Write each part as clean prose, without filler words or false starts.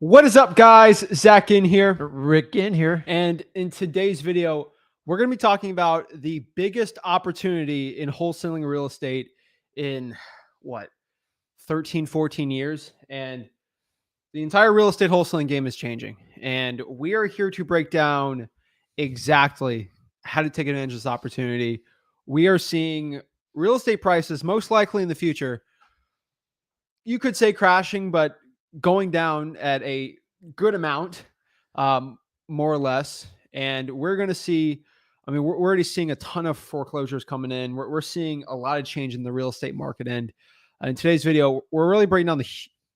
What is up, guys? Zach Ginn here. Rick Ginn here. And in today's video, we're going to be talking about the biggest opportunity in wholesaling real estate in 13, 14 years. And the entire real estate wholesaling game is changing. And we are here to break down exactly how to take advantage of this opportunity. We are seeing real estate prices most likely in the future, you could say crashing, but going down at a good amount, more or less. And we're going to see, we're already seeing a ton of foreclosures coming in. We're seeing a lot of change in the real estate market. And in today's video, we're really breaking down the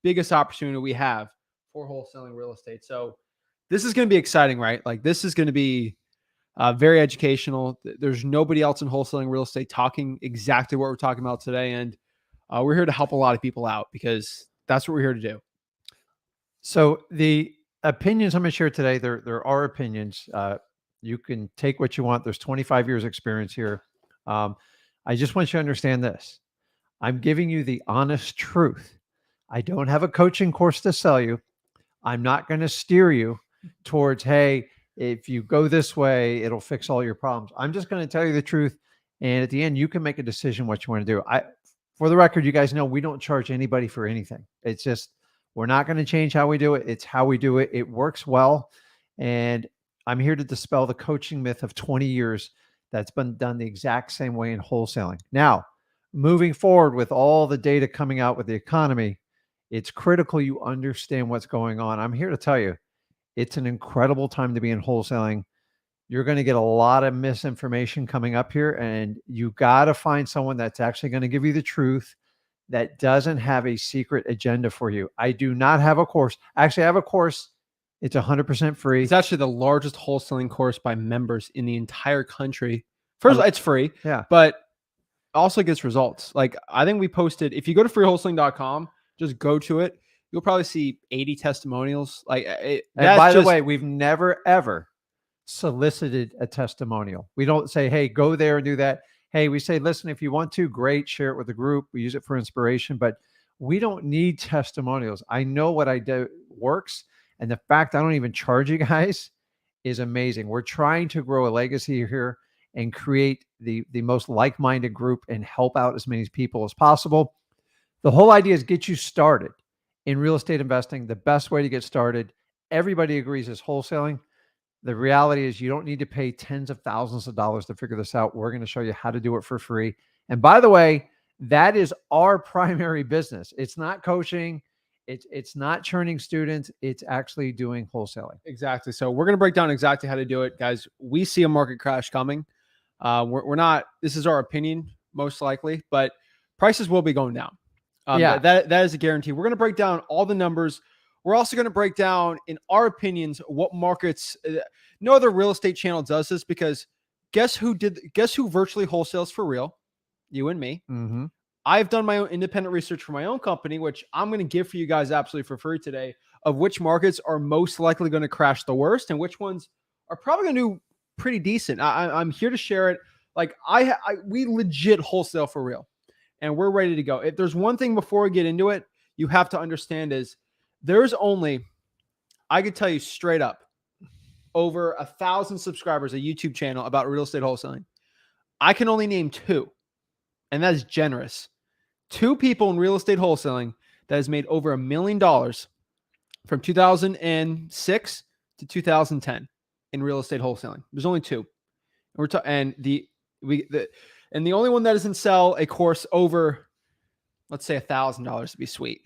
biggest opportunity we have for wholesaling real estate. So this is going to be exciting, right? Like, this is going to be very educational. There's nobody else in wholesaling real estate talking exactly what we're talking about today. And we're here to help a lot of people out because that's what we're here to do. So the opinions I'm going to share today, there are opinions. You can take what you want. There's 25 years experience here. I just want you to understand this. I'm giving you the honest truth. I don't have a coaching course to sell you. I'm not going to steer you towards, hey, if you go this way, it'll fix all your problems. I'm just going to tell you the truth. And at the end, you can make a decision what you want to do. For the record, you guys know we don't charge anybody for anything. It's just, we're not going to change how we do it. It's how we do it. It works well. And I'm here to dispel the coaching myth of 20 years that's been done the exact same way in wholesaling. Now, moving forward with all the data coming out with the economy, it's critical you understand what's going on. I'm here to tell you, it's an incredible time to be in wholesaling. You're going to get a lot of misinformation coming up here, and you got to find someone that's actually going to give you the truth, that doesn't have a secret agenda for you. I do not have a course. Actually, I have a course. It's 100% free. It's actually the largest wholesaling course by members in the entire country. First of all, it's free, but also gets results. Like, I think we posted, if you go to freewholesaling.com, just go to it, you'll probably see 80 testimonials. And by the way, we've never, ever solicited a testimonial. We don't say, hey, go there and do that. Hey, we say, listen, if you want to, great, share it with the group. We use it for inspiration, but we don't need testimonials. I know what I do works. And the fact I don't even charge you guys is amazing. We're trying to grow a legacy here and create the most like-minded group and help out as many people as possible. The whole idea is get you started in real estate investing. The best way to get started, everybody agrees, is wholesaling. The reality is you don't need to pay tens of thousands of dollars to figure this out. We're going to show you how to do it for free. And by the way, that is our primary business. It's not coaching. It's not churning students. It's actually doing wholesaling. Exactly. So we're going to break down exactly how to do it, guys. We see a market crash coming. We're not, this is our opinion, most likely, but prices will be going down. That is a guarantee. We're going to break down all the numbers. We're also going to break down, in our opinions, what markets. No other real estate channel does this, because guess who virtually wholesales for real? You and me. Mm-hmm. I've done my own independent research for my own company, which I'm going to give for you guys absolutely for free today, of which markets are most likely going to crash the worst and which ones are probably going to do pretty decent. I'm here to share it. Like, we legit wholesale for real, and we're ready to go. If there's one thing before we get into it, you have to understand is, there's only, I could tell you straight up, over 1,000 subscribers, a YouTube channel about real estate wholesaling. I can only name two, and that is generous. Two people in real estate wholesaling that has made over $1 million from 2006 to 2010 in real estate wholesaling. There's only two. And the only one that doesn't sell a course over, let's say, $1,000 to be sweet,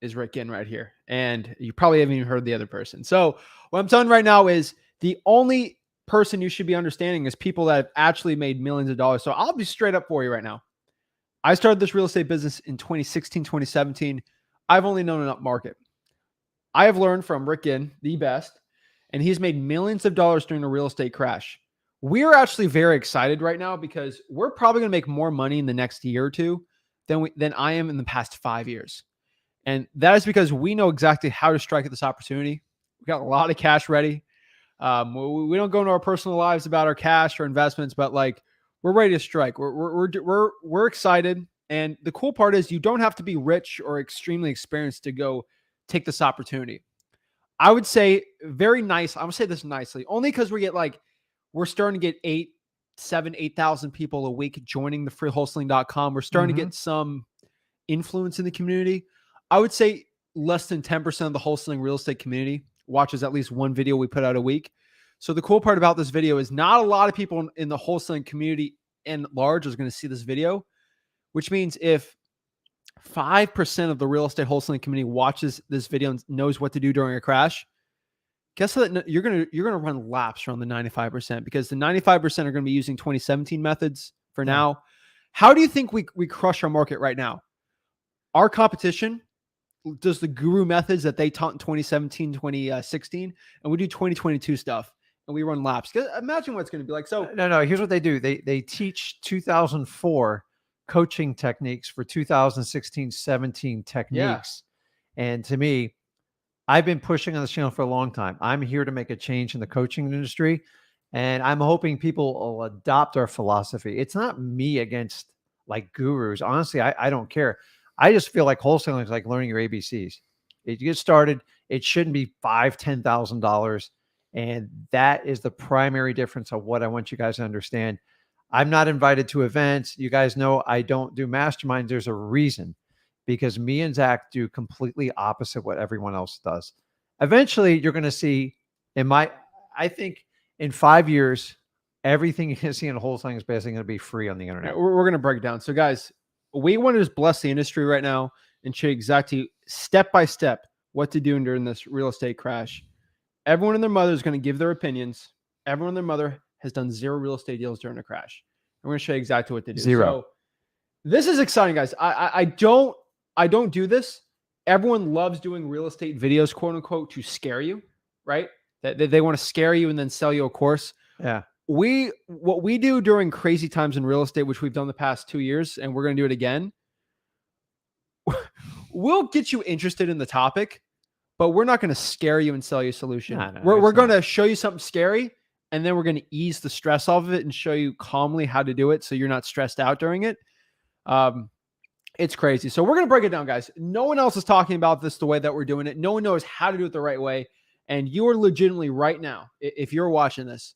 is Rick Ginn right here. And you probably haven't even heard the other person. So what I'm telling you right now is, the only person you should be understanding is people that have actually made millions of dollars. So I'll be straight up for you right now. I started this real estate business in 2016, 2017. I've only known an up market. I have learned from Rick Ginn, the best, and he's made millions of dollars during the real estate crash. We're actually very excited right now because we're probably going to make more money in the next year or two than I am in the past 5 years. And that is because we know exactly how to strike at this opportunity. We got a lot of cash ready. We don't go into our personal lives about our cash or investments, but like, we're ready to strike. We're excited. And the cool part is, you don't have to be rich or extremely experienced to go take this opportunity. I would say very nice. I'm gonna say this nicely, only because we're starting to get 8,000 people a week joining the freewholesaling.com. We're starting to get some influence in the community. I would say less than 10% of the wholesaling real estate community watches at least one video we put out a week. So the cool part about this video is not a lot of people in the wholesaling community and large is going to see this video, which means if 5% of the real estate wholesaling community watches this video and knows what to do during a crash, guess what? You're gonna run laps around the 95% because the 95% are going to be using 2017 methods for now. How do you think we crush our market right now? Our competition does the guru methods that they taught in 2017, 2016, and we do 2022 stuff and we run laps. Imagine what it's going to be like. So no, here's what they do. They teach 2004 coaching techniques for 2016, 17 techniques. And to me, I've been pushing on this channel for a long time. I'm here to make a change in the coaching industry, and I'm hoping people will adopt our philosophy. It's not me against like gurus. Honestly, I don't care. I just feel like wholesaling is like learning your ABCs. If you get started, it shouldn't be $5,000, $10,000. And that is the primary difference of what I want you guys to understand. I'm not invited to events. You guys know I don't do masterminds. There's a reason, because me and Zach do completely opposite what everyone else does. Eventually, you're going to see I think in 5 years, everything you can see in wholesaling is basically going to be free on the internet. We're going to break it down. So guys, we want to just bless the industry right now and show you exactly step by step what to do during this real estate crash. Everyone and their mother is going to give their opinions. Everyone and their mother has done 0 real estate deals during a crash. And we're going to show you exactly what to do. 0. So this is exciting, guys. I don't do this. Everyone loves doing real estate videos, quote unquote, to scare you, right? That they want to scare you and then sell you a course. Yeah. What we do during crazy times in real estate, which we've done the past 2 years, and we're going to do it again. We'll get you interested in the topic, but we're not going to scare you and sell you a solution. No, we're going to show you something scary, and then we're going to ease the stress off of it and show you calmly how to do it so you're not stressed out during it. It's crazy. So we're going to break it down, guys. No one else is talking about this the way that we're doing it. No one knows how to do it the right way. And you are legitimately right now, if you're watching this,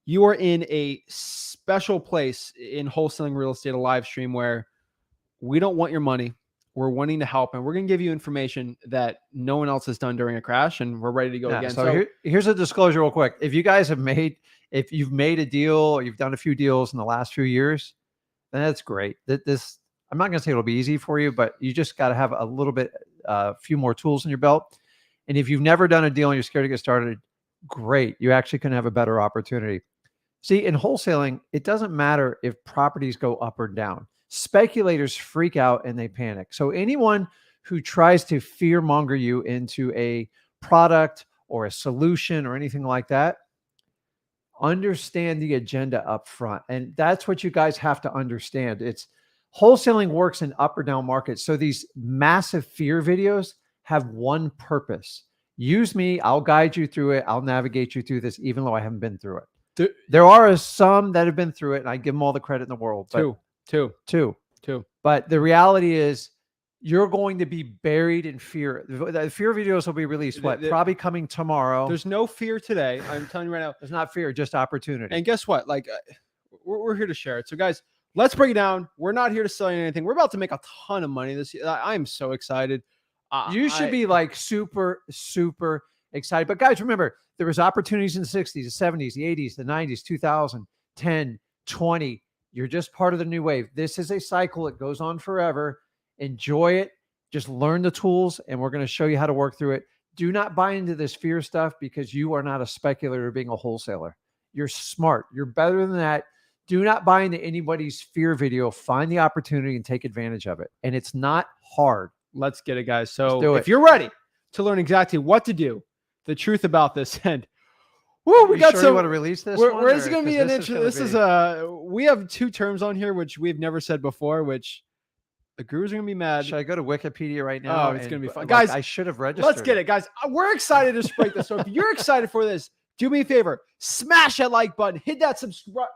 you are in a special place in wholesaling real estate, a live stream where we don't want your money. We're wanting to help, and we're going to give you information that no one else has done during a crash, and we're ready to go again. So here's a disclosure real quick. If you've made a deal or you've done a few deals in the last few years, then that's great. I'm not going to say it'll be easy for you, but you just got to have a little bit, a few more tools in your belt. And if you've never done a deal and you're scared to get started, great. You actually can have a better opportunity. See, in wholesaling, it doesn't matter if properties go up or down. Speculators freak out and they panic. So anyone who tries to fear monger you into a product or a solution or anything like that, understand the agenda up front. And that's what you guys have to understand. It's wholesaling works in up or down markets. So these massive fear videos have one purpose. Use me. I'll guide you through it. I'll navigate you through this, even though I haven't been through it. There are some that have been through it, and I give them all the credit in the world. Two. But the reality is, you're going to be buried in fear. The fear videos will be released, probably coming tomorrow. There's no fear today. I'm telling you right now. There's not fear, just opportunity. And guess what? We're here to share it. So guys, let's break it down. We're not here to sell you anything. We're about to make a ton of money this year. I'm so excited. You should be like super, super excited. But guys, remember, there was opportunities in the 60s, the 70s, the 80s, the 90s, 2000, 10, 20. You're just part of the new wave. This is a cycle. It goes on forever. Enjoy it. Just learn the tools, and we're going to show you how to work through it. Do not buy into this fear stuff, because you are not a speculator being a wholesaler. You're smart. You're better than that. Do not buy into anybody's fear video. Find the opportunity and take advantage of it. And it's not hard. Let's get it, guys. So if you're ready to learn exactly what to do, the truth about this, and we got some. You want to release this? Where is going to be an intro? This is we have 2 terms on here which we've never said before, which the gurus are going to be mad. Should I go to Wikipedia right now? Oh, it's going to be fun, guys. I should have registered. Let's get it, guys. We're excited to break this. So if you're excited for this, do me a favor, smash that like button, hit that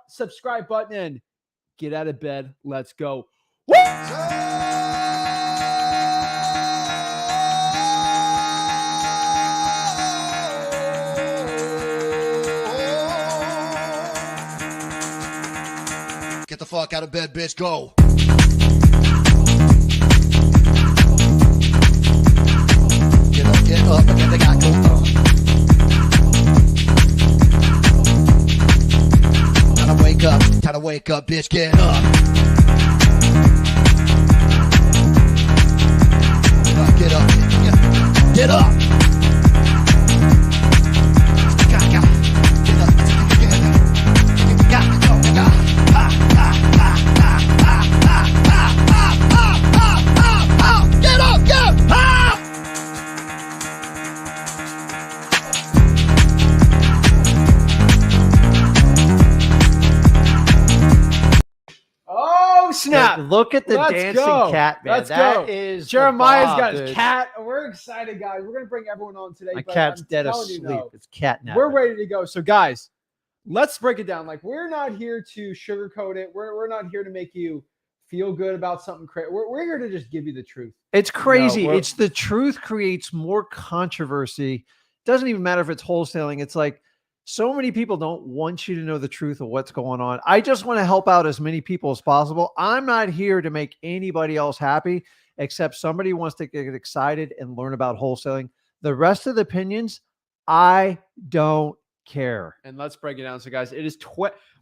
subscribe button, and get out of bed. Let's go. Woo! fuck out of bed, bitch. Go. Get up, and get the guy go. Time to wake up, bitch. Get up. Get up. Get up. Snap. Look at the Let's dancing go. cat, man. Let's That go. is Jeremiah's the got Bob, his dude. cat. We're excited, guys. We're going to bring everyone on today. My but cat's I'm dead telling you, asleep. though, It's catnap. we're ready to go. So, guys, let's break it down. Like, we're not here to sugarcoat it. We're not here to make you feel good about something crazy. We're here to just give you the truth. It's crazy. No, It's the truth creates more controversy. Doesn't even matter if it's wholesaling. It's like so many people don't want you to know the truth of what's going on. I just want to help out as many people as possible. I'm not here to make anybody else happy, except somebody wants to get excited and learn about wholesaling. The rest of the opinions, I don't care. And let's break it down. So, guys, it is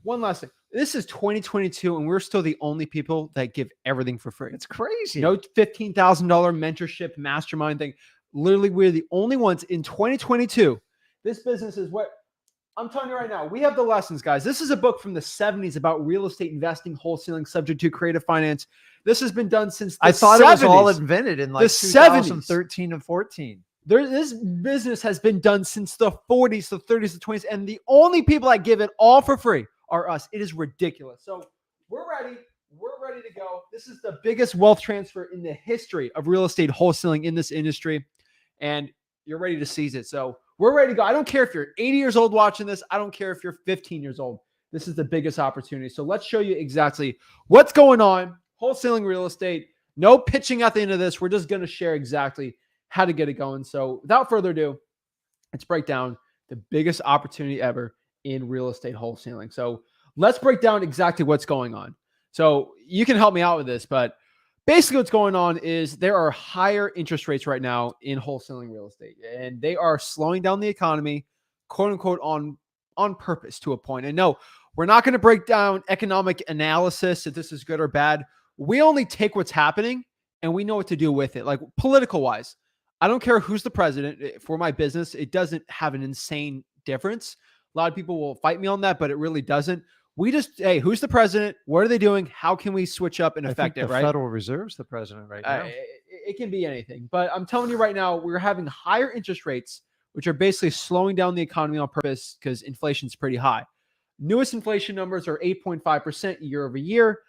one last thing. This is 2022, and we're still the only people that give everything for free. It's crazy. No $15,000 mentorship mastermind thing. Literally, we're the only ones in 2022. This business is what I'm telling you right now. We have the lessons, guys. This is a book from the 70s about real estate investing, wholesaling, subject to creative finance. This has been done since the I thought 70s. it was all invented in like The 2013 and 14. This business has been done since the 40s, the 30s, the 20s, and the only people that give it all for free are us. It is ridiculous. So we're ready. We're ready to go. This is the biggest wealth transfer in the history of real estate wholesaling in this industry, and you're ready to seize it. So we're ready to go. I don't care if you're 80 years old watching this. I don't care if you're 15 years old. This is the biggest opportunity. So let's show you exactly what's going on. Wholesaling real estate. No pitching at the end of this. We're just going to share exactly how to get it going. So without further ado, let's break down the biggest opportunity ever in real estate wholesaling. So let's break down exactly what's going on. So you can help me out with this, but basically what's going on is there are higher interest rates right now in wholesaling real estate, and they are slowing down the economy, quote unquote, on purpose to a point. And no, we're not going to break down economic analysis if this is good or bad. We only take what's happening and we know what to do with it. Like political wise, I don't care who's the president for my business. It doesn't have an insane difference. A lot of people will fight me on that, but it really doesn't. We just, hey, who's the president? What are they doing? How can we switch up and affect it, right? The Federal Reserve's the president right now. It can be anything. But I'm telling you right now, we're having higher interest rates, which are basically slowing down the economy on purpose because inflation's pretty high. Newest inflation numbers are 8.5% year over year.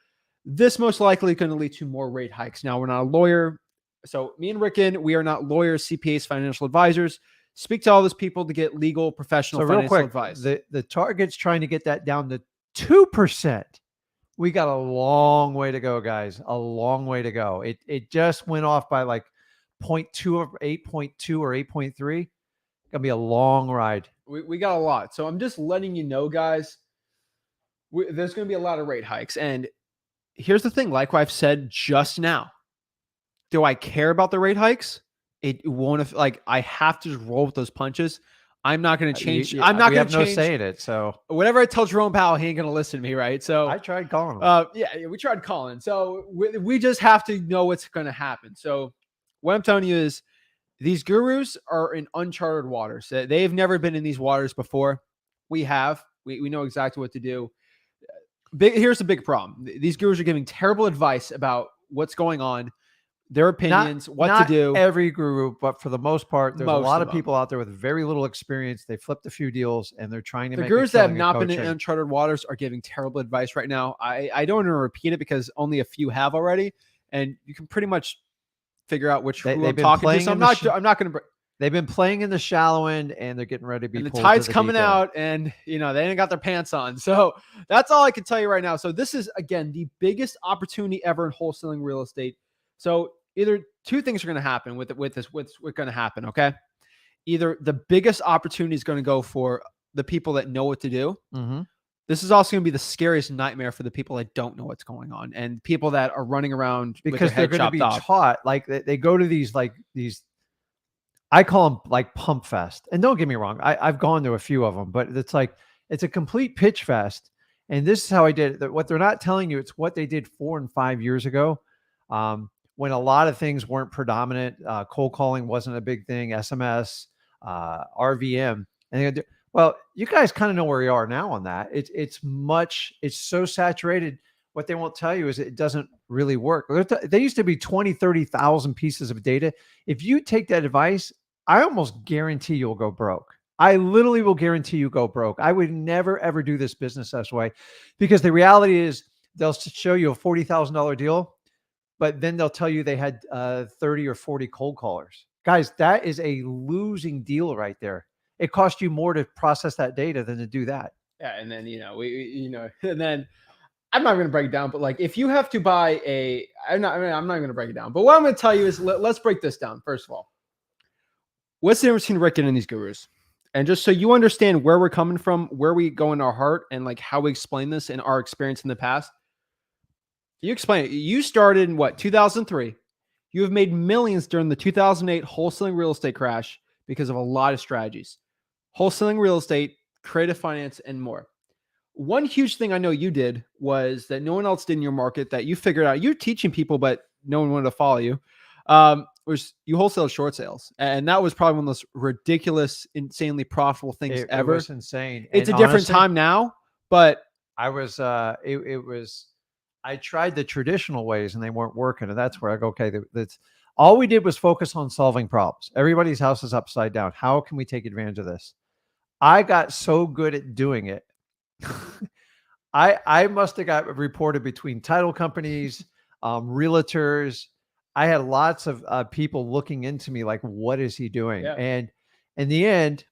This most likely going to lead to more rate hikes. Now, we're not a lawyer. So me and Rick Ginn, we are not lawyers, CPAs, financial advisors. Speak to all those people to get legal, professional financial advice. The target's trying to get that down to 2%. We got a long way to go, guys. A long way to go. It just went off by like 0.2 or 8.2 or 8.3. Gonna be a long ride. We got a lot. So I'm just letting you know, guys, there's going to be a lot of rate hikes. And here's the thing, like I've said just now, do I care about the rate hikes? It won't, like, I have to just roll with those punches. I'm not going to change. I'm not going to change. No say in it. So whatever I tell Jerome Powell, he ain't going to listen to me, right? So I tried calling him. Yeah, we tried calling. So we just have to know what's going to happen. So what I'm telling you is these gurus are in uncharted waters. They've never been in these waters before. We have. We know exactly what to do. Here's the big problem. These gurus are giving terrible advice about what's going on, their opinions, what to do. Not every guru, but for the most part, there's a lot of them. people out there with very little experience. They flipped a few deals and they're trying to make the gurus that have not been coaching. in uncharted waters are giving terrible advice right now. I don't want to repeat it because only a few have already, and you can pretty much figure out which who I'm talking to. So I'm not going to. They've been playing in the shallow end, and they're getting ready to be. And the tide's coming out, and they ain't got their pants on. So that's all I can tell you right now. So this is again the biggest opportunity ever in wholesaling real estate. So either two things are going to happen with this. What's going to happen? Okay, either the biggest opportunity is going to go for the people that know what to do, this is also going to be the scariest nightmare for the people that don't know what's going on and people that are running around because they're going to be off. taught, like they go to these, I call them like pump fest. And don't get me wrong, I've gone to a few of them, but it's a complete pitch fest. And this is how I did it. What they're not telling you, it's what they did 4 and 5 years ago, when a lot of things weren't predominant. Cold calling wasn't a big thing, SMS, RVM. And well, you guys kind of know where we are now on that. It's so saturated. What they won't tell you is it doesn't really work. There used to be 20, 30,000 pieces of data. If you take that advice, I almost guarantee you'll go broke. I literally will guarantee you go broke. I would never, ever do this business this way, because the reality is they'll show you a $40,000 deal, but then they'll tell you they had 30 or 40 cold callers. Guys, that is a losing deal right there. It costs you more to process that data than to do that. Yeah, and then and then I'm not going to break it down, but like if you have to buy I'm not going to break it down. But what I'm going to tell you is let's break this down. First of all, what's the difference between Rick and these gurus? And just so you understand where we're coming from, where we go in our heart, and like how we explain this in our experience in the past. You explain it. You started in what, 2003? You have made millions during the 2008 wholesaling real estate crash because of a lot of strategies. Wholesaling real estate, creative finance, and more. One huge thing I know you did was that no one else did in your market that you figured out. You're teaching people, but no one wanted to follow you. Was you wholesale short sales. And that was probably one of those ridiculous, insanely profitable things ever. It was insane. It's And a different honestly, time now, but I was, I tried the traditional ways and they weren't working. And that's where I go, okay, that's all we did was focus on solving problems. Everybody's house is upside down. How can we take advantage of this? I got so good at doing it. I must have got reported between title companies, realtors. I had lots of people looking into me like, what is he doing? Yeah. And in the end,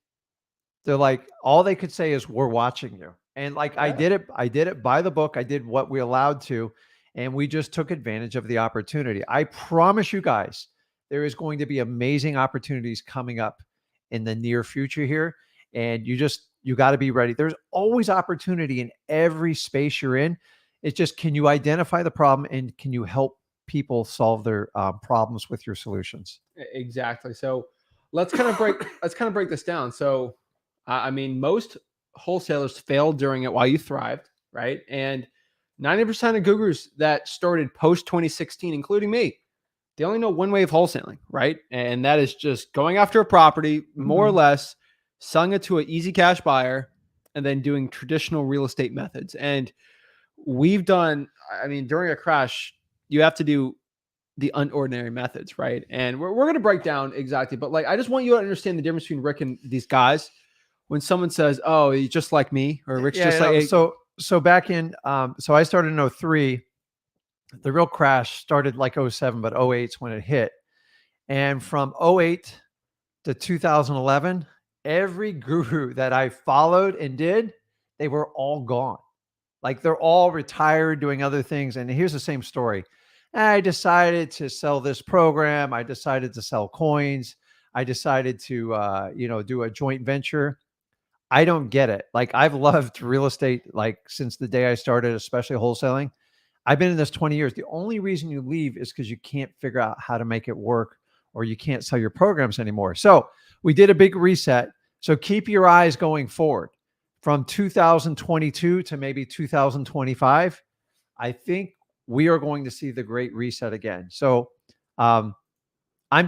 they're like, all they could say is, we're watching you. And like, I did it by the book. I did what we allowed to, and we just took advantage of the opportunity. I promise you guys, there is going to be amazing opportunities coming up in the near future here. And you got to be ready. There's always opportunity in every space you're in. It's just, can you identify the problem and can you help people solve their problems with your solutions? exactly. So let's kind of break this down. So, I mean, most wholesalers failed during it while you thrived, right? And 90% of gurus that started post 2016, including me, they only know one way of wholesaling, right? And that is just going after a property, more or less, selling it to an easy cash buyer, and then doing traditional real estate methods. And we've done, I mean, during a crash, you have to do the unordinary methods, right? And we're going to break down exactly, but like, I just want you to understand the difference between Rick and these guys. When someone says, "Oh, he's just like me," or Rick's just like, so back in, so I started in 03. The real crash started like 07, but 08's when it hit. And from 08 to 2011, every guru that I followed and did, they were all gone. Like they're all retired doing other things. And here's the same story. I decided to sell this program. I decided to sell coins. I decided to, do a joint venture. I don't get it. Like I've loved real estate, like since the day I started, especially wholesaling. I've been in this 20 years. The only reason you leave is because you can't figure out how to make it work, or you can't sell your programs anymore. So we did a big reset. So keep your eyes going forward from 2022 to maybe 2025. I think we are going to see the great reset again. So I'm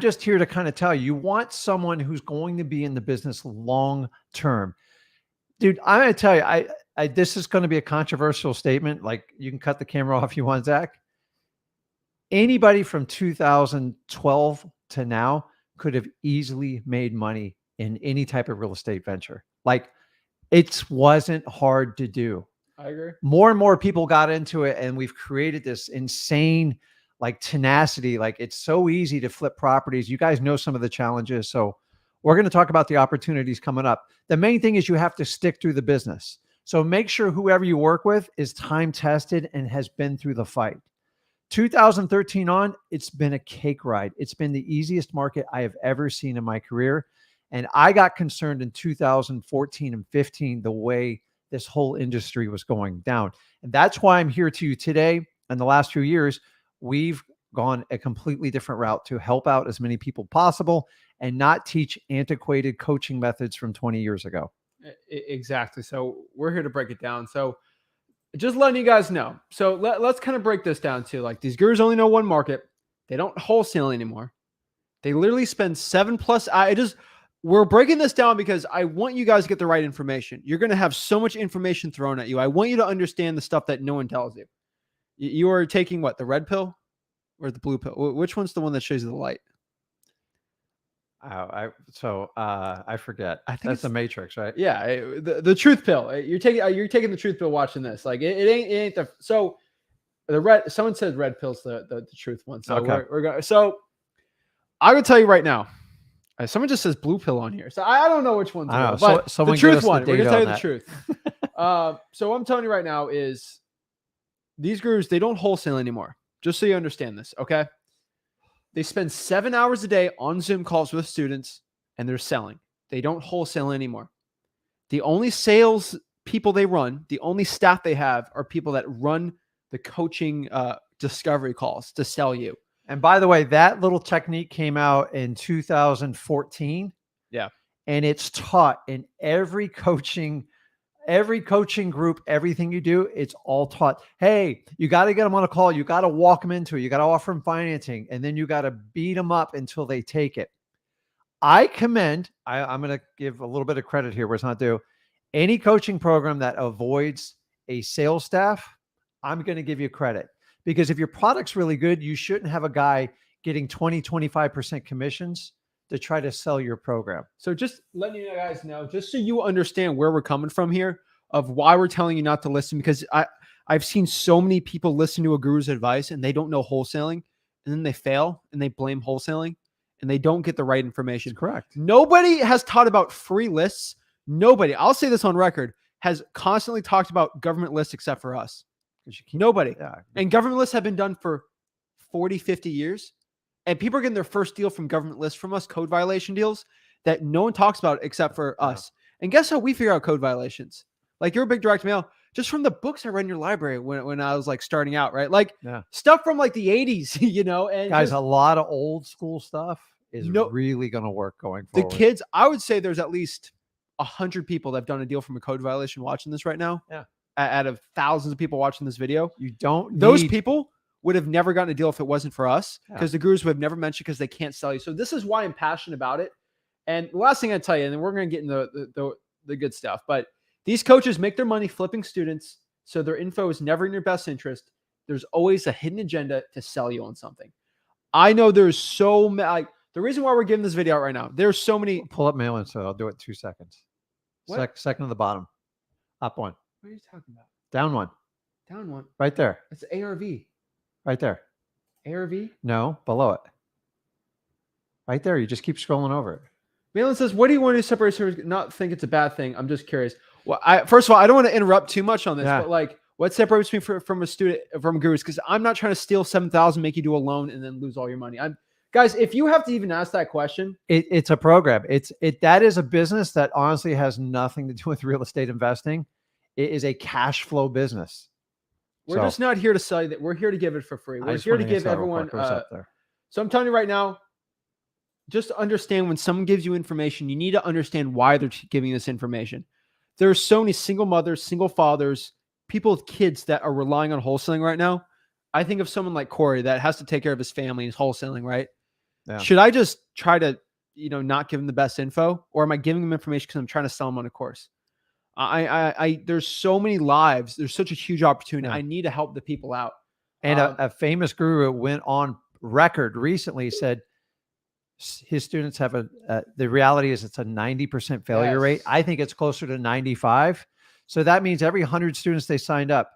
just here to kind of tell you, you want someone who's going to be in the business long term. Dude, I'm going to tell you, this is going to be a controversial statement. Like you can cut the camera off if you want, Zach. Anybody from 2012 to now could have easily made money in any type of real estate venture. Like it wasn't hard to do. I agree. More and more people got into it, and we've created this insane like tenacity. Like it's so easy to flip properties. You guys know some of the challenges. So we're going to talk about the opportunities coming up. The main thing is you have to stick through the business. So make sure whoever you work with is time tested and has been through the fight. 2013 on, it's been a cake ride. It's been the easiest market I have ever seen in my career. And I got concerned in 2014 and 15, the way this whole industry was going down. And that's why I'm here to you today. In the last few years, we've gone a completely different route to help out as many people possible and not teach antiquated coaching methods from 20 years ago. Exactly. So we're here to break it down. So just letting you guys know. So let's kind of break this down too. Like, these gurus only know one market. They don't wholesale anymore. They literally spend 7+. We're breaking this down because I want you guys to get the right information. You're going to have so much information thrown at you. I want you to understand the stuff that no one tells you. You are taking what, the red pill or the blue pill? Which one's the one that shows you the light? I forget. I think that's it's the Matrix, right? Yeah, the truth pill. You're taking the truth pill watching this. Like, it ain't the so the red. Someone said red pill's the truth one. So Okay. we're going. So I would tell you right now. Someone just says blue pill on here, so I don't know which one's I know. real, but Someone the give truth us the one. We're data gonna tell you on the truth. So what I'm telling you right now is these gurus, they don't wholesale anymore. Just so you understand this, okay? They spend 7 hours a day on Zoom calls with students, and they're selling. They don't wholesale anymore. The only sales people they run, the only staff they have, are people that run the coaching discovery calls to sell you. And by the way, that little technique came out in 2014. Yeah. And it's taught in every coaching group, everything you do, it's all taught. Hey, you got to get them on a call. You got to walk them into it. You got to offer them financing, and then you got to beat them up until they take it. I commend, I'm going to give a little bit of credit here where it's not due. Any coaching program that avoids a sales staff, I'm going to give you credit. Because if your product's really good, you shouldn't have a guy getting 20, 25% commissions to try to sell your program. So just letting you guys know, just so you understand where we're coming from here, of why we're telling you not to listen, because I've seen so many people listen to a guru's advice and they don't know wholesaling, and then they fail and they blame wholesaling and they don't get the right information. That's correct. Nobody has taught about free lists. Nobody, I'll say this on record, has constantly talked about government lists except for us. Nobody. Yeah. And government lists have been done for 40, 50 years. And people are getting their first deal from government lists from us, code violation deals that no one talks about except for us. And guess how we figure out code violations? Like, you're a big direct mail, just from the books I read in your library when I was like starting out, right? Like stuff from like the 80s, you know, and guys, a lot of old school stuff is really going to work going forward. The kids, I would say there's at least 100 people that have done a deal from a code violation watching this right now. Yeah. Out of thousands of people watching this video. Those people would have never gotten a deal if it wasn't for us, because the gurus would have never mentioned, because they can't sell you. So this is why I'm passionate about it. And the last thing I tell you, and then we're going to get into the good stuff, but these coaches make their money flipping students. So their info is never in your best interest. There's always a hidden agenda to sell you on something. I know there's so many, like, the reason why we're giving this video out right now, there's so many. Pull up mail in, so I'll do it in 2 seconds. Second to the bottom. Up one. What are you talking about? Down one. Down one. Right there. It's ARV. Right there. ARV? No, below it. Right there. You just keep scrolling over it. Malin says, what do you want to separate service? Not think it's a bad thing. I'm just curious. Well, first of all, I don't want to interrupt too much on this, but like, what separates me from a student, from gurus? Because I'm not trying to steal 7,000, make you do a loan, and then lose all your money. Guys, if you have to even ask that question, it's a program. That is a business that honestly has nothing to do with real estate investing. It is a cash flow business. We're just not here to sell you that. We're here to give it for free. We're here to give everyone. So I'm telling you right now, just understand, when someone gives you information, you need to understand why they're giving this information. There's so many single mothers, single fathers, people with kids that are relying on wholesaling right now. I think of someone like Corey that has to take care of his family and is wholesaling, right? Yeah. Should I just try to, not give him the best info, or am I giving him information because I'm trying to sell him on a course? There's so many lives. There's such a huge opportunity. I need to help the people out. And a famous guru went on record recently, said his students have the reality is it's a 90% failure rate. I think it's closer to 95. So that means every 100 students they signed up,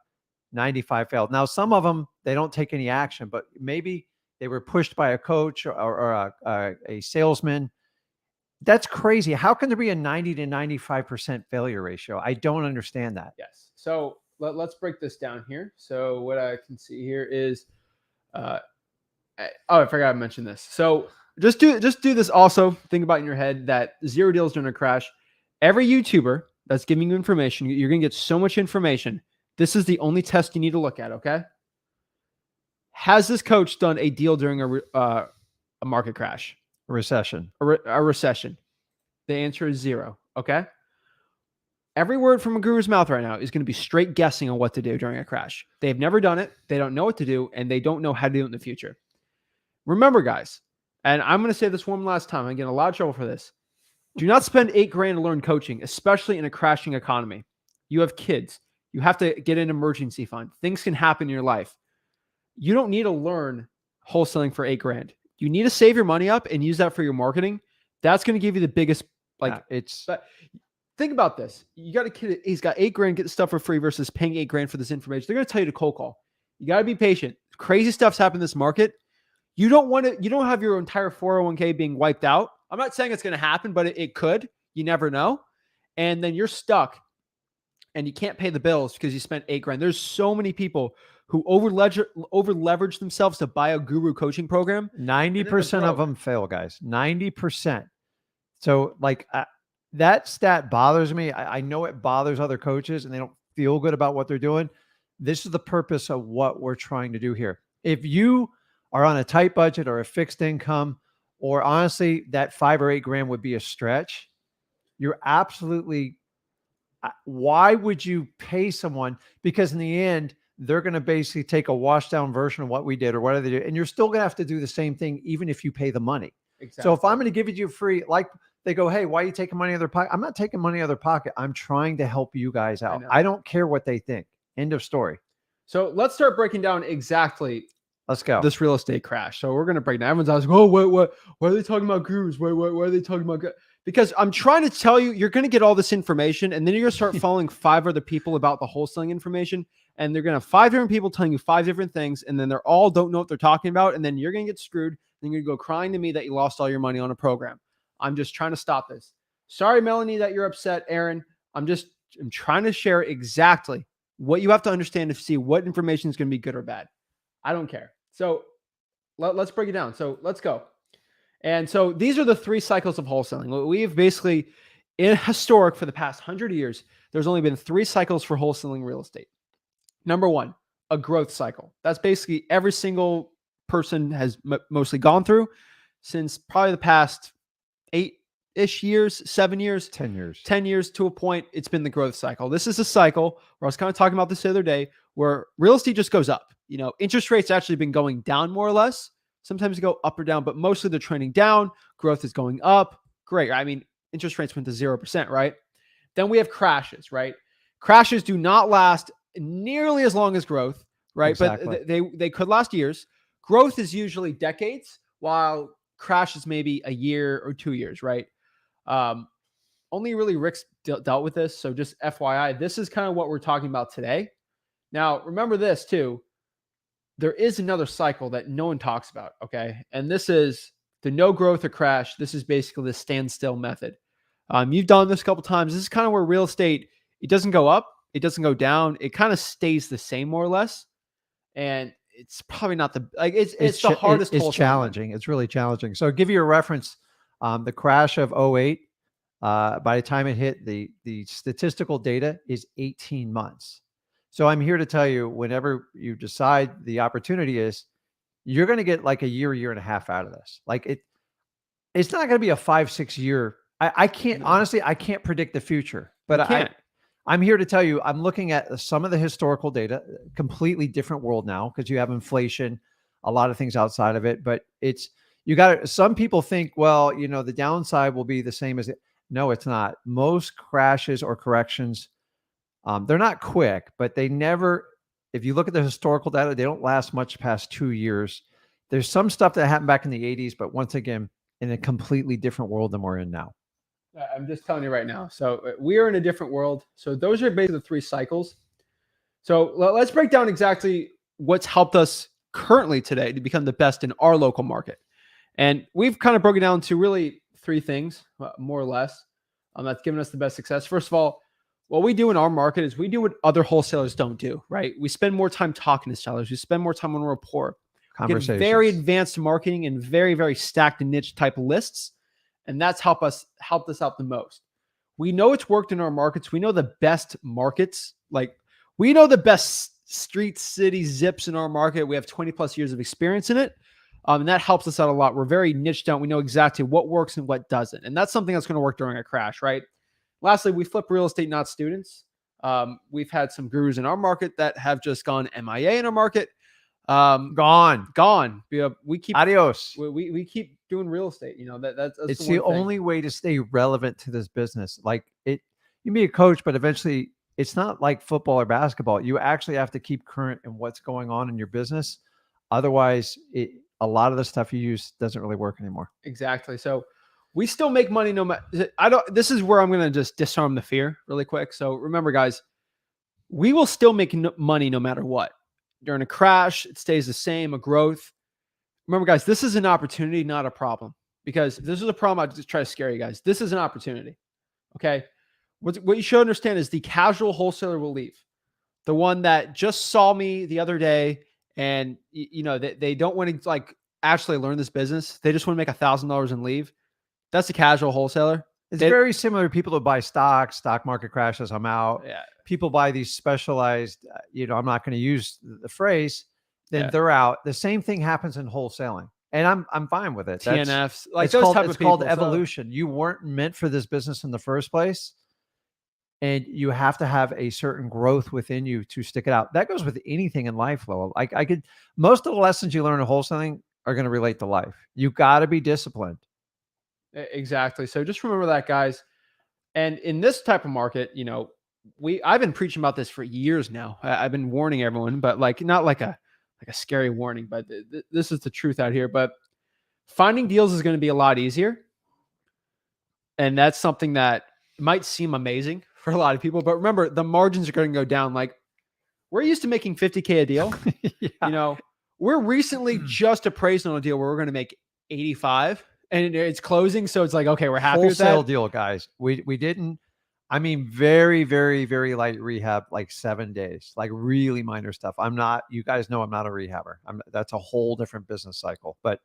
95 failed. Now, some of them, they don't take any action, but maybe they were pushed by a coach or a salesman. That's crazy. How can there be a 90 to 95% failure ratio? I don't understand that. Yes. So let's break this down here. So what I can see here is, I forgot to mention this. So just do this also. Think about in your head that 0 deals during a crash. Every YouTuber that's giving you information. You're going to get so much information. This is the only test you need to look at, okay? Has this coach done a deal during a market crash? A recession. A recession? The answer is 0, okay? Every word from a guru's mouth right now is going to be straight guessing on what to do during a crash. They've never done it. They don't know what to do, and they don't know how to do it in the future. Remember, guys, and I'm going to say this one last time. I'm getting a lot of trouble for this. Do not spend $8,000 to learn coaching, especially in a crashing economy. You have kids. You have to get an emergency fund. Things can happen in your life. You don't need to learn wholesaling for $8,000. You need to save your money up and use that for your marketing. That's going to give you the biggest, think about this. You got a kid, he's got $8,000, get the stuff for free versus paying $8,000 for this information. They're going to tell you to cold call. You got to be patient. Crazy stuff's happened in this market. You don't have your entire 401k being wiped out. I'm not saying it's going to happen, but it could. You never know. And then you're stuck and you can't pay the bills because you spent $8,000. There's so many people who over leverage themselves to buy a guru coaching program. 90% of them fail, guys. 90%. So that stat bothers me. I know it bothers other coaches and they don't feel good about what they're doing. This is the purpose of what we're trying to do here. If you are on a tight budget or a fixed income, or honestly, that $5,000 or $8,000 would be a stretch, you're absolutely, why would you pay someone? Because in the end, they're going to basically take a washed down version of what we did or whatever they do. And you're still going to have to do the same thing, even if you pay the money. Exactly. So if I'm going to give it to you free, like they go, hey, why are you taking money out of their pocket? I'm not taking money out of their pocket. I'm trying to help you guys out. I don't care what they think. End of story. So let's start breaking down exactly. Let's go. This real estate crash. So we're going to break down. Everyone's asking, oh, what are they talking about gurus? What are they talking about? Because I'm trying to tell you, you're going to get all this information and then you're going to start following 5 other people about the wholesaling information. And they're going to have 5 different people telling you 5 different things. And then they're all don't know what they're talking about. And then you're going to get screwed. Then you're going to go crying to me that you lost all your money on a program. I'm just trying to stop this. Sorry, Melanie, that you're upset, Aaron. I'm trying to share exactly what you have to understand to see what information is going to be good or bad. I don't care. So let's break it down. So let's go. And so these are the 3 cycles of wholesaling. We've basically, in historic for the past 100 years, there's only been 3 cycles for wholesaling real estate. Number 1, a growth cycle. That's basically every single person has mostly gone through since probably the past 8-ish years, 7 years, 10 years, 10 years to a point. It's been the growth cycle. This is a cycle where I was kind of talking about this the other day where real estate just goes up. You know, interest rates actually been going down more or less. Sometimes they go up or down, but mostly they're trending down. Growth is going up. Great. I mean, interest rates went to 0%, right? Then we have crashes, right? Crashes do not last nearly as long as growth, right? Exactly. But they could last years. Growth is usually decades, while crash is maybe a year or 2 years, right? Only really Rick's dealt with this. So just FYI, this is kind of what we're talking about today. Now, remember this too. There is another cycle that no one talks about, okay? And this is the no growth or crash. This is basically the standstill method. You've done this a couple times. This is kind of where real estate, it doesn't go up. It doesn't go down. It kind of stays the same more or less. And it's probably not the, it's the hardest. It's challenging. It's really challenging. So I'll give you a reference. The crash of 2008, by the time it hit, the statistical data is 18 months. So I'm here to tell you, whenever you decide the opportunity is, you're going to get like a year and a half out of this. It's not going to be a 5-6 year. I can't, honestly, I can't predict the future, but I'm here to tell you, I'm looking at some of the historical data, completely different world now, because you have inflation, a lot of things outside of it, but some people think, well, you know, the downside will be the same as it. No, it's not. Most crashes or corrections, they're not quick, but they never, if you look at the historical data, they don't last much past 2 years. There's some stuff that happened back in the 80s, but once again, in a completely different world than we're in now. I'm just telling you right now. So we are in a different world. So those are basically the 3 cycles. So let's break down exactly what's helped us currently today to become the best in our local market. And we've kind of broken down to really 3 things, more or less, that's given us the best success. First of all, what we do in our market is we do what other wholesalers don't do, right? We spend more time talking to sellers. We spend more time on rapport. Get very advanced marketing and very, very stacked and niche type lists. And that's helped us out the most. We know it's worked in our markets. We know the best markets. Like we know the best streets, cities, zips in our market. We have 20 plus years of experience in it. And that helps us out a lot. We're very niched down. We know exactly what works and what doesn't. And that's something that's going to work during a crash, right? Lastly, we flip real estate, not students. We've had some gurus in our market that have just gone MIA in our market. Gone. We keep Adios. We keep doing real estate. That's It's the only way to stay relevant to this business. Like it, you can be a coach, but eventually it's not like football or basketball. You actually have to keep current in what's going on in your business. Otherwise, a lot of the stuff you use doesn't really work anymore. Exactly. So we still make money no matter. This is where I'm going to just disarm the fear really quick. So remember, guys, we will still make money no matter what. During a crash, it stays the same. A growth. Remember, guys, this is an opportunity, not a problem. Because if this is a problem, I just try to scare you guys. This is an opportunity. Okay. What you should understand is the casual wholesaler will leave. The one that just saw me the other day and they don't want to like actually learn this business. They just want to make $1,000 and leave. That's a casual wholesaler. It's very similar to people that buy stock market crashes. I'm out. Yeah. People buy these specialized, I'm not going to use the phrase, then they're out. The same thing happens in wholesaling. And I'm fine with it. TNFs, like those type of people. It's called evolution. You weren't meant for this business in the first place. And you have to have a certain growth within you to stick it out. That goes with anything in life, Lowell. Most of the lessons you learn in wholesaling are going to relate to life. You got to be disciplined. Exactly. So just remember that, guys. And in this type of market, I've been preaching about this for years now. I've been warning everyone, but not like a scary warning, but this is the truth out here. But finding deals is going to be a lot easier. And that's something that might seem amazing for a lot of people, but remember the margins are going to go down. Like we're used to making $50K a deal. Yeah. We're recently just appraised on a deal where we're going to make 85 and it's closing. So it's like, okay, we're happy with that. Wholesale deal, guys. We didn't, very, very, very light rehab, like 7 days, like really minor stuff. You guys know I'm not a rehabber. That's a whole different business cycle, but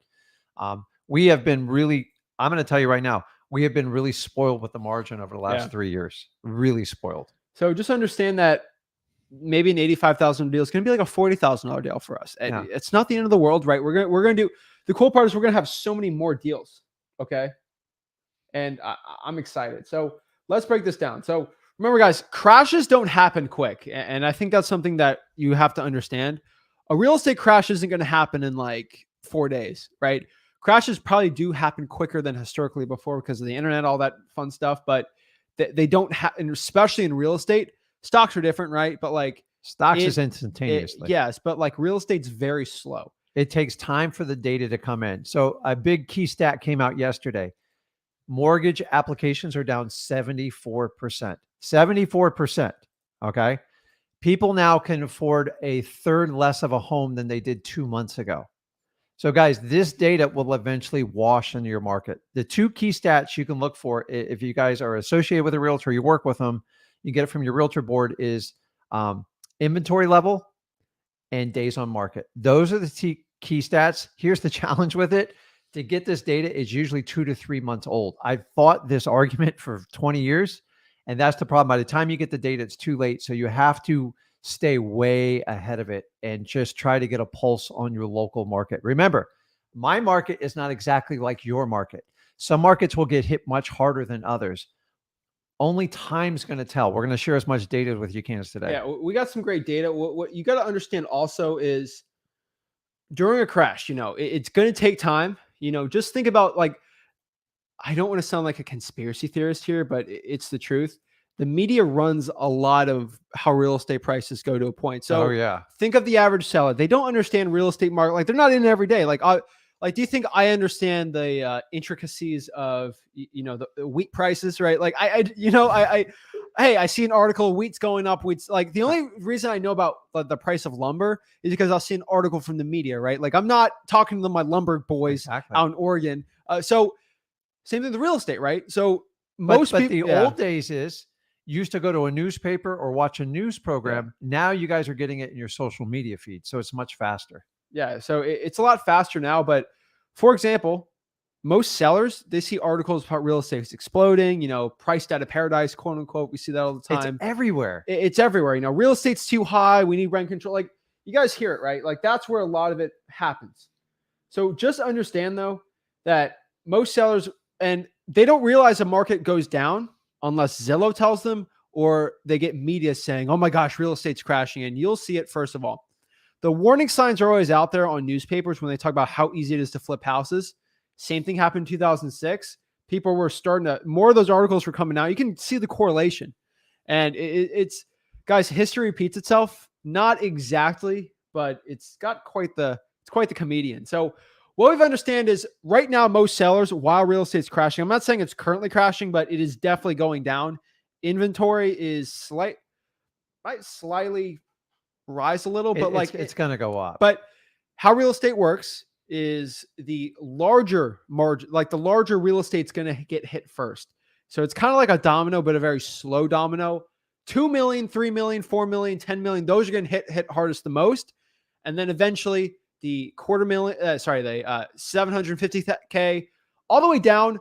we have been really, I'm going to tell you right now, we have been really spoiled with the margin over the last 3 years. Really spoiled. So just understand that maybe an $85,000 deal is going to be like a $40,000 deal for us. Yeah. It's not the end of the world, right? We're going to do, the cool part is we're going to have so many more deals. Okay. And I'm excited. So let's break this down. So remember, guys, crashes don't happen quick. And I think that's something that you have to understand. A real estate crash isn't going to happen in like 4 days, right? Crashes probably do happen quicker than historically before because of the internet, all that fun stuff, but they don't happen, especially in real estate. Stocks are different, right? But like stocks is instantaneously. Yes, but like real estate's very slow. It takes time for the data to come in. So a big key stat came out yesterday. Mortgage applications are down 74%. 74%. Okay. People now can afford a third less of a home than they did 2 months ago. So guys, this data will eventually wash into your market. The two key stats you can look for if you guys are associated with a realtor, you work with them, you get it from your realtor board is inventory level and days on market. Those are the key stats. Here's the challenge with it. To get this data is usually 2 to 3 months old. I've fought this argument for 20 years, and that's the problem. By the time you get the data, it's too late. So you have to stay way ahead of it and just try to get a pulse on your local market. Remember, my market is not exactly like your market. Some markets will get hit much harder than others. Only time's going to tell. We're going to share as much data with you cans today. Yeah, we got some great data. What you got to understand also is during a crash, it's going to take time. Just think about like, I don't want to sound like a conspiracy theorist here, but it's the truth. The media runs a lot of how real estate prices go to a point. So think of the average seller. They don't understand real estate market. Like they're not in it every day. Like, do you think I understand the intricacies of, the wheat prices, right? Like I see an article, wheat's going up. Wheat's like the only reason I know about the price of lumber is because I'll see an article from the media, right? Like I'm not talking to my lumber boys out in Oregon. So same thing with real estate, right? So most people, the old days is, you used to go to a newspaper or watch a news program. Yeah. Now you guys are getting it in your social media feed. So it's much faster. Yeah. So it's a lot faster now. But for example, most sellers, they see articles about real estate is exploding, priced out of paradise, quote unquote. We see that all the time. It's everywhere. It's everywhere. Real estate's too high. We need rent control. Like, you guys hear it, right? Like, that's where a lot of it happens. So just understand, though, that most sellers, and they don't realize the market goes down unless Zillow tells them, or they get media saying, oh my gosh, real estate's crashing. And you'll see it, first of all. The warning signs are always out there on newspapers when they talk about how easy it is to flip houses. Same thing happened in 2006. People were more of those articles were coming out. You can see the correlation. And it's, guys, history repeats itself. Not exactly, but it's quite the comedian. So what we've understand is right now, most sellers, while real estate's crashing, I'm not saying it's currently crashing, but it is definitely going down. Inventory is might slightly rise a little, but it's going to go up. But how real estate works is the larger margin, like the larger real estate's going to get hit first. So it's kind of like a domino, but a very slow domino. 2 million, 3 million, 4 million, 10 million. Those are going to hit hardest the most. And then eventually the 750K all the way down.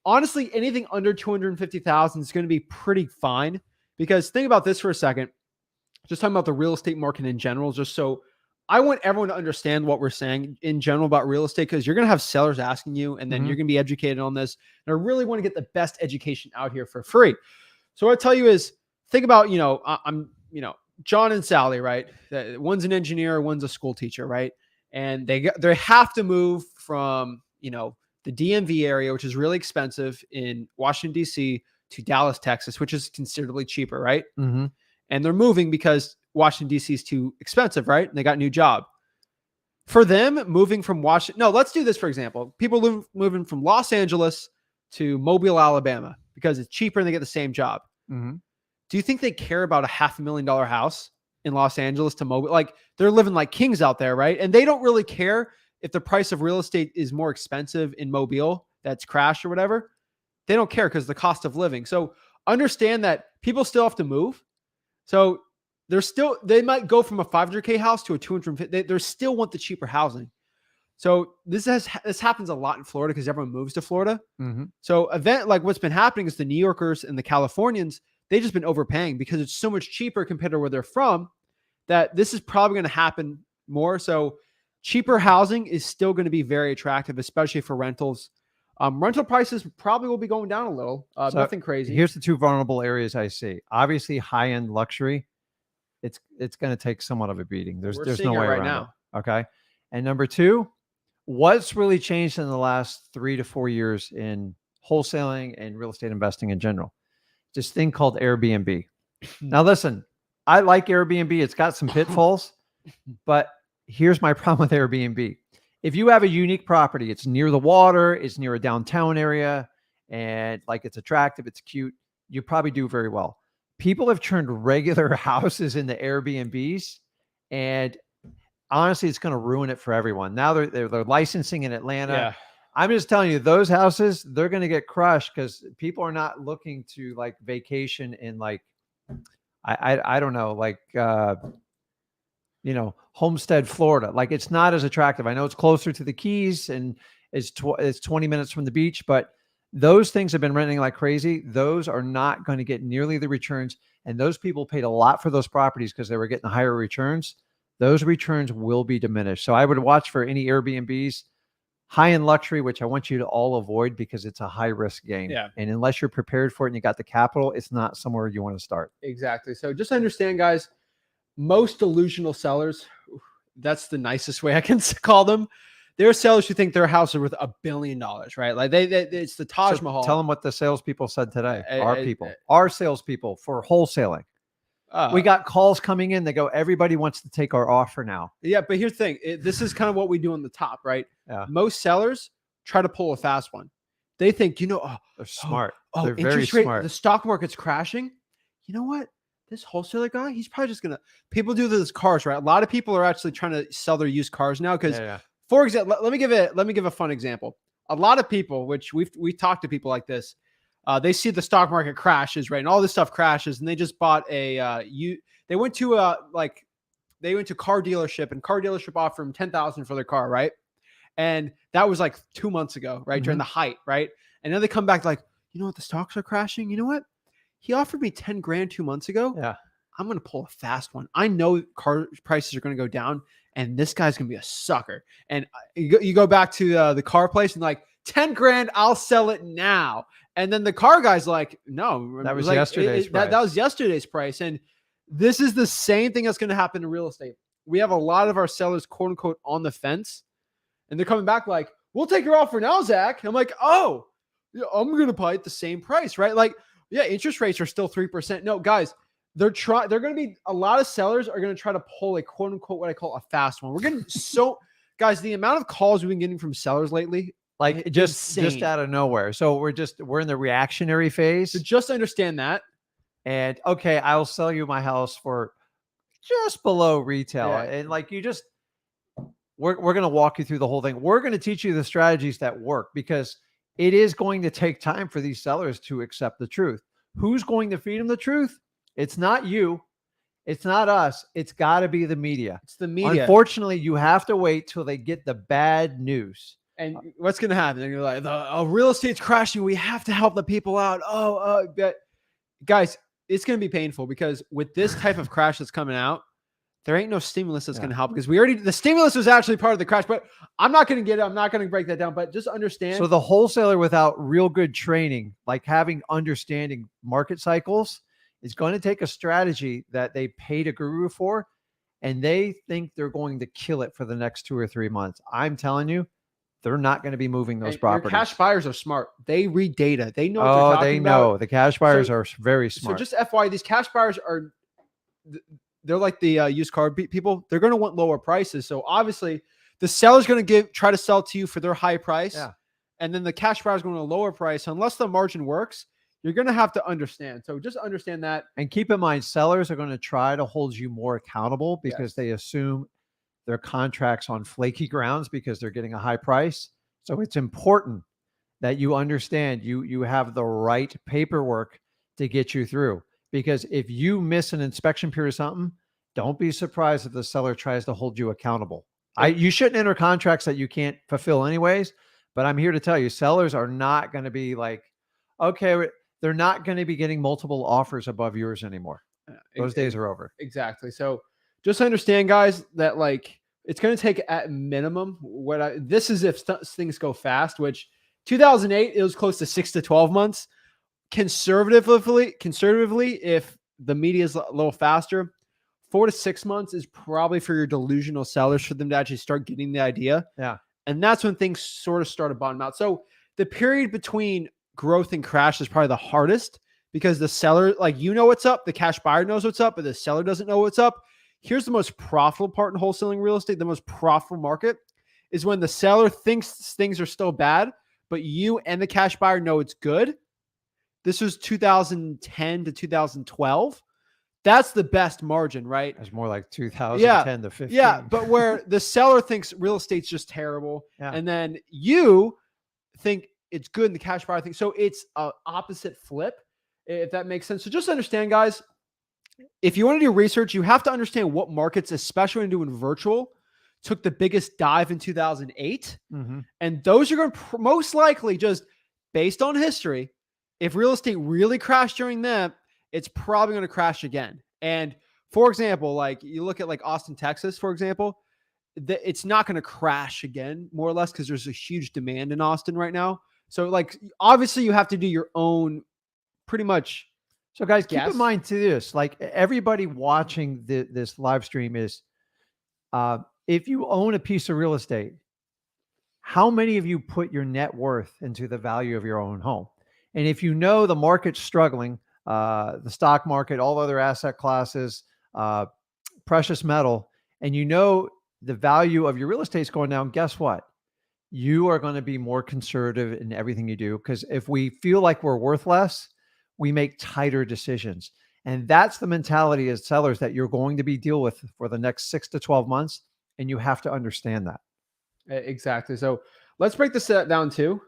Honestly, anything under 250,000 is going to be pretty fine, because think about this for a second. Just talking about the real estate market in general, just so I want everyone to understand what we're saying in general about real estate, because you're going to have sellers asking you, and then you're going to be educated on this. And I really want to get the best education out here for free. So what I tell you is, think about, I'm John and Sally, right? One's an engineer, one's a school teacher, right? And they have to move from, the DMV area, which is really expensive in Washington, D.C., to Dallas, Texas, which is considerably cheaper, right? Mm-hmm. And they're moving because Washington, D.C. is too expensive, right? And they got a new job. For them, moving from Washington, no, let's do this, for example. People moving from Los Angeles to Mobile, Alabama, because it's cheaper and they get the same job. Mm-hmm. Do you think they care about a $500,000 house in Los Angeles to Mobile? Like, they're living like kings out there, right? And they don't really care if the price of real estate is more expensive in Mobile, that's crashed or whatever. They don't care because the cost of living. So understand that people still have to move. So they might go from a 500K house to a 250. They still want the cheaper housing. So this happens a lot in Florida because everyone moves to Florida. Mm-hmm. So like what's been happening is the New Yorkers and the Californians, they've just been overpaying because it's so much cheaper compared to where they're from, that this is probably going to happen more. So cheaper housing is still going to be very attractive, especially for rentals. Rental prices probably will be going down a little. So nothing crazy. Here's the two vulnerable areas I see. Obviously, high-end luxury. It's going to take somewhat of a beating. There's no way right around now. it. Okay. And number two, what's really changed in the last 3 to 4 years in wholesaling and real estate investing in general? This thing called Airbnb. Now, listen, I like Airbnb. It's got some pitfalls, but here's my problem with Airbnb. If you have a unique property, it's near the water, it's near a downtown area, and like it's attractive, it's cute, you probably do very well. People have turned regular houses into Airbnbs, and honestly, it's going to ruin it for everyone. Now they're licensing in Atlanta. Yeah. I'm just telling you, those houses, they're going to get crushed because people are not looking to like vacation in like, I don't know, like, Homestead, Florida. Like, it's not as attractive. I know it's closer to the Keys and it's 20 minutes from the beach, but those things have been renting like crazy. Those are not going to get nearly the returns. And those people paid a lot for those properties because they were getting higher returns. Those returns will be diminished. So I would watch for any Airbnbs, high-end luxury, which I want you to all avoid because it's a high-risk game. Yeah. And unless you're prepared for it and you got the capital, it's not somewhere you want to start. Exactly. So just understand, guys, most delusional sellers, that's the nicest way I can call them. They're sellers who think their house is worth $1 billion, right? Like it's the Taj Mahal. Tell them what the salespeople said today. Our salespeople for wholesaling. We got calls coming in. They go, everybody wants to take our offer now. Yeah, but here's the thing. This is kind of what we do on the top, right? Yeah. Most sellers try to pull a fast one. They think, they're smart. They're very interest rate, smart. the stock market's crashing. You know what? This wholesaler guy, he's probably just going to, people do this cars, right? A lot of people are actually trying to sell their used cars now. Because for example, let me give a fun example. A lot of people, which we've talked to people like this, they see the stock market crashes, right? And all this stuff crashes, and they just bought they went to a car dealership, and car dealership offered them $10,000 for their car, right? And that was like 2 months ago, right? During the height, right? And then they come back like, you know what? The stocks are crashing. You know what? He offered me 10 grand 2 months ago. Yeah. I'm going to pull a fast one. I know car prices are going to go down and this guy's going to be a sucker. And you go back to the car place and like 10 grand, I'll sell it now. And then the car guy's like, no, That was like, yesterday's price. That was yesterday's price. And this is the same thing that's going to happen in real estate. We have a lot of our sellers, quote unquote, on the fence. And they're coming back like, we'll take your offer now, Zach. And I'm like, oh, yeah, I'm going to buy at the same price, right? Like, yeah, interest rates are still 3%. No, guys, they're going to be, a lot of sellers are going to try to pull a quote unquote, what I call a fast one. We're getting guys, the amount of calls we've been getting from sellers lately, like just out of nowhere. So we're in the reactionary phase. So just understand that. And okay, I'll sell you my house for just below retail. Yeah. And like we're going to walk you through the whole thing. We're going to teach you the strategies that work because it is going to take time for these sellers to accept the truth. Who's going to feed them the truth? It's not you. It's not us. It's got to be the media. It's the media. Unfortunately, you have to wait till they get the bad news. And what's going to happen? And you're like, real estate's crashing. We have to help the people out. But guys, it's going to be painful because with this type of crash that's coming out, there ain't no stimulus that's going to help because the stimulus was actually part of the crash, but I'm not going to get it. I'm not going to break that down, but just understand. So the wholesaler without real good training, like having understanding market cycles, is going to take a strategy that they paid a guru for, and they think they're going to kill it for the next 2 or 3 months. I'm telling you, they're not going to be moving those properties. Your cash buyers are smart. They read data. They know what they're talking about. Know. The cash buyers are very smart. So just FYI, these cash buyers they're like the used car people. They're going to want lower prices. So obviously the seller's going to try to sell to you for their high price. Yeah. And then the cash buyer is going to lower price. Unless the margin works, you're going to have to understand. So just understand that. And keep in mind, sellers are going to try to hold you more accountable because they assume their contracts on flaky grounds because they're getting a high price. So it's important that you understand you have the right paperwork to get you through. Because if you miss an inspection period or something, don't be surprised if the seller tries to hold you accountable. You shouldn't enter contracts that you can't fulfill anyways. But I'm here to tell you, sellers are not going to be like, okay, they're not going to be getting multiple offers above yours anymore. Those days are over. Exactly. So just understand, guys, that like it's going to take at minimum this is if things go fast, which 2008, it was close to 6 to 12 months. Conservatively, if the media is a little faster, 4 to 6 months is probably for your delusional sellers for them to actually start getting the idea. Yeah. And that's when things sort of start to bottom out. So the period between growth and crash is probably the hardest because the seller, like, you know what's up. The cash buyer knows what's up, but the seller doesn't know what's up. Here's the most profitable part in wholesaling real estate. The most profitable market is when the seller thinks things are still bad, but you and the cash buyer know it's good. This was 2010 to 2012. That's the best margin, right? It's more like 2010 to 15. Yeah, but where the seller thinks real estate's just terrible, and then you think it's good and the cash buyer thinks. So it's an opposite flip, if that makes sense. So just understand, guys, if you want to do research, you have to understand what markets, especially when doing virtual, took the biggest dive in 2008. Mm-hmm. And those are going to most likely, just based on history, if real estate really crashed during that, it's probably going to crash again. And for example, like you look at like Austin, Texas, for example, it's not going to crash again, more or less, because there's a huge demand in Austin right now. So like, obviously you have to do your own pretty much. So guys, keep in mind to this, like everybody watching this live stream is, if you own a piece of real estate, how many of you put your net worth into the value of your own home? And if you know the market's struggling, the stock market, all other asset classes, precious metal, and you know the value of your real estate is going down, guess what? You are going to be more conservative in everything you do. Because if we feel like we're worth less, we make tighter decisions. And that's the mentality as sellers that you're going to be deal with for the next 6 to 12 months. And you have to understand that. Exactly. So let's break this down too.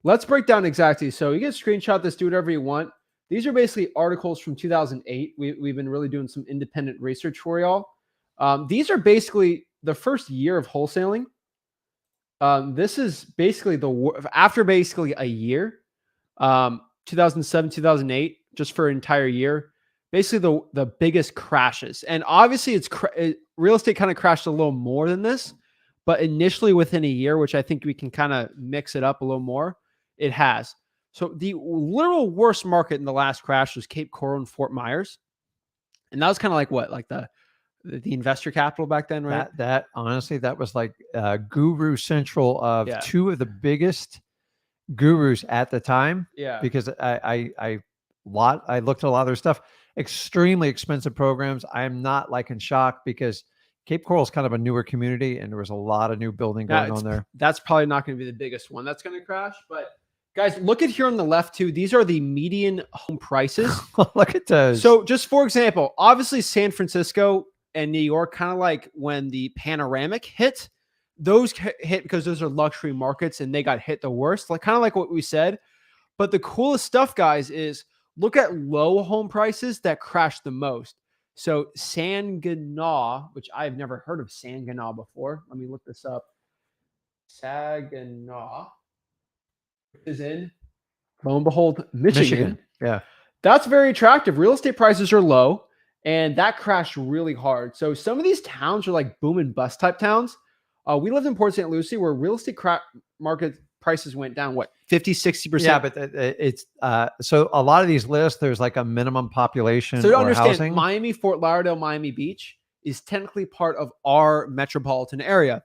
Let's break down exactly. So you can screenshot this, do whatever you want. These are basically articles from 2008. We've been really doing some independent research for y'all. These are basically the first year of wholesaling. This is basically after basically a year, 2007, 2008, just for an entire year, basically the biggest crashes. And obviously real estate kind of crashed a little more than this, but initially within a year, which I think we can kind of mix it up a little more, it has. So the literal worst market in the last crash was Cape Coral and Fort Myers. And that was kind of like what? Like the investor capital back then, right? That honestly, that was like guru central of two of the biggest gurus at the time. Yeah. Because I looked at a lot of their stuff, extremely expensive programs. I'm not like in shock because Cape Coral is kind of a newer community and there was a lot of new building going on there. That's probably not going to be the biggest one that's going to crash, but guys, look at here on the left too. These are the median home prices. Look at those. So just for example, obviously San Francisco and New York, kind of like when the panoramic hit, those hit because those are luxury markets and they got hit the worst, like kind of like what we said. But the coolest stuff, guys, is look at low home prices that crashed the most. So Saginaw, which I've never heard of Saginaw before. Let me look this up. Saginaw is in, lo and behold, Michigan. Yeah. That's very attractive. Real estate prices are low, and that crashed really hard. So some of these towns are like boom and bust type towns. We lived in Port St. Lucie where real estate market prices went down, what, 50, 60%? Yeah, but it's so a lot of these lists, there's like a minimum population. So to understand, housing. Miami, Fort Lauderdale, Miami Beach is technically part of our metropolitan area.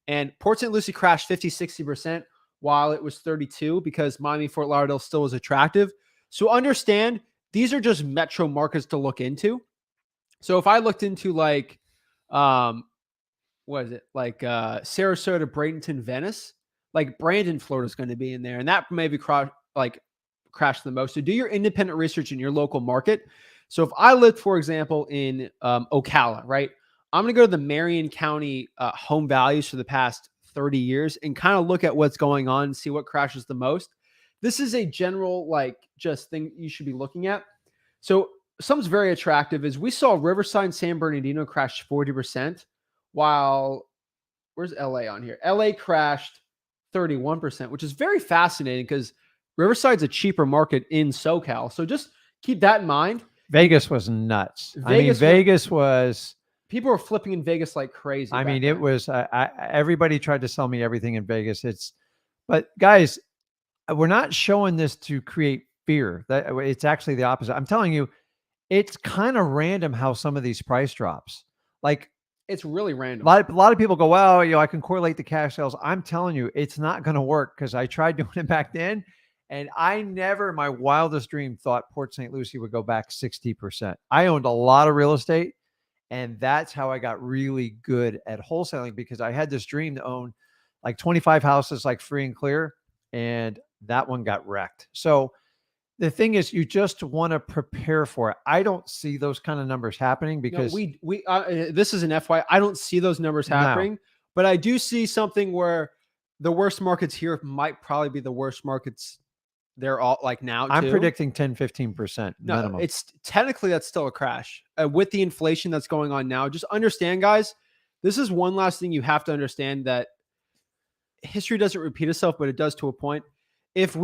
And Port St. Lucie crashed 50, 60% while it was 32 because Miami, Fort Lauderdale still was attractive. So understand, these are just metro markets to look into. So if I looked into like, what is it? Like Sarasota, Bradenton, Venice, like Brandon, Florida is going to be in there. And that maybe crash the most. So do your independent research in your local market. So if I lived, for example, in Ocala, right? I'm going to go to the Marion County home values for the past 30 years and kind of look at what's going on and see what crashes the most. This is a general, like, just thing you should be looking at. So something's very attractive is we saw Riverside and San Bernardino crash 40%, while where's LA on here? LA crashed 31%, which is very fascinating because Riverside's a cheaper market in SoCal. So just keep that in mind. Vegas was nuts. Vegas was people were flipping in Vegas like crazy. I mean, it was everybody tried to sell me everything in Vegas. But guys, we're not showing this to create fear. That it's actually the opposite. I'm telling you, it's kind of random how some of these price drops. Like, it's really random. A lot of people go, well, I can correlate the cash sales. I'm telling you, it's not going to work because I tried doing it back then. And I never, my wildest dream, thought Port St. Lucie would go back 60%. I owned a lot of real estate. And that's how I got really good at wholesaling because I had this dream to own like 25 houses, like free and clear. And that one got wrecked. So the thing is, you just want to prepare for it. I don't see those kind of numbers happening because this is an FYI. I don't see those numbers happening, but I do see something where the worst markets here might probably be the worst markets. They're all like now. I'm predicting 10, 15% minimum. No, it's technically that's still a crash with the inflation that's going on now. Just understand, guys, this is one last thing you have to understand, that history doesn't repeat itself, but it does to a point. If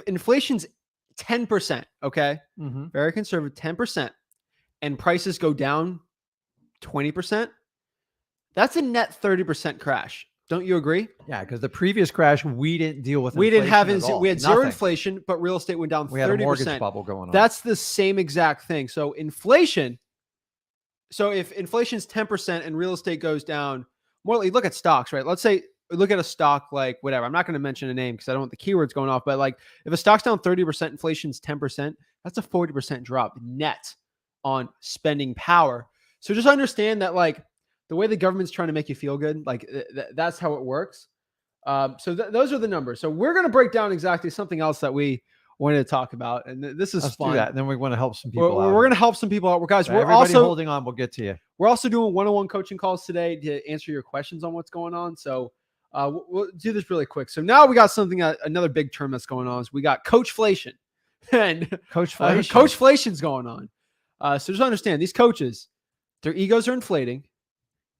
inflation's 10%, okay, very conservative, 10%, and prices go down 20%, that's a net 30% crash. Don't you agree? Yeah, because the previous crash, we didn't deal with. We didn't have we had zero inflation, but real estate went down 30%. We had a mortgage bubble going on. That's the same exact thing. So inflation. So if inflation's 10% and real estate goes down, more, look at stocks, right? Let's say look at a stock like whatever. I'm not going to mention a name because I don't want the keywords going off. But like if a stock's down 30%, inflation's 10%. That's a 40% drop net on spending power. So just understand that, like, the way the government's trying to make you feel good, like that's how it works. So those are the numbers. So we're going to break down exactly something else that we wanted to talk about. And this is fun. Do that. And then we want to help some people out. We're going to help some people out. Guys, we're also holding on. We'll get to you. We're also doing one-on-one coaching calls today to answer your questions on what's going on. So we'll do this really quick. So now we got something, another big term that's going on is we got Coachflation. And Coachflation's going on. So just understand, these coaches, their egos are inflating.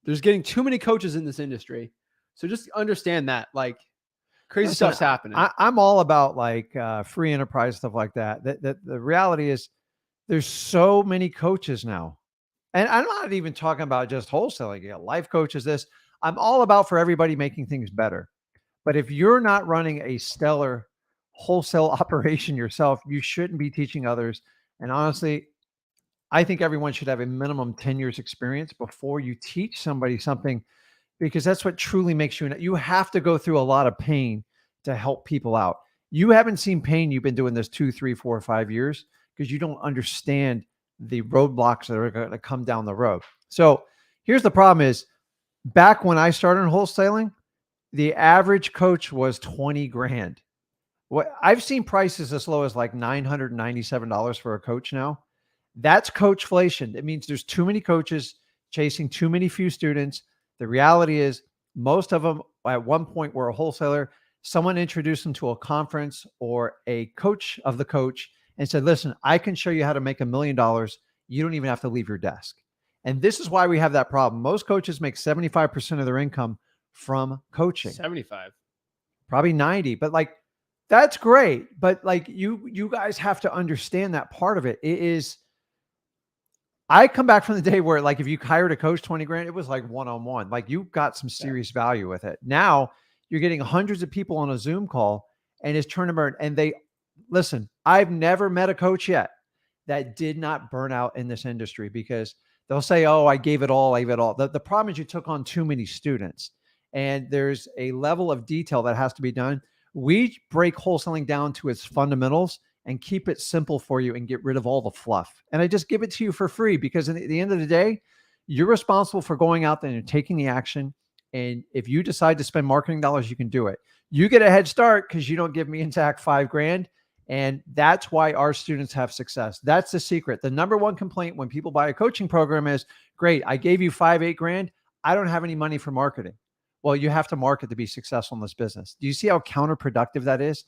There's getting too many coaches in this industry. So just understand that, like, crazy Listen, stuff's happening. I'm all about like free enterprise stuff like that. The reality is there's so many coaches now. And I'm not even talking about just wholesaling. You got life coaches, this. I'm all about for everybody making things better. But if you're not running a stellar wholesale operation yourself, you shouldn't be teaching others. And honestly, I think everyone should have a minimum 10 years experience before you teach somebody something, because that's what truly makes you. You have to go through a lot of pain to help people out. You haven't seen pain. You've been doing this 2, 3, 4, 5 years because you don't understand the roadblocks that are going to come down the road. So here's the problem is, back when I started in wholesaling, the average coach was 20 grand. What I've seen prices as low as like $997 for a coach now. That's coachflation. It means there's too many coaches chasing too many few students. The reality is most of them at one point were a wholesaler. Someone introduced them to a conference or a coach of the coach and said, listen, I can show you how to make $1 million. You don't even have to leave your desk. And this is why we have that problem. Most coaches make 75% of their income from coaching. 75. Probably 90, but like, that's great. But like you guys have to understand that part of it. It is, I come back from the day where like, if you hired a coach 20 grand, it was like one-on-one, like you got some serious value with it. Now you're getting hundreds of people on a Zoom call and it's turn and burn. And they listen, I've never met a coach yet that did not burn out in this industry, because they'll say, oh, I gave it all. The problem is you took on too many students and there's a level of detail that has to be done. We break wholesaling down to its fundamentals and keep it simple for you and get rid of all the fluff. And I just give it to you for free, because at the end of the day, you're responsible for going out there and taking the action. And if you decide to spend marketing dollars, you can do it. You get a head start because you don't give me and Zach 5 grand. And that's why our students have success. That's the secret. The number one complaint when people buy a coaching program is, great, I gave you 5, 8 grand. I don't have any money for marketing. Well, you have to market to be successful in this business. Do you see how counterproductive that is?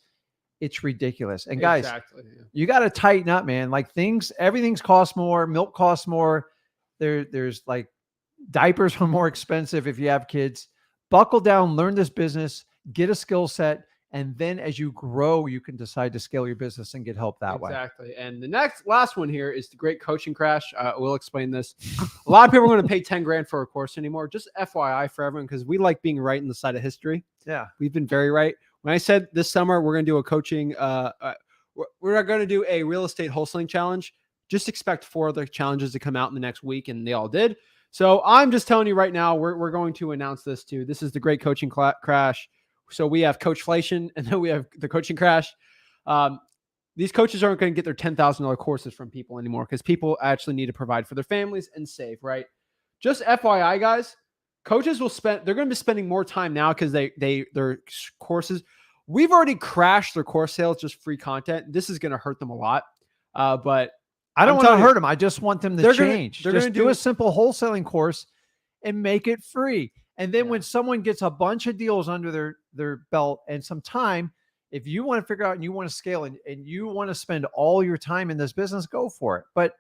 It's ridiculous. And guys, Exactly, yeah. You got to tighten up, man. Like everything's costs more. Milk costs more. There's like diapers are more expensive if you have kids. Buckle down, learn this business, get a skill set. And then as you grow, you can decide to scale your business and get help that way. Exactly. And the last one here is the great coaching crash. We'll explain this. A lot of people are going to pay 10 grand for a course anymore. Just FYI for everyone, because we like being right in the side of history. Yeah. We've been very right. When I said this summer, we're going to do a coaching, we're going to do a real estate wholesaling challenge. Just expect 4 other challenges to come out in the next week. And they all did. So I'm just telling you right now, we're going to announce this too. This is the great coaching crash. So we have coachflation, and then we have the coaching crash. These coaches aren't going to get their $10,000 courses from people anymore, because people actually need to provide for their families and save, right? Just FYI, guys, coaches they're going to be spending more time now because their courses, we've already crashed their course sales, just free content. This is going to hurt them a lot. But I don't want to hurt them. I just want them to change. They're going to do a simple wholesaling course and make it free. And then when someone gets a bunch of deals under their belt and some time, if you want to figure out and you want to scale and you want to spend all your time in this business, go for it. But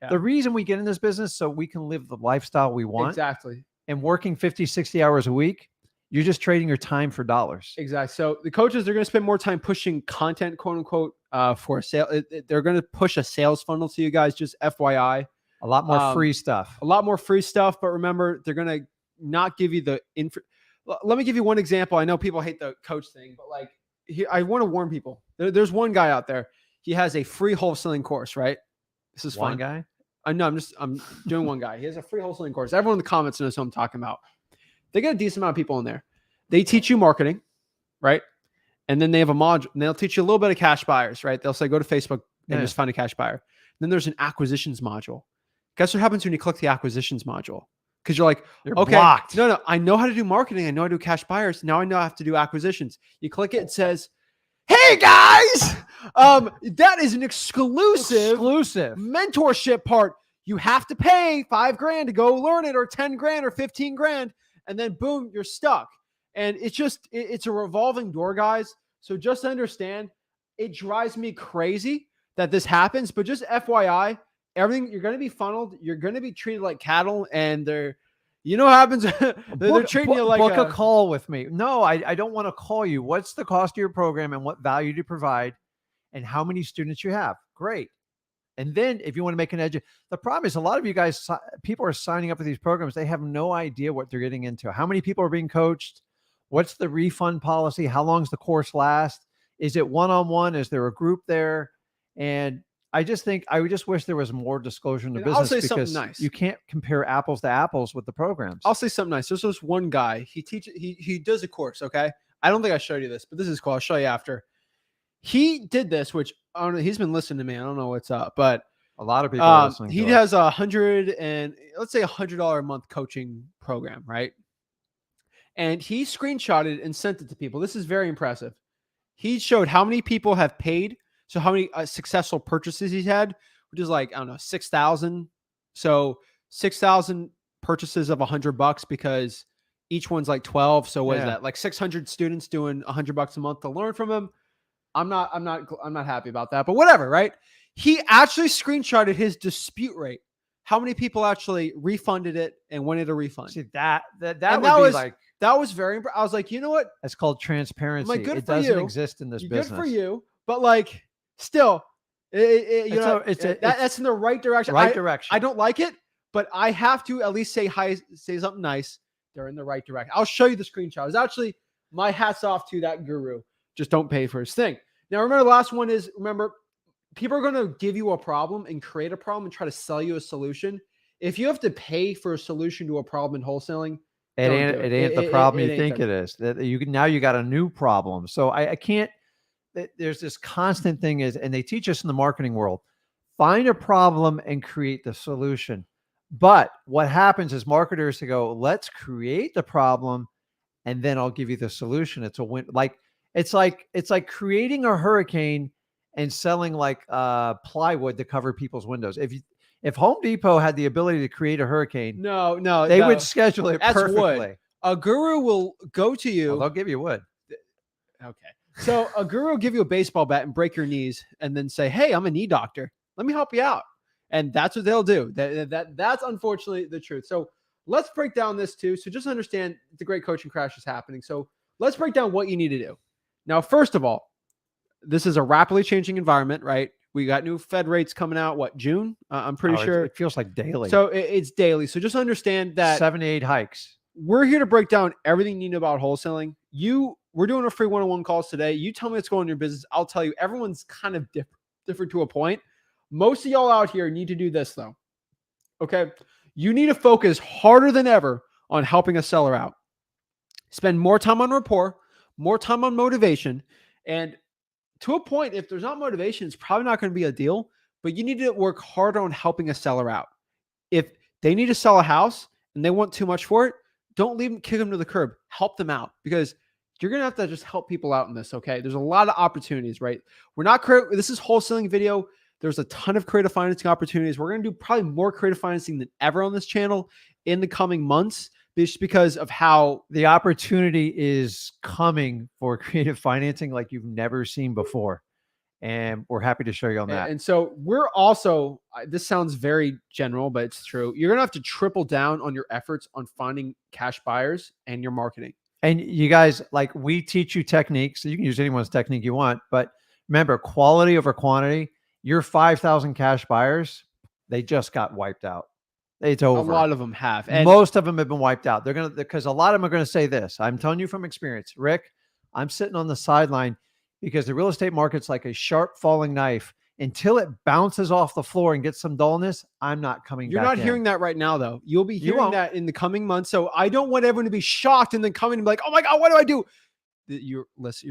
the reason we get in this business so we can live the lifestyle we want. Exactly. And working 50, 60 hours a week, you're just trading your time for dollars. Exactly. So the coaches, they're going to spend more time pushing content, quote unquote, for a sale. They're going to push a sales funnel to you guys, just FYI. A lot more free stuff. A lot more free stuff. But remember, they're going to not give you the info. Let me give you one example. I know people hate the coach thing, but like, I want to warn people. There's one guy out there. He has a free wholesaling course, right? This is one fun. Guy. I know. I'm doing one guy. He has a free wholesaling course. Everyone in the comments knows who I'm talking about. They get a decent amount of people in there. They teach you marketing, right? And then they have a module. And they'll teach you a little bit of cash buyers, right? They'll say, go to Facebook and just find a cash buyer. Then there's an acquisitions module. Guess what happens when you click the acquisitions module? Because you're like, you're okay, blocked. No, I know how to do marketing. I know how to do cash buyers. Now I know I have to do acquisitions. You click it, it says, hey guys, that is an exclusive mentorship part. You have to pay 5 grand to go learn it, or 10 grand or 15 grand. And then boom, you're stuck. And it's a revolving door, guys. So just understand, it drives me crazy that this happens, but just FYI, everything, you're going to be funneled. You're going to be treated like cattle, and You know what happens? They're treating you like book a call with me. No, I don't want to call you. What's the cost of your program and what value do you provide and how many students you have? Great. And then if you want to make an edge, the problem is a lot of you guys, people are signing up for these programs. They have no idea what they're getting into. How many people are being coached? What's the refund policy? How long does the course last? Is it one-on-one? Is there a group there? And I just wish there was more disclosure in the business, I'll say something because nice. you can't compare apples to apples with the programs. I'll say something nice. There's this one guy. He does a course. Okay. I don't think I showed you this, but this is cool. I'll show you after. He did this, which I don't know. He's been listening to me. I don't know what's up, but a lot of people are listening. He has let's say $100 a month coaching program, right? And he screenshotted and sent it to people. This is very impressive. He showed how many people have paid. So how many successful purchases he's had, which is like, I don't know, 6,000. So 6,000 purchases of $100 because each one's like 12. So what is that? Like 600 students doing $100 a month to learn from him. I'm not happy about that, but whatever, right? He actually screenshotted his dispute rate. How many people actually refunded it and wanted a refund? See, that was very, I was like, you know what? It's called transparency. Like, good it for doesn't you. exist in this business. Good for you. But like, still, that's in the right direction. I don't like it, but I have to at least say something nice. They're in the right direction. I'll show you the screenshot. It's actually my hats off to that guru. Just don't pay for his thing. Now, remember, the last one is, people are going to give you a problem and create a problem and try to sell you a solution. If you have to pay for a solution to a problem in wholesaling, it ain't the problem you think it is. Now you got a new problem. So I can't. There's this constant thing is, and they teach us in the marketing world, find a problem and create the solution. But what happens is marketers to go, let's create the problem and then I'll give you the solution. It's a win. It's like creating a hurricane and selling like plywood to cover people's windows. If Home Depot had the ability to create a hurricane, they would schedule it perfectly. Wood. A guru will go to you. Well, they'll give you wood. Okay. So a guru will give you a baseball bat and break your knees and then say, hey, I'm a knee doctor. Let me help you out. And that's what they'll do. That's unfortunately the truth. So let's break down this too. So just understand the great coaching crash is happening. So let's break down what you need to do. Now, first of all, this is a rapidly changing environment, right? We got new Fed rates coming out, June? I'm pretty sure. It feels like daily. So it's daily. So just understand that 7 to 8 hikes. We're here to break down everything you need about wholesaling. We're doing a free one-on-one calls today. You tell me what's going on in your business. I'll tell you. Everyone's kind of different to a point. Most of y'all out here need to do this though. Okay. You need to focus harder than ever on helping a seller out. Spend more time on rapport, more time on motivation. And to a point, if there's not motivation, it's probably not going to be a deal, but you need to work harder on helping a seller out. If they need to sell a house and they want too much for it, don't leave them, kick them to the curb. Help them out, because you're going to have to just help people out in this. Okay. There's a lot of opportunities, right? This is wholesaling video. There's a ton of creative financing opportunities. We're going to do probably more creative financing than ever on this channel in the coming months, just because of how the opportunity is coming for creative financing like you've never seen before. And we're happy to show you on that. And so we're also, this sounds very general, but it's true. You're going to have to triple down on your efforts on finding cash buyers and your marketing. And you guys, like, we teach you techniques. So you can use anyone's technique you want, but remember, quality over quantity. Your 5,000 cash buyers, they just got wiped out. It's over. A lot of them have. And most of them have been wiped out. Because a lot of them are going to say this. I'm telling you from experience, Rick, I'm sitting on the sideline because the real estate market's like a sharp falling knife. Until it bounces off the floor and gets some dullness, I'm not coming back. You're not hearing that right now, though. You'll be hearing that in the coming months. So I don't want everyone to be shocked and then coming and be like, oh my God, what do I do? You're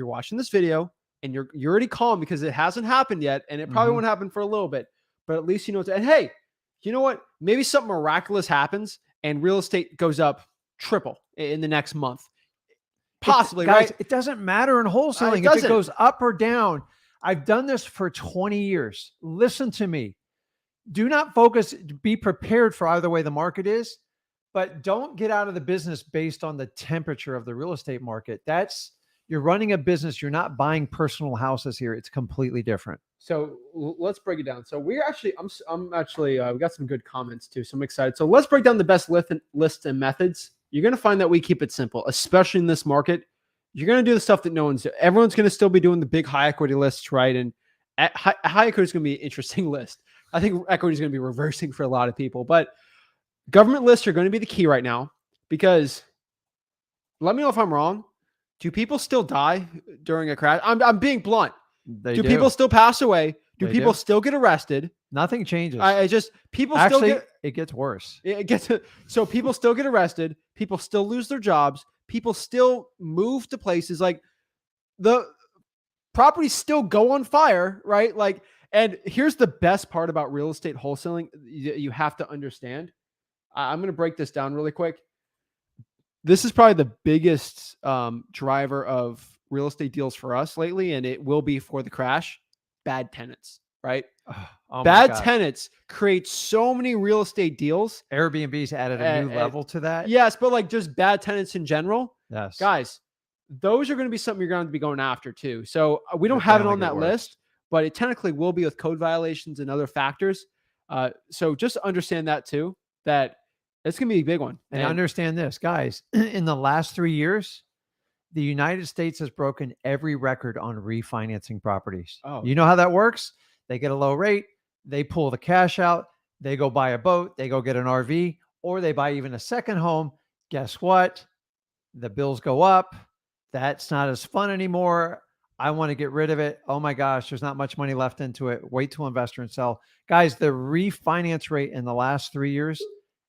watching this video and you're already calm because it hasn't happened yet. And it probably won't happen for a little bit, but at least you know. And hey, you know what? Maybe something miraculous happens and real estate goes up triple in the next month. Possibly, guys, right? It doesn't matter in wholesaling if it goes up or down. I've done this for 20 years. Listen to me. Do not focus. Be prepared for either way the market is, but don't get out of the business based on the temperature of the real estate market. You're running a business. You're not buying personal houses here. It's completely different. So let's break it down. So we're actually, I'm actually, we got some good comments too. So I'm excited. So let's break down the best lists and methods. You're going to find that we keep it simple, especially in this market. You're going to do the stuff that everyone's going to still be doing the big high equity lists, right? And high equity is going to be an interesting list. I think equity is going to be reversing for a lot of people, but government lists are going to be the key right now, because let me know if I'm wrong. Do people still die during a crash? I'm being blunt. Do people still pass away? Do people still get arrested? Nothing changes. People Actually, still get, it gets worse. So people still get arrested. People still lose their jobs. People still move to places, like the properties still go on fire, right? Like, and here's the best part about real estate wholesaling. You have to understand. I'm going to break this down really quick. This is probably the biggest driver of real estate deals for us lately, and it will be for the crash. Bad tenants, right? Oh Bad tenants create so many real estate deals. Airbnb's added a new level to that. Yes, but like just bad tenants in general. Yes. Guys, those are going to be something you're going to be going after too. So we don't have it on that list, but it technically will be with code violations and other factors. So just understand that too, that it's going to be a big one. And understand this, guys, in the last 3 years, the United States has broken every record on refinancing properties. Oh. You know how that works? They get a low rate, they pull the cash out, they go buy a boat, they go get an RV, or they buy even a second home. Guess what? The bills go up. That's not as fun anymore. I want to get rid of it. Oh my gosh, there's not much money left into it. Wait till investor and sell. Guys, the refinance rate in the last 3 years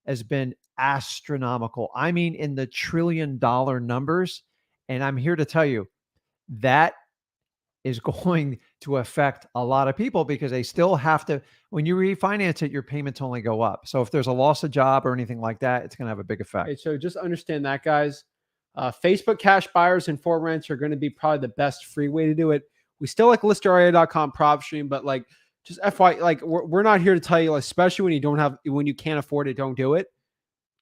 has been astronomical. I mean, in the $1 trillion numbers. And I'm here to tell you that is going to affect a lot of people, because they still have to, when you refinance it, your payments only go up. So if there's a loss of job or anything like that, it's going to have a big effect. Okay, so just understand that, guys. Facebook cash buyers and for rents are going to be probably the best free way to do it. We still like listaria.com PropStream, but like just FY, like we're not here to tell you, especially when you can't afford it, don't do it.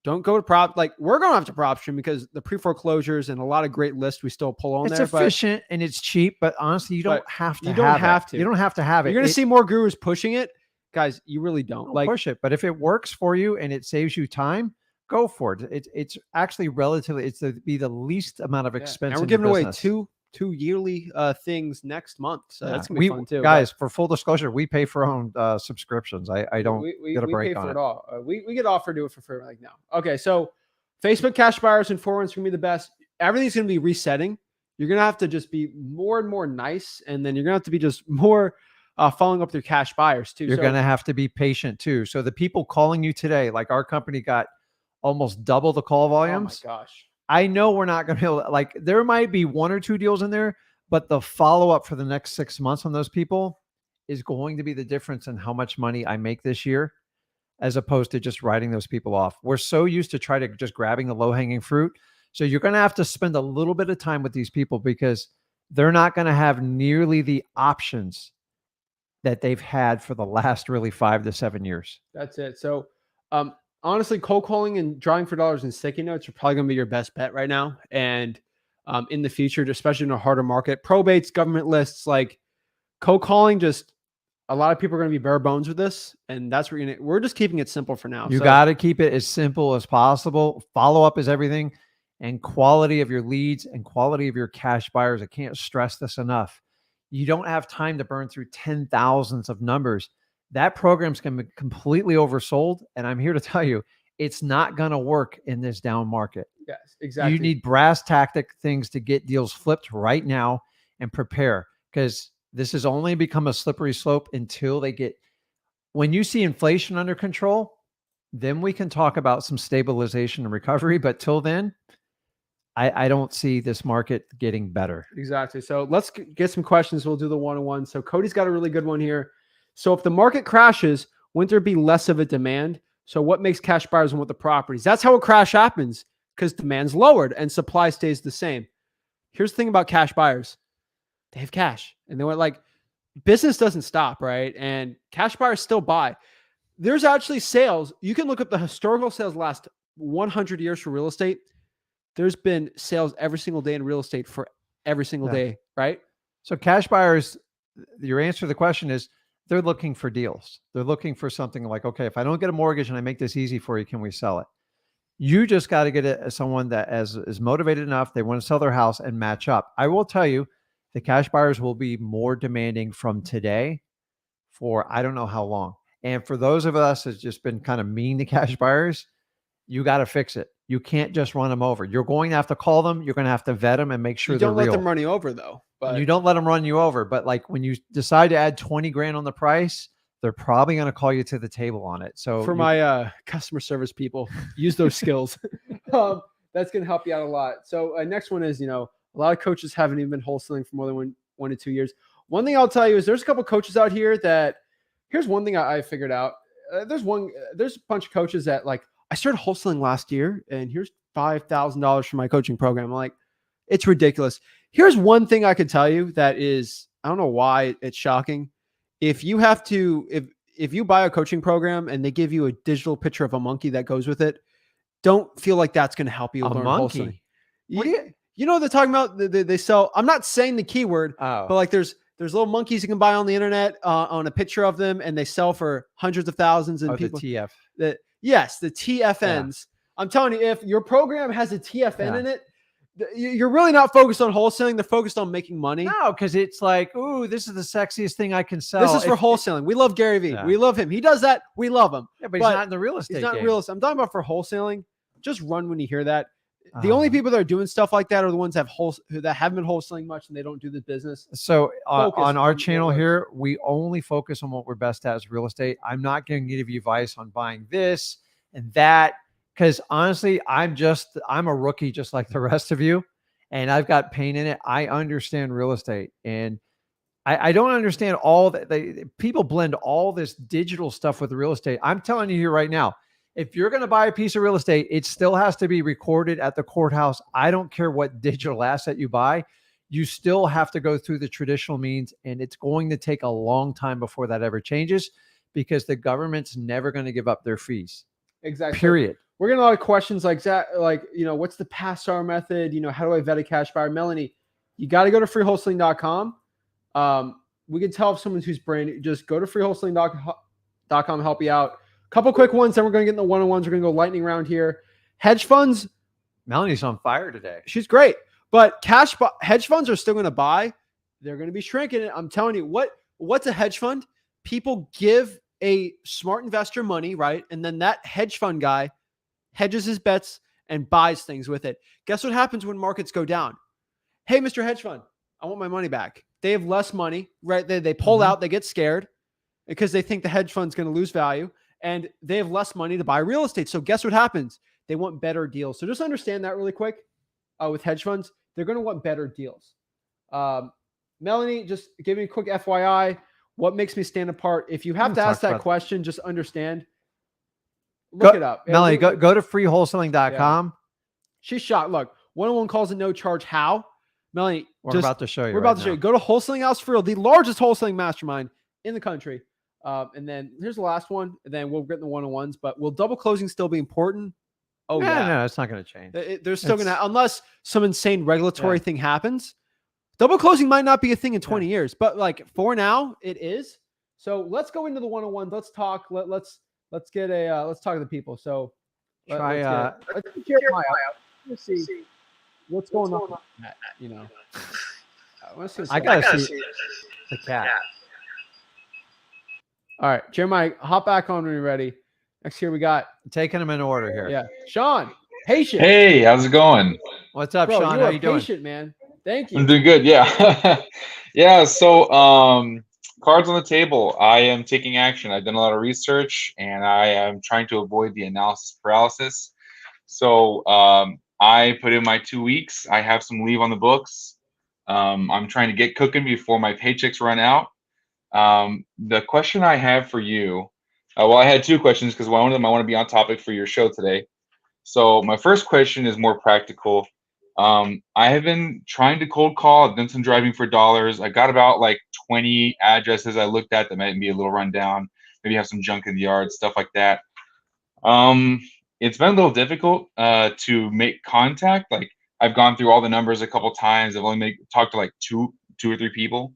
Don't go to we're going after PropStream because the pre-foreclosures and a lot of great lists we still pull on there. It's efficient and it's cheap, but honestly, you don't have to. You don't have to. You don't have to have it. You're going to see more gurus pushing it, guys. You really don't push it. But if it works for you and it saves you time, go for it. It's actually relatively. It's to be the least amount of expense. And we're giving away two yearly things next month, so that's gonna be fun too, guys. For full disclosure, we pay for our own subscriptions. I don't get a break on it. All. We get offered to do it for free right now. Okay, so Facebook cash buyers and for rents gonna be the best. Everything's gonna be resetting. You're gonna have to just be more and more nice, and then you're gonna have to be just more following up with your cash buyers too. You're gonna have to be patient too. So the people calling you today, like our company got almost double the call volumes. Oh my gosh. I know we're not going to be able to, like, there might be 1 or 2 deals in there, but the follow-up for the next 6 months on those people is going to be the difference in how much money I make this year, as opposed to just writing those people off. We're so used to try to just grabbing the low-hanging fruit. So you're going to have to spend a little bit of time with these people, because they're not going to have nearly the options that they've had for the last really 5 to 7 years. That's it. So, honestly, cold calling and drawing for dollars and sticky notes are probably going to be your best bet right now. And in the future, especially in a harder market, probates, government lists, like cold calling, just a lot of people are going to be bare bones with this. And that's where we're just keeping it simple for now. You got to keep it as simple as possible. Follow up is everything, and quality of your leads and quality of your cash buyers. I can't stress this enough. You don't have time to burn through 10,000s of numbers. That program's going to be completely oversold. And I'm here to tell you, it's not going to work in this down market. Yes, exactly. You need brass tactic things to get deals flipped right now and prepare, because this has only become a slippery slope until they get, when you see inflation under control, then we can talk about some stabilization and recovery. But till then, I don't see this market getting better. Exactly. So let's get some questions. We'll do the one-on-one. So Cody's got a really good one here. So if the market crashes, wouldn't there be less of a demand? So what makes cash buyers want the properties? That's how a crash happens, because demand's lowered and supply stays the same. Here's the thing about cash buyers. They have cash, and they went business doesn't stop, right? And cash buyers still buy. There's actually sales. You can look up the historical sales last 100 years for real estate. There's been sales every single day in real estate for every single day, right? So cash buyers, your answer to the question is they're looking for deals. They're looking for something like, okay, if I don't get a mortgage and I make this easy for you, can we sell it? You just got to get someone that is motivated enough. They want to sell their house and match up. I will tell you, the cash buyers will be more demanding from today for I don't know how long. And for those of us that's just been kind of mean to cash buyers, you got to fix it. You can't just run them over. You're going to have to call them. You're going to have to vet them and make sure You they're don't let real. them run you over though. But You don't let them run you over. But like when you decide to add 20 grand on the price, they're probably going to call you to the table on it. So for my customer service people, use those skills. That's going to help you out a lot. So next one is, a lot of coaches haven't even been wholesaling for more than one to 2 years. One thing I'll tell you is there's a couple coaches out here that here's one thing I figured out. There's a bunch of coaches that like, I started wholesaling last year and here's $5,000 for my coaching program. I'm like, it's ridiculous. Here's one thing I could tell you that is, I don't know why it's shocking. If you have to, if you buy a coaching program and they give you a digital picture of a monkey that goes with it, don't feel like that's going to help you learn wholesaling. You know what they're talking about? They sell, I'm not saying the keyword, but like there's little monkeys you can buy on the internet on a picture of them and they sell for hundreds of thousands. And people, the TF. Yes, the TFNs. Yeah. I'm telling you, if your program has a TFN in it, you're really not focused on wholesaling. They're focused on making money. No, because it's like, ooh, this is the sexiest thing I can sell. This is for wholesaling. We love Gary Vee. Yeah. We love him. He does that. We love him. Yeah, but he's not in the real estate. He's not in real estate. I'm talking about for wholesaling. Just run when you hear that. The only people that are doing stuff like that are the ones that haven't been wholesaling much and they don't do the business. So on our channel here, we only focus on what we're best at as real estate. I'm not going to give you advice on buying this and that. Because honestly, I'm a rookie just like the rest of you. And I've got pain in it. I understand real estate. And I don't understand all that. People blend all this digital stuff with real estate. I'm telling you here right now, if you're going to buy a piece of real estate, it still has to be recorded at the courthouse. I don't care what digital asset you buy. You still have to go through the traditional means. And it's going to take a long time before that ever changes because the government's never going to give up their fees. Exactly. Period. We're getting a lot of questions like that, like, what's the pass star method? How do I vet a cash buyer? Melanie, you got to go to freewholesaling.com. We can tell if someone who's brand new, just go to freewholesaling.com, help you out. A couple quick ones, then we're going to get into one-on-ones. We're going to go lightning round here. Hedge funds. Melanie's on fire today. She's great, but hedge funds are still going to buy. They're going to be shrinking it. I'm telling you, what's a hedge fund? People give a smart investor money, right? And then that hedge fund guy hedges his bets and buys things with it. Guess what happens when markets go down? Hey, Mr. Hedge Fund, I want my money back. They have less money, right? They pull out, they get scared because they think the hedge fund's going to lose value and they have less money to buy real estate. So guess what happens? They want better deals. So just understand that really quick with hedge funds. They're going to want better deals. Melanie, just give me a quick FYI. What makes me stand apart? If you have to ask that question, just understand. Look it up. Melanie, go to freewholesaling.com. Yeah. She's shocked. Look, one-on-one calls at no charge. How? Melanie, we're about to show you. We're about to show you. Go to Wholesaling House for Real, the largest wholesaling mastermind in the country. And then here's the last one. And then we'll get in the one-on-ones. But will double closing still be important? Oh, yeah. No, it's not going to change. They're still going to, unless some insane regulatory thing happens. Double closing might not be a thing in 20 years. But like for now, it is. So let's go into the one-on-one. Let's talk. Let's get let's talk to the people. So let's see what's going on. I gotta see the cat. All right, Jeremiah, hop back on when you're ready. Next here we got taking them in order here. Yeah, Sean, patient. Hey, how's it going? What's up, Sean? How you doing? Patient, man. Thank you. I'm doing good. Yeah, yeah. So, cards on the table. I am taking action. I've done a lot of research, and I am trying to avoid the analysis paralysis. So, I put in my 2 weeks. I have some leave on the books. I'm trying to get cooking before my paychecks run out. The question I have for you, well, I had two questions because one of them I want to be on topic for your show today. So my first question is more practical. I have been trying to cold call. I've done some driving for dollars. I got about like 20 addresses I looked at that might be a little rundown, maybe have some junk in the yard, stuff like that. It's been a little difficult to make contact. Like I've gone through all the numbers a couple times. I've only talked to like two or three people.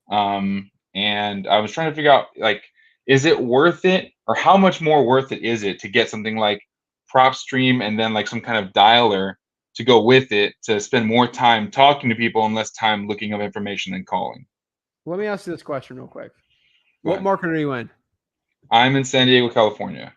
And I was trying to figure out, like, is it worth it, or how much more worth it is it to get something like PropStream and then like some kind of dialer to go with it, to spend more time talking to people and less time looking up information and calling? Let me ask you this question real quick. Go What ahead. market are you in? I'm in San Diego, California.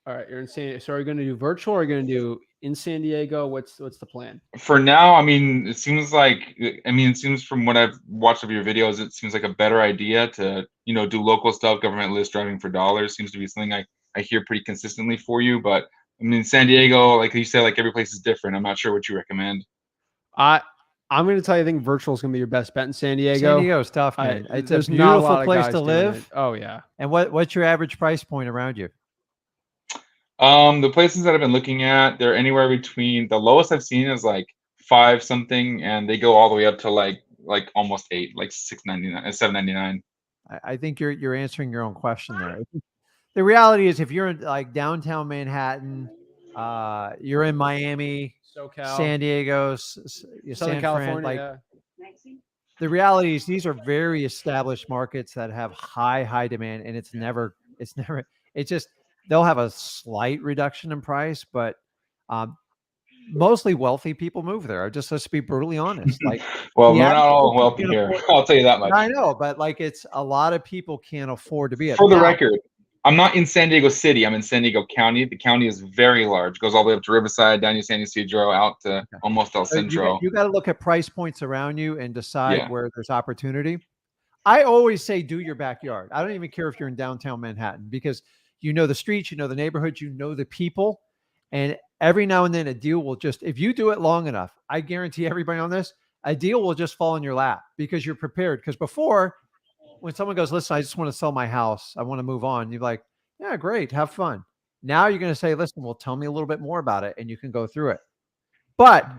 All right, you're in San Diego. So are you going to do virtual or are you going to do in San Diego? What's the plan? For now, I mean, it seems from what I've watched of your videos, it seems like a better idea to, do local stuff. Government list driving for dollars seems to be something I hear pretty consistently for you. But I mean, San Diego, like you said, like every place is different. I'm not sure what you recommend. I'm going to tell you, I think virtual is going to be your best bet in San Diego. San Diego's tough, man. It's a There's not a lot beautiful of place guys to doing live. it. Oh yeah. And what's your average price point around you? The places that I've been looking at, they're anywhere between, the lowest I've seen is like 5 something, and they go all the way up to like almost 8, like $6.99 and $7.99. I think you're answering your own question there. The reality is, if you're in like downtown Manhattan, you're in Miami, SoCal, San Diego, Southern San California. The reality is, these are very established markets that have high demand, and it's just, they'll have a slight reduction in price, but mostly wealthy people move there. Let's be brutally honest. Like, well, we're not all wealthy here. I'll tell you that much. I know, but like, it's a lot of people can't afford to be. For the record, I'm not in San Diego City. I'm in San Diego County. The county is very large. It goes all the way up to Riverside, down to San Ysidro, out to almost El Centro. You got to look at price points around you and decide where there's opportunity. I always say, do your backyard. I don't even care if you're in downtown Manhattan, because you know the streets, you know the neighborhoods, you know the people. And every now and then a deal will just, if you do it long enough, I guarantee everybody on this, a deal will just fall in your lap because you're prepared. Because before, when someone goes, listen, I just want to sell my house, I want to move on, you're like, yeah, great, have fun. Now you're going to say, listen, well, tell me a little bit more about it, and you can go through it. But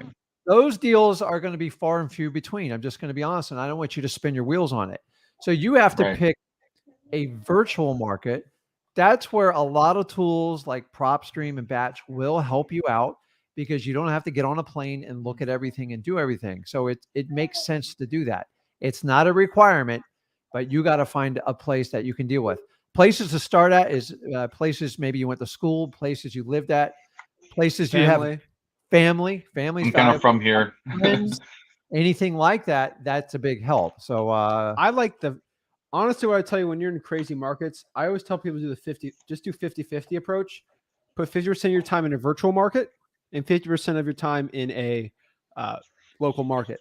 those deals are going to be far and few between. I'm just going to be honest, and I don't want you to spin your wheels on it. So you have to pick a virtual market. That's where a lot of tools like PropStream and Batch will help you out, because you don't have to get on a plane and look at everything and do everything. So it makes sense to do that. It's not a requirement, but you got to find a place that you can deal with. Places to start at is places maybe you went to school, places you lived at, places you have family. I'm kind of from here. Friends, anything like that, that's a big help. So I like honestly, what I tell you, when you're in crazy markets, I always tell people to do just do 50-50 approach. Put 50% of your time in a virtual market and 50% of your time in a local market.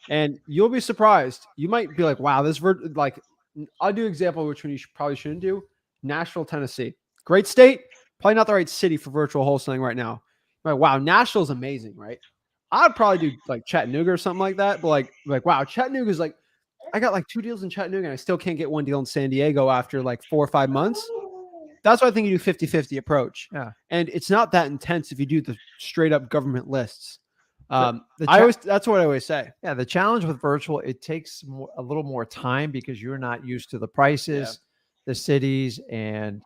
And you'll be surprised. You might be like, wow, I'll do an example, which one you probably shouldn't do. Nashville, Tennessee. Great state. Probably not the right city for virtual wholesaling right now. Like, wow, Nashville's amazing, right? I'd probably do like Chattanooga or something like that. But like wow, Chattanooga's like, I got like 2 deals in Chattanooga and I still can't get 1 deal in San Diego after like 4 or 5 months. That's why I think you do 50-50 approach. Yeah. And it's not that intense if you do the straight up government lists. That's what I always say. Yeah. The challenge with virtual, it takes a little more time because you're not used to the prices, the cities, and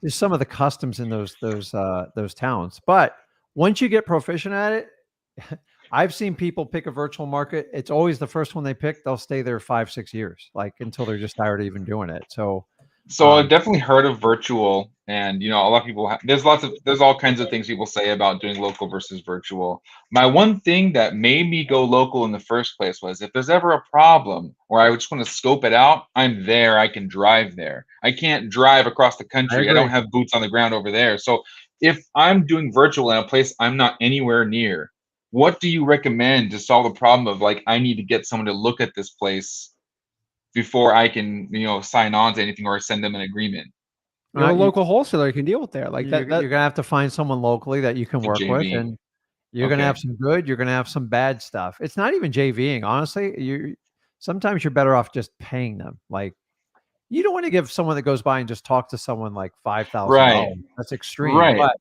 there's some of the customs in those towns. But once you get proficient at it, I've seen people pick a virtual market. It's always the first one they pick. They'll stay there 5-6 years, like until they're just tired of even doing it. So I've definitely heard of virtual, and a lot of people there's all kinds of things people say about doing local versus virtual. My one thing that made me go local in the first place was, if there's ever a problem or I just want to scope it out, I'm there. I can drive there. I can't drive across the country. I don't have boots on the ground over there. So if I'm doing virtual in a place I'm not anywhere near, what do you recommend to solve the problem of, like, I need to get someone to look at this place before I can, sign on to anything or send them an agreement? You're a local wholesaler, you can deal with there. Like you're going to have to find someone locally that you can work with, and you're going to have some good, you're going to have some bad stuff. It's not even JVing. Honestly, sometimes you're better off just paying them. Like, you don't want to give someone that goes by and just talk to someone like $5,000. Right. That's extreme. Right. But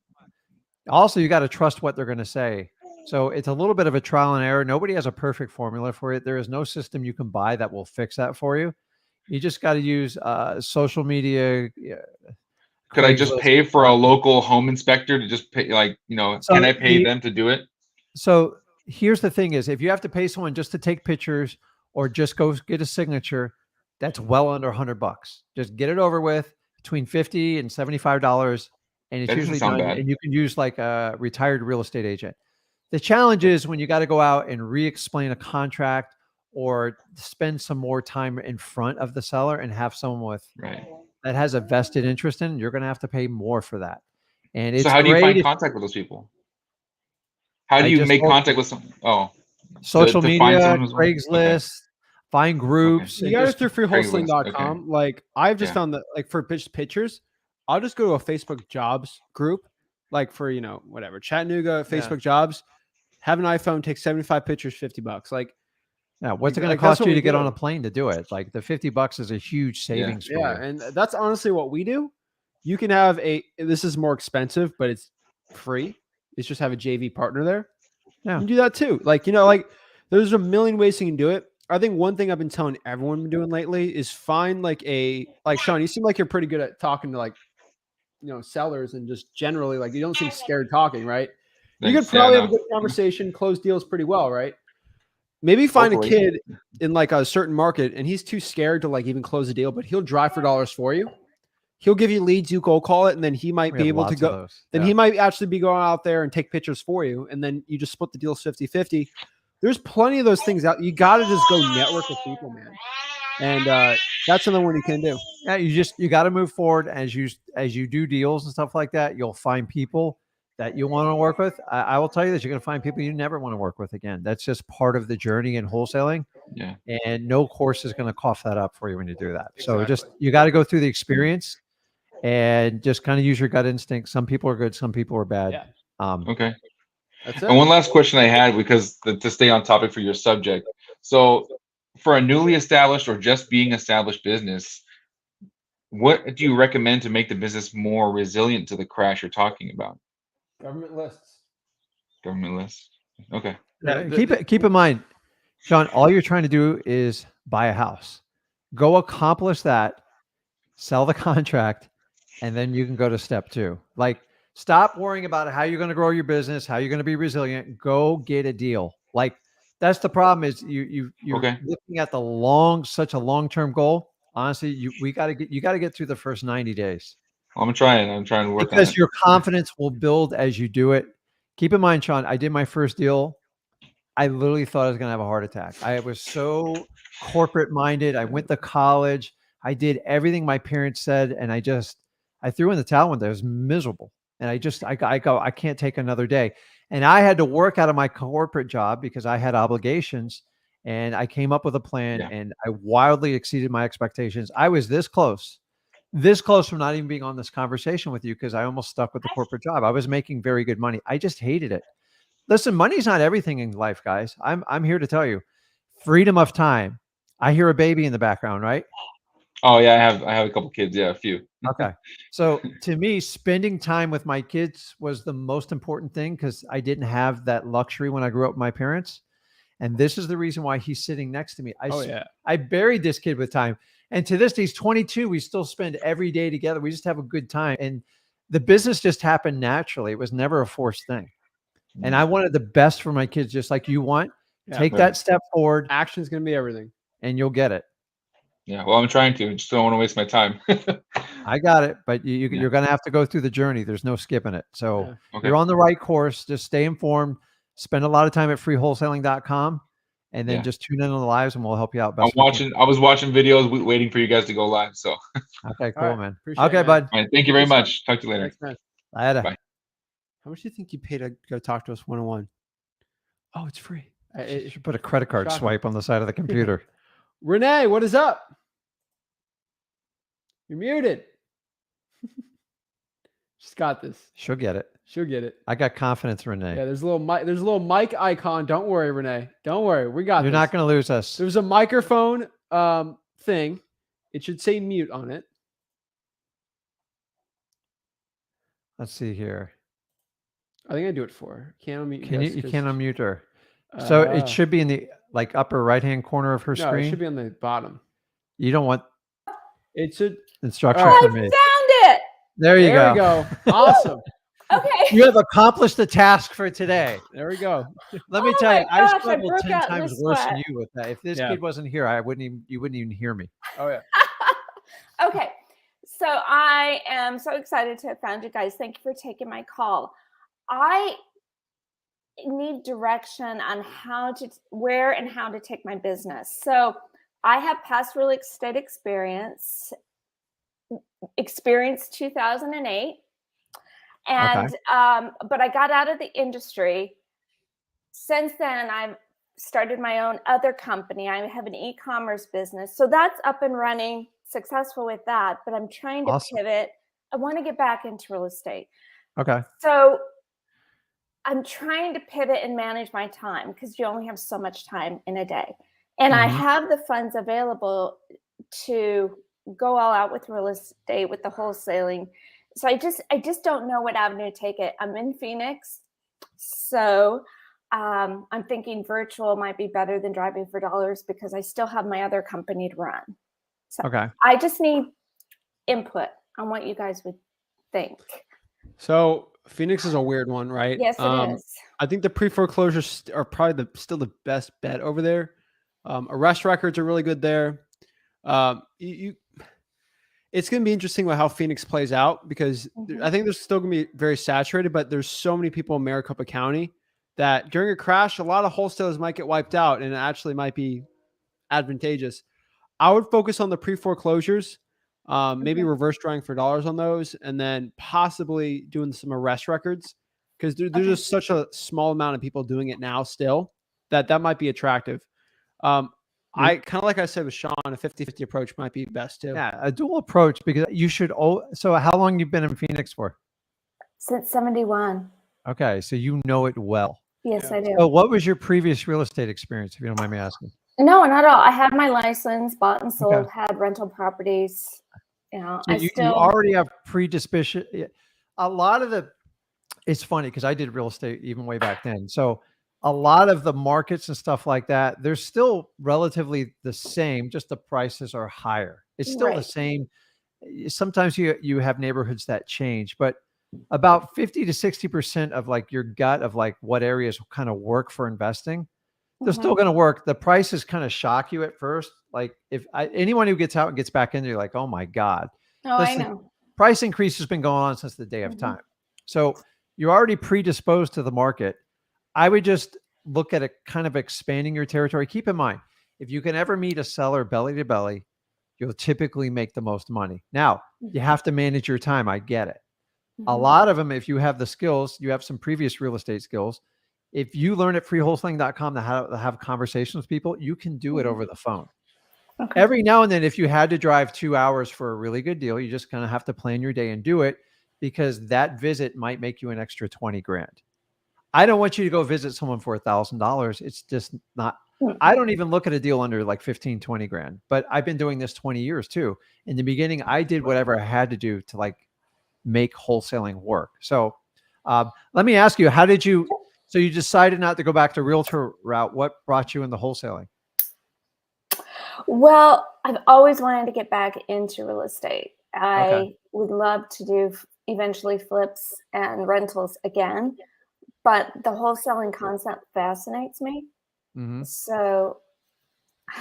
also, you got to trust what they're going to say. So it's a little bit of a trial and error. Nobody has a perfect formula for it. There is no system you can buy that will fix that for you. You just got to use social media. Could I just pay for a local home inspector to just pay, can I pay them to do it? So here's the thing is, if you have to pay someone just to take pictures or just go get a signature, that's well under $100. Just get it over with, between $50 and $75. And it's That doesn't usually sound done. bad. And you can use like a retired real estate agent. The challenge is when you got to go out and re-explain a contract or spend some more time in front of the seller and have someone with Right. that has a vested interest in, you're going to have to pay more for that. And it's So how do you great find if contact with those people? How do I you just make told contact you. with some? Oh, Social to find media, someone who's okay. Craigslist, find groups, You and guys just through Craigslist, freewholesaling.com. Like I've just Yeah. found that like for pictures, I'll just go to a Facebook jobs group, like for whatever Chattanooga Facebook jobs. Have an iPhone, take 75 pictures, $50. Like yeah, what's it going to like, that's cost what you we to get on do. a plane to do it? Like the $50 is a huge savings for Yeah, you. and that's honestly what we do. You can have this is more expensive, but it's free. It's just have a JV partner there. Yeah. You can do that too. Like, like there's a million ways you can do it. I think one thing I've been telling everyone doing lately is find like Sean, you seem like you're pretty good at talking to like, sellers and just generally like you don't seem scared talking, right? You could Thanks. Yeah, probably have a no. good conversation, close deals pretty well, right? Maybe find Hopefully. a kid in like a certain market and he's too scared to like even close a deal, but he'll drive for dollars for you. He'll give you leads, you go call it, and then he might We be have able to lots of go. those. Then Yeah. he might actually be going out there and take pictures for you. And then you just split the deals 50-50. There's plenty of those things out. You got to just go network with people, man. And that's another one you can do. Yeah, you got to move forward as you do deals and stuff like that. You'll find people that you want to work with. I will tell you this: you're going to find people you never want to work with again. That's just part of the journey in wholesaling. Yeah. And no course is going to cough that up for you when you do that. So Exactly. you got to go through the experience and just kind of use your gut instinct. Some people are good, some people are bad. Yeah. Okay. That's it. And one last question I had, because to stay on topic for your subject. So for a newly established or just being established business, what do you recommend to make the business more resilient to the crash you're talking about? Government lists. Government list. Okay. Yeah, keep in mind, Sean, all you're trying to do is buy a house. Go accomplish that, sell the contract, and then you can go to step 2. Like, stop worrying about how you're going to grow your business, how you're going to be resilient. Go get a deal. Like, that's the problem is you're Okay. looking at such a long-term goal. Honestly, you got to get through the first 90 days. I'm trying to work on Because it. your confidence will build as you do it. Keep in mind, Sean, I did my first deal. I literally thought I was going to have a heart attack. I was so corporate minded. I went to college. I did everything my parents said. And I threw in the towel one day. I was miserable. And I can't take another day. And I had to work out of my corporate job because I had obligations. And I came up with a plan and I wildly exceeded my expectations. I was this close from not even being on this conversation with you because I almost stuck with the corporate job. I was making very good money. I just hated it. Listen, money's not everything in life, guys. I'm here to tell you, freedom of time. I hear a baby in the background, right? Oh yeah, I have a couple kids. Yeah, a few. Okay. So to me, spending time with my kids was the most important thing because I didn't have that luxury when I grew up with my parents. And this is the reason why he's sitting next to me. I buried this kid with time. And to this day, he's 22. We still spend every day together. We just have a good time. And the business just happened naturally. It was never a forced thing. And I wanted the best for my kids, just like you want. Yeah. Take that step forward. Action's going to be everything. And you'll get it. Yeah, well, I'm trying to. Just don't want to waste my time. I got it. But you're going to have to go through the journey. There's no skipping it. So you're on the right course. Just stay informed. Spend a lot of time at freewholesaling.com. And then just tune in on the lives and we'll help you out. I was watching videos waiting for you guys to go live. So okay, cool, man. Okay, it, bud. All right, thank you very much. Talk to you later. Thanks, Later. Bye. How much do you think you pay to go talk to us one-on-one? Oh, it's free. You should put a credit card Shocking. swipe on the side of the computer. Renee, what is up? You're muted. She's got this. She'll get it. She'll get it. I got confidence, Renee. Yeah, there's a little mic icon. Don't worry, Renee. Don't worry. We got You're this. not going to lose us. There's a microphone thing. It should say mute on it. Let's see here. I think I do it for her. Can't unmute You can't unmute her. So it should be in the upper right-hand corner of her screen. No, it should be on the bottom. You don't want it should instruction right. from me. Found it. There you go. Awesome. Okay. You have accomplished the task for today. There we go. Let me Oh tell my you, I gosh, I struggled broke 10 out in times a worse than sweat. you with that. If this Yeah. kid wasn't here, you wouldn't even hear me. Oh yeah. Okay. So I am so excited to have found you guys. Thank you for taking my call. I need direction on where and how to take my business. So I have past real estate experience 2008. And but I got out of the industry. Since then, I've started my own other company. I have an e-commerce business. So that's up and running, successful with that, but I'm trying to Awesome. pivot. I want to get back into real estate. Okay. So I'm trying to pivot and manage my time because you only have so much time in a day. And I have the funds available to go all out with real estate, with the wholesaling. So I just don't know what avenue to take it. I'm in Phoenix. So I'm thinking virtual might be better than driving for dollars because I still have my other company to run. So I just need input on what you guys would think. So Phoenix is a weird one, right? Yes, it is. I think the pre-foreclosures are probably still the best bet over there. Arrest records are really good there. It's going to be interesting with how Phoenix plays out because I think there's still going to be very saturated, but there's so many people in Maricopa County that during a crash, a lot of wholesalers might get wiped out and it actually might be advantageous. I would focus on the pre-foreclosures, maybe reverse drawing for dollars on those, and then possibly doing some arrest records because there's just such a small amount of people doing it now still that might be attractive. I kind of like I said with Sean, a 50-50 approach might be best too. Yeah, a dual approach because you should. So how long you've been in Phoenix for? Since 71. Okay, so you know it well. Yes, I do. So what was your previous real estate experience, if you don't mind me asking? No, not at all. I had my license, bought and sold, had rental properties. You know, So you already have predisposition. A lot of it's funny because I did real estate even way back then. So a lot of the markets and stuff like that, they're still relatively the same, just the prices are higher. It's still the same. Sometimes you have neighborhoods that change, but about 50 to 60% of like your gut of like what areas kind of work for investing, they're still going to work. The prices kind of shock you at first. Like anyone who gets out and gets back in, you're like, oh my God. Oh, I know. Price increase has been going on since the day of time. So you're already predisposed to the market. I would just look at it kind of expanding your territory. Keep in mind, if you can ever meet a seller belly to belly, you'll typically make the most money. Now, you have to manage your time. I get it. A lot of them, if you have the skills, you have some previous real estate skills. If you learn at freewholesaling.com to have conversations with people, you can do it over the phone. Every now and then, if you had to drive 2 hours for a really good deal, you just kind of have to plan your day and do it because that visit might make you an extra 20 grand. I don't want you to go visit someone for $1,000. It's just not, I don't even look at a deal under like 15, 20 grand, but I've been doing this 20 years too. In the beginning, I did whatever I had to do to like make wholesaling work. So let me ask you, so you decided not to go back to realtor route. What brought you into wholesaling? Well, I've always wanted to get back into real estate. I would love to do eventually flips and rentals again, but the wholesaling concept fascinates me. So,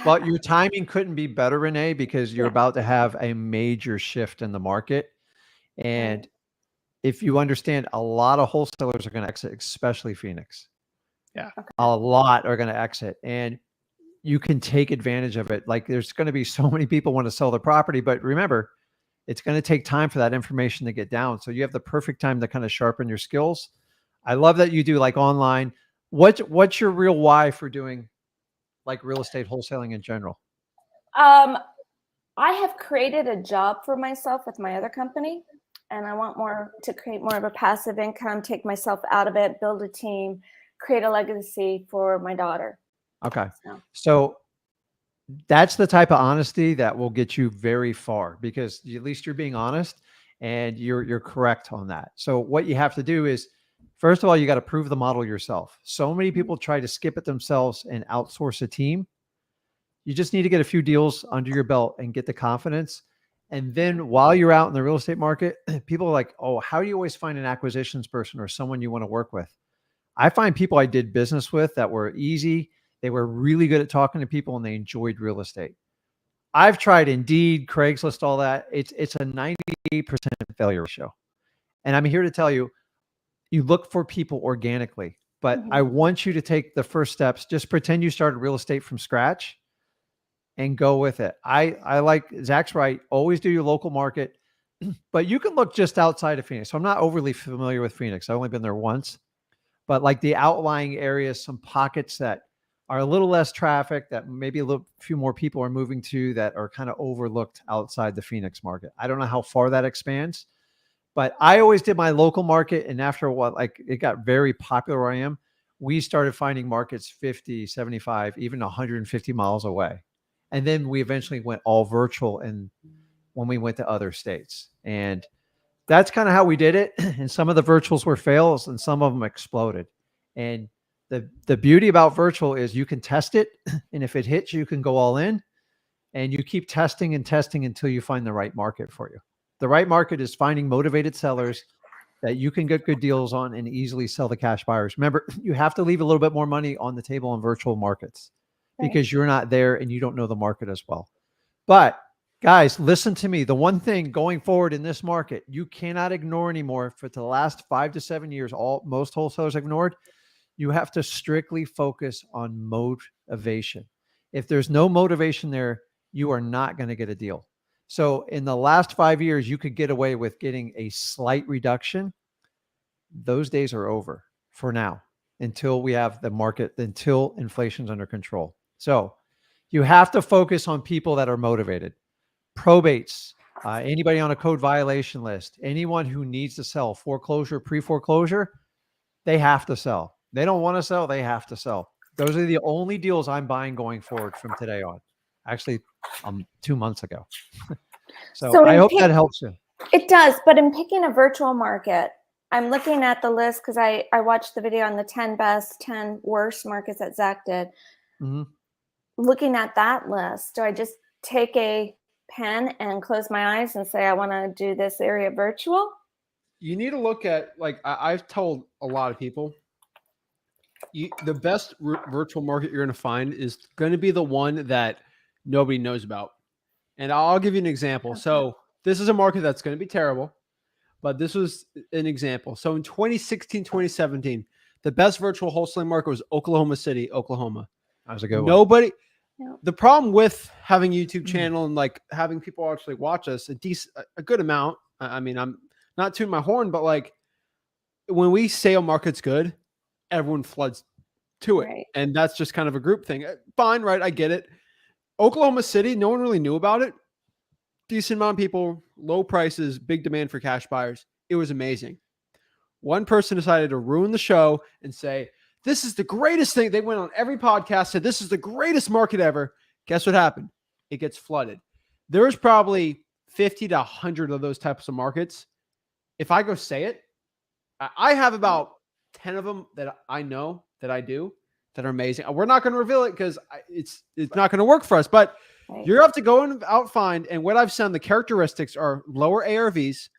well, your timing couldn't be better, Renee, because you're about to have a major shift in the market. And if you understand, a lot of wholesalers are going to exit, especially Phoenix. A lot are going to exit, and you can take advantage of it. Like there's going to be so many people want to sell their property, but remember, it's going to take time for that information to get down. So you have the perfect time to kind of sharpen your skills. I love that you do like online. What's your real why for doing like real estate wholesaling in general? I have created a job for myself with my other company, and I want to create more of a passive income, take myself out of it, build a team, create a legacy for my daughter. Okay. So that's the type of honesty that will get you very far because at least you're being honest and you're correct on that. So what you have to do is, first of all, you got to prove the model yourself. So many people try to skip it themselves and outsource a team. You just need to get a few deals under your belt and get the confidence. And then while you're out in the real estate market, people are like, oh, how do you always find an acquisitions person or someone you want to work with? I find people I did business with that were easy. They were really good at talking to people and they enjoyed real estate. I've tried Indeed, Craigslist, all that. It's a 98% failure ratio. And I'm here to tell you, you look for people organically, but I want you to take the first steps. Just pretend you started real estate from scratch and go with it. I like Zach's right. Always do your local market, but you can look just outside of Phoenix. So I'm not overly familiar with Phoenix. I've only been there once, but like the outlying areas, some pockets that are a little less traffic, that maybe a few more people are moving to, that are kind of overlooked outside the Phoenix market. I don't know how far that expands, but I always did my local market. And after a while, like it got very popular where I am, we started finding markets 50, 75, even 150 miles away. And then we eventually went all virtual and when we went to other states. And that's kind of how we did it. And some of the virtuals were fails and some of them exploded. And the beauty about virtual is you can test it. And if it hits, you can go all in and you keep testing and testing until you find the right market for you. The right market is finding motivated sellers that you can get good deals on and easily sell the cash buyers. Remember, you have to leave a little bit more money on the table on virtual markets because you're not there and you don't know the market as well. But guys, listen to me. The one thing going forward in this market, you cannot ignore anymore for the last 5 to 7 years, most wholesalers ignored. You have to strictly focus on motivation. If there's no motivation there, you are not going to get a deal. So in the last 5 years, you could get away with getting a slight reduction. Those days are over for now until we have the market, until inflation's under control. So you have to focus on people that are motivated. Probates, anybody on a code violation list, anyone who needs to sell, foreclosure, pre-foreclosure, they have to sell. They don't want to sell, they have to sell. Those are the only deals I'm buying going forward from today on. Actually, 2 months ago. So I hope that helps you. It does, but in picking a virtual market, I'm looking at the list because I watched the video on the 10 best, 10 worst markets that Zach did. Looking at that list, do I just take a pen and close my eyes and say, I want to do this area virtual? You need to look at, like I've told a lot of people, the best virtual market you're going to find is going to be the one that nobody knows about. And I'll give you an example. So this is a market that's going to be terrible, but this was an example. So in 2016, 2017, the best virtual wholesaling market was Oklahoma City, Oklahoma. That was a good one. The problem with having a YouTube channel and like having people actually watch us a good amount. I mean, I'm not tooting my horn, but like when we say a market's good, everyone floods to it. Right. And that's just kind of a group thing. Fine, right? I get it. Oklahoma City, no one really knew about it. Decent amount of people, low prices, big demand for cash buyers. It was amazing. One person decided to ruin the show and say, this is the greatest thing. They went on every podcast, said this is the greatest market ever. Guess what happened? It gets flooded. There's probably 50 to 100 of those types of markets. If I go say it, I have about 10 of them that I know that I do that are amazing. We're not going to reveal it because it's not going to work for us, but you have to go and find. And what I've seen, the characteristics are lower ARVs,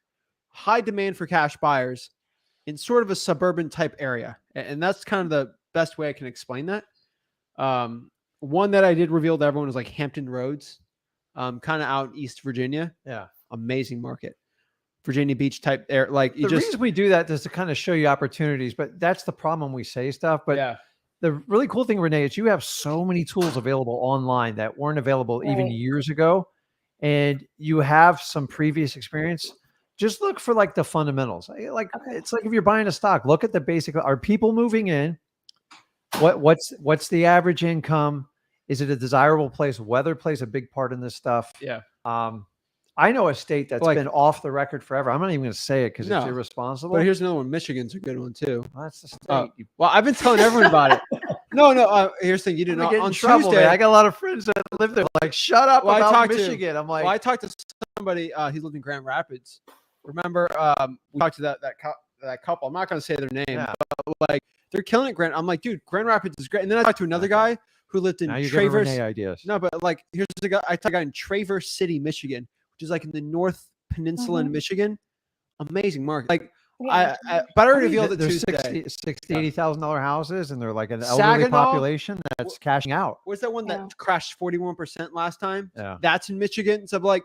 high demand for cash buyers in sort of a suburban type area. And that's kind of the best way I can explain that. One that I did reveal to everyone was like Hampton Roads, kind of out in East Virginia. Yeah. Amazing market. Virginia Beach type air. Like the reason we do that is to kind of show you opportunities, but that's the problem when we say stuff. But yeah. The really cool thing, Renee, is you have so many tools available online that weren't available even years ago. And you have some previous experience. Just look for like the fundamentals. Like it's like if you're buying a stock, look at the basic. Are people moving in? What's the average income? Is it a desirable place? Weather plays a big part in this stuff. Yeah. I know a state that's been off the record forever. I'm not even going to say it because it's irresponsible. But here's another one. Michigan's a good one too. Well, that's the state. Well, I've been telling everyone about it. No. Here's the thing. You did not on trouble, Tuesday. Man. I got a lot of friends that live there. Like, shut up about Michigan. I'm like, I talked to somebody. He lived in Grand Rapids. Remember, we talked to that couple. I'm not going to say their name, but like they're killing it. I'm like, dude, Grand Rapids is great. And then I talked to another guy who lived in Traverse. Ideas. No, but like here's the guy. I talked to a guy in Traverse City, Michigan, which is like in the North Peninsula in Michigan. Amazing market. Like Yeah. but I already revealed it there's Tuesday. $80,000 houses, and they're like an elderly Saginaw, population that's cashing out. What's that one that crashed 41% last time? Yeah. That's in Michigan. So like,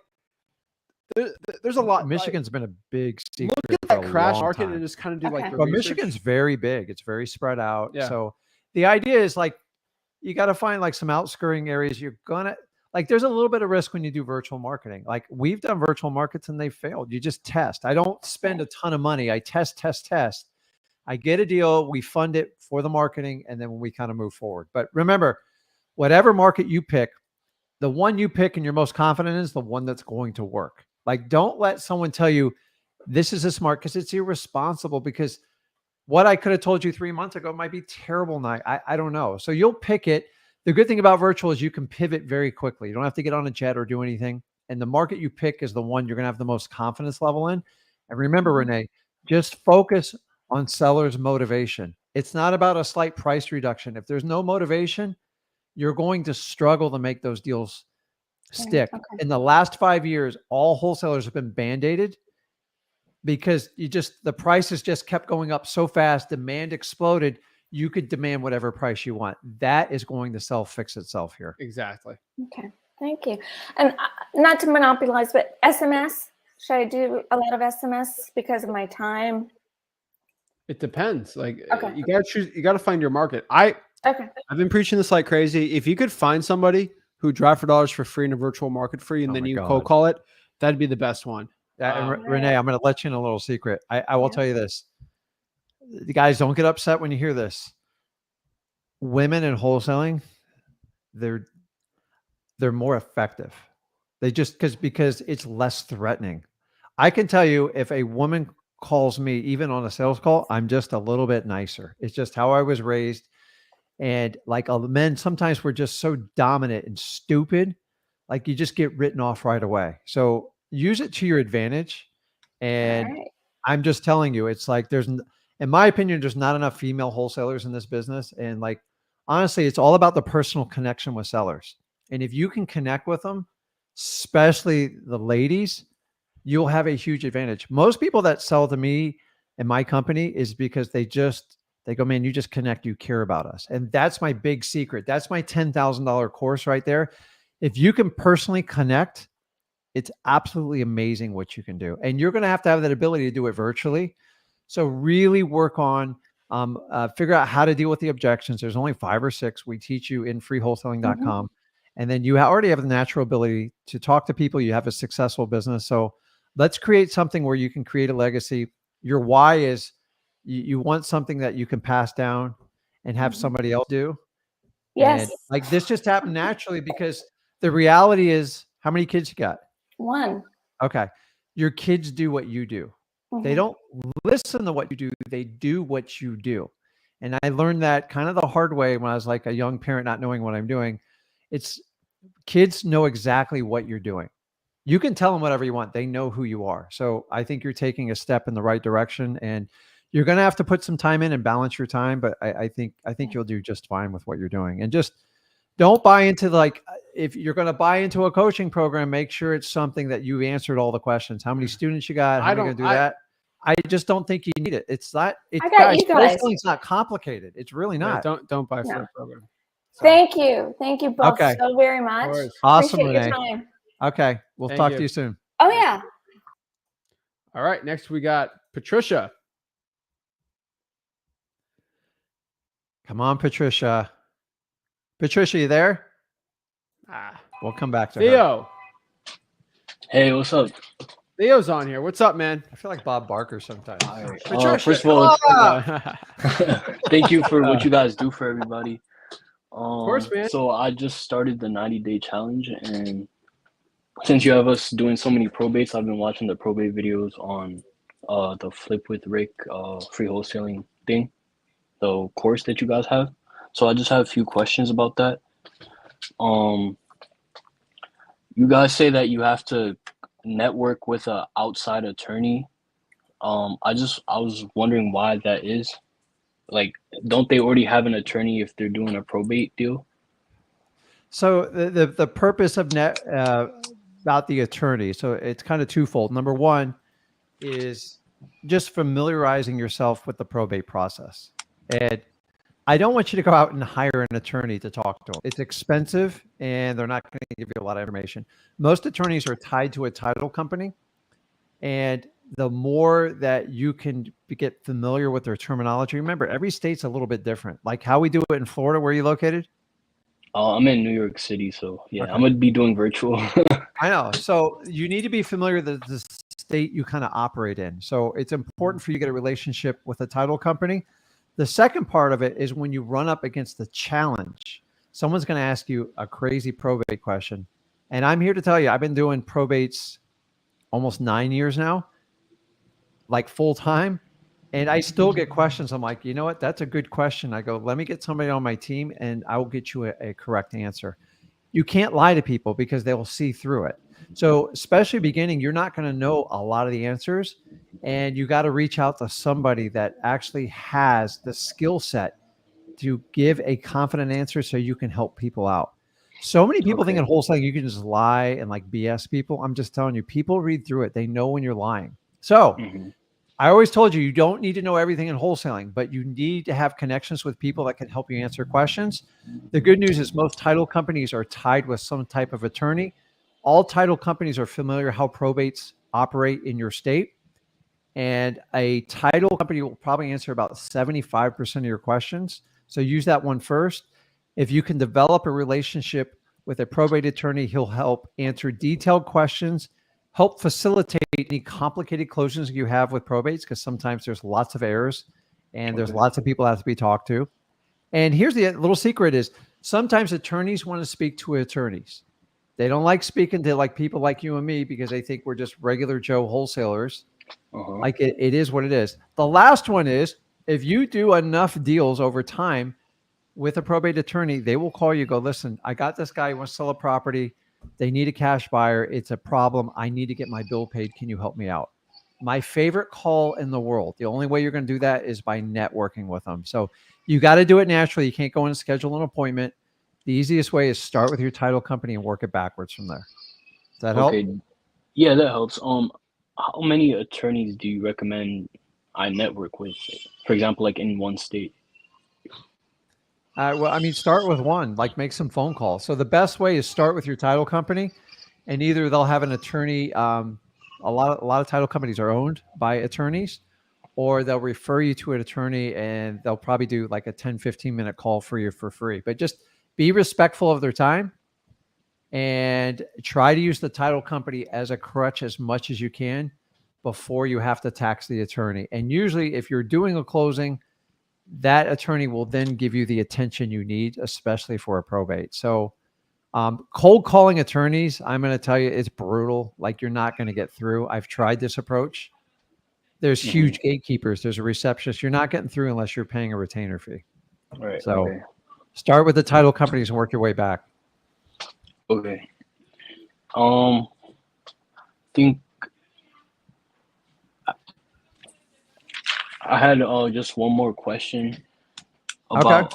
there's a lot. Michigan's been a big secret. Look at that crash market and just kind of do like. Okay. But research. Michigan's very big. It's very spread out. Yeah. So the idea is like, you got to find like some outskirting areas. You're gonna like, there's a little bit of risk when you do virtual marketing. Like we've done virtual markets and they failed. You just test. I don't spend a ton of money. I test. I get a deal. We fund it for the marketing, and then we kind of move forward. But remember, whatever market you pick, the one you pick and you're most confident in is the one that's going to work. Like, don't let someone tell you this is a smart, because it's irresponsible, because what I could have told you 3 months ago might be terrible now. I don't know. So you'll pick it. The good thing about virtual is you can pivot very quickly. You don't have to get on a jet or do anything. And the market you pick is the one you're going to have the most confidence level in. And remember, Renee, just focus on sellers' motivation. It's not about a slight price reduction. If there's no motivation, you're going to struggle to make those deals stick. Okay. In the last 5 years, all wholesalers have been band-aided because the prices just kept going up so fast. Demand exploded. You could demand whatever price you want. That is going to fix itself here. Exactly. Okay. Thank you. And not to monopolize, but SMS, should I do a lot of SMS because of my time? It depends. Like Okay. you gotta choose. You gotta find your market. Okay. I've been preaching this like crazy. If you could find somebody who drive for dollars for free in a virtual market for you, and Oh then my you God. cold call it, that'd be the best one. And Renee, I'm going to let you in a little secret. I will tell you this. The guys, don't get upset when you hear this. Women in wholesaling, they're more effective. They just because it's less threatening. I can tell you, if a woman calls me, even on a sales call, I'm just a little bit nicer. It's just how I was raised. And like men, sometimes we're just so dominant and stupid, like you just get written off right away. So use it to your advantage. And All right. I'm just telling you, it's like in my opinion, there's not enough female wholesalers in this business. And like, honestly, it's all about the personal connection with sellers. And if you can connect with them, especially the ladies, you'll have a huge advantage. Most people that sell to me and my company is because they go, man, you just connect, you care about us. And that's my big secret. That's my $10,000 course right there. If you can personally connect, it's absolutely amazing what you can do. And you're going to have that ability to do it virtually. So really work on, figure out how to deal with the objections. There's only 5 or 6. We teach you in freewholesaling.com. And then you already have the natural ability to talk to people. You have a successful business. So let's create something where you can create a legacy. Your why is you want something that you can pass down and have somebody else do. Yes. And like this just happened naturally, because the reality is, how many kids you got? 1. Okay. Your kids do what you do. They don't listen to what you do. They do what you do. And I learned that kind of the hard way when I was like a young parent, not knowing what I'm doing. It's kids know exactly what you're doing. You can tell them whatever you want. They know who you are. So I think you're taking a step in the right direction, and you're going to have to put some time in and balance your time. But I think you'll do just fine with what you're doing. And just don't buy into if you're going to buy into a coaching program, make sure it's something that you answered all the questions. How many students you got? How are you going to do that? I just don't think you need it. It's not, it's not complicated. It's really not. Yeah, don't buy for a program. So. Thank you both so very much. Awesome, Appreciate Renee. your time. Okay. We'll talk to you soon. Oh yeah. All right. Next we got Patricia. Come on, Patricia. Patricia, you there? We'll come back to Theo. Her. Hey, what's up? Theo's on here. What's up, man? I feel like Bob Barker sometimes. Right. First of all, thank you for what you guys do for everybody. Of course, man. So I just started the 90-day challenge, and since you have us doing so many probates, I've been watching the probate videos on the Flip with Rick free wholesaling thing, the course that you guys have. So I just have a few questions about that. You guys say that you have to network with an outside attorney. I was wondering why that is. Like, don't they already have an attorney if they're doing a probate deal? So the purpose of about the attorney. So it's kind of twofold. Number one is just familiarizing yourself with the probate process. And I don't want you to go out and hire an attorney to talk to them. It's expensive and they're not going to give you a lot of information. Most attorneys are tied to a title company. And the more that you can get familiar with their terminology, remember, every state's a little bit different. Like how we do it in Florida. Where are you located? I'm in New York City, so yeah, Okay. I'm gonna be doing virtual. I know. So you need to be familiar with the state you kind of operate in. So it's important for you to get a relationship with a title company. The second part of it is when you run up against the challenge, someone's going to ask you a crazy probate question. And I'm here to tell you, I've been doing probates almost 9 years now, like full time. And I still get questions. I'm like, you know what? That's a good question. I go, let me get somebody on my team and I will get you a correct answer. You can't lie to people because they will see through it. So especially beginning, you're not going to know a lot of the answers, and you got to reach out to somebody that actually has the skill set to give a confident answer so you can help people out. So many people think in wholesaling you can just lie and like BS people. I'm just telling you, people read through it. They know when you're lying. So I always told you, you don't need to know everything in wholesaling, but you need to have connections with people that can help you answer questions. The good news is most title companies are tied with some type of attorney. All title companies are familiar how probates operate in your state. And a title company will probably answer about 75% of your questions. So use that one first. If you can develop a relationship with a probate attorney, he'll help answer detailed questions, help facilitate any complicated closings you have with probates, because sometimes there's lots of errors and there's lots of people that have to be talked to. And here's the little secret is sometimes attorneys want to speak to attorneys. They don't like speaking to like people like you and me because they think we're just regular Joe wholesalers. Like it is what it is. The last one is if you do enough deals over time with a probate attorney, they will call you, go, listen, I got this guy who wants to sell a property. They need a cash buyer. It's a problem. I need to get my bill paid. Can you help me out? My favorite call in the world. The only way you're going to do that is by networking with them. So you got to do it naturally. You can't go in and schedule an appointment. The easiest way is start with your title company and work it backwards from there. Does that help? Yeah, that helps. How many attorneys do you recommend I network with? For example, like in one state? Well, I mean, start with one, like make some phone calls. So the best way is start with your title company, and either they'll have an attorney. A lot of title companies are owned by attorneys, or they'll refer you to an attorney and they'll probably do like a 10, 15-minute call for you for free. But just be respectful of their time and try to use the title company as a crutch as much as you can before you have to tax the attorney. And usually if you're doing a closing, that attorney will then give you the attention you need, especially for a probate. So cold calling attorneys, I'm going to tell you, it's brutal. Like you're not going to get through. I've tried this approach. There's huge gatekeepers. There's a receptionist. You're not getting through unless you're paying a retainer fee. Right. So start with the title companies and work your way back. Okay. I think I had just one more question about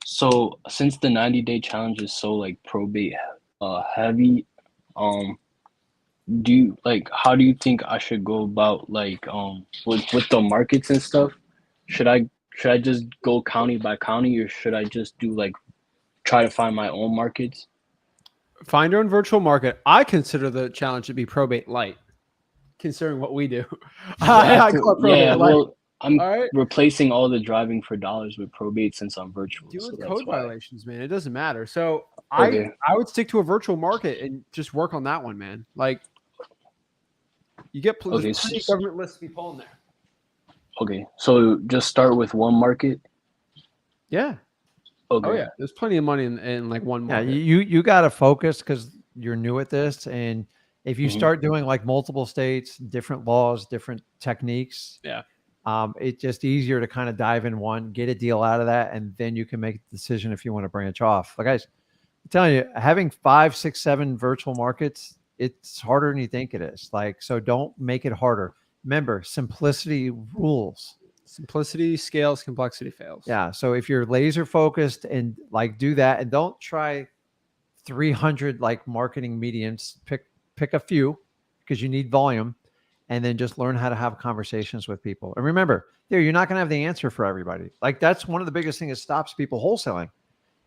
so since the 90-day challenge is so like probate heavy, do you how do you think I should go about like with the markets and stuff? Should I just go county by county, or should I just do like try to find my own markets? Find your own virtual market. I consider the challenge to be probate light, considering what we do. I call it probate light. Well, I'm replacing all the driving for dollars with probate since I'm virtual. Deal with so code violations, man. It doesn't matter. So Okay. I would stick to a virtual market and just work on that one, man. Like you get plenty of government lists to be pulling there. Okay, so just start with one market. Yeah. Okay. Oh yeah, there's plenty of money in like one market. Yeah, you got to focus because you're new at this, and if you start doing like multiple states, different laws, different techniques, it's just easier to kind of dive in one, get a deal out of that, and then you can make a decision if you want to branch off. But guys, I'm telling you, having 5, 6, 7 virtual markets, it's harder than you think it is. Like, so don't make it harder. Remember, simplicity rules. Simplicity scales, complexity fails. Yeah. So if you're laser focused and like do that, and don't try 300 like marketing mediums. Pick a few because you need volume, and then just learn how to have conversations with people. And remember, you're not going to have the answer for everybody. Like that's one of the biggest things that stops people wholesaling.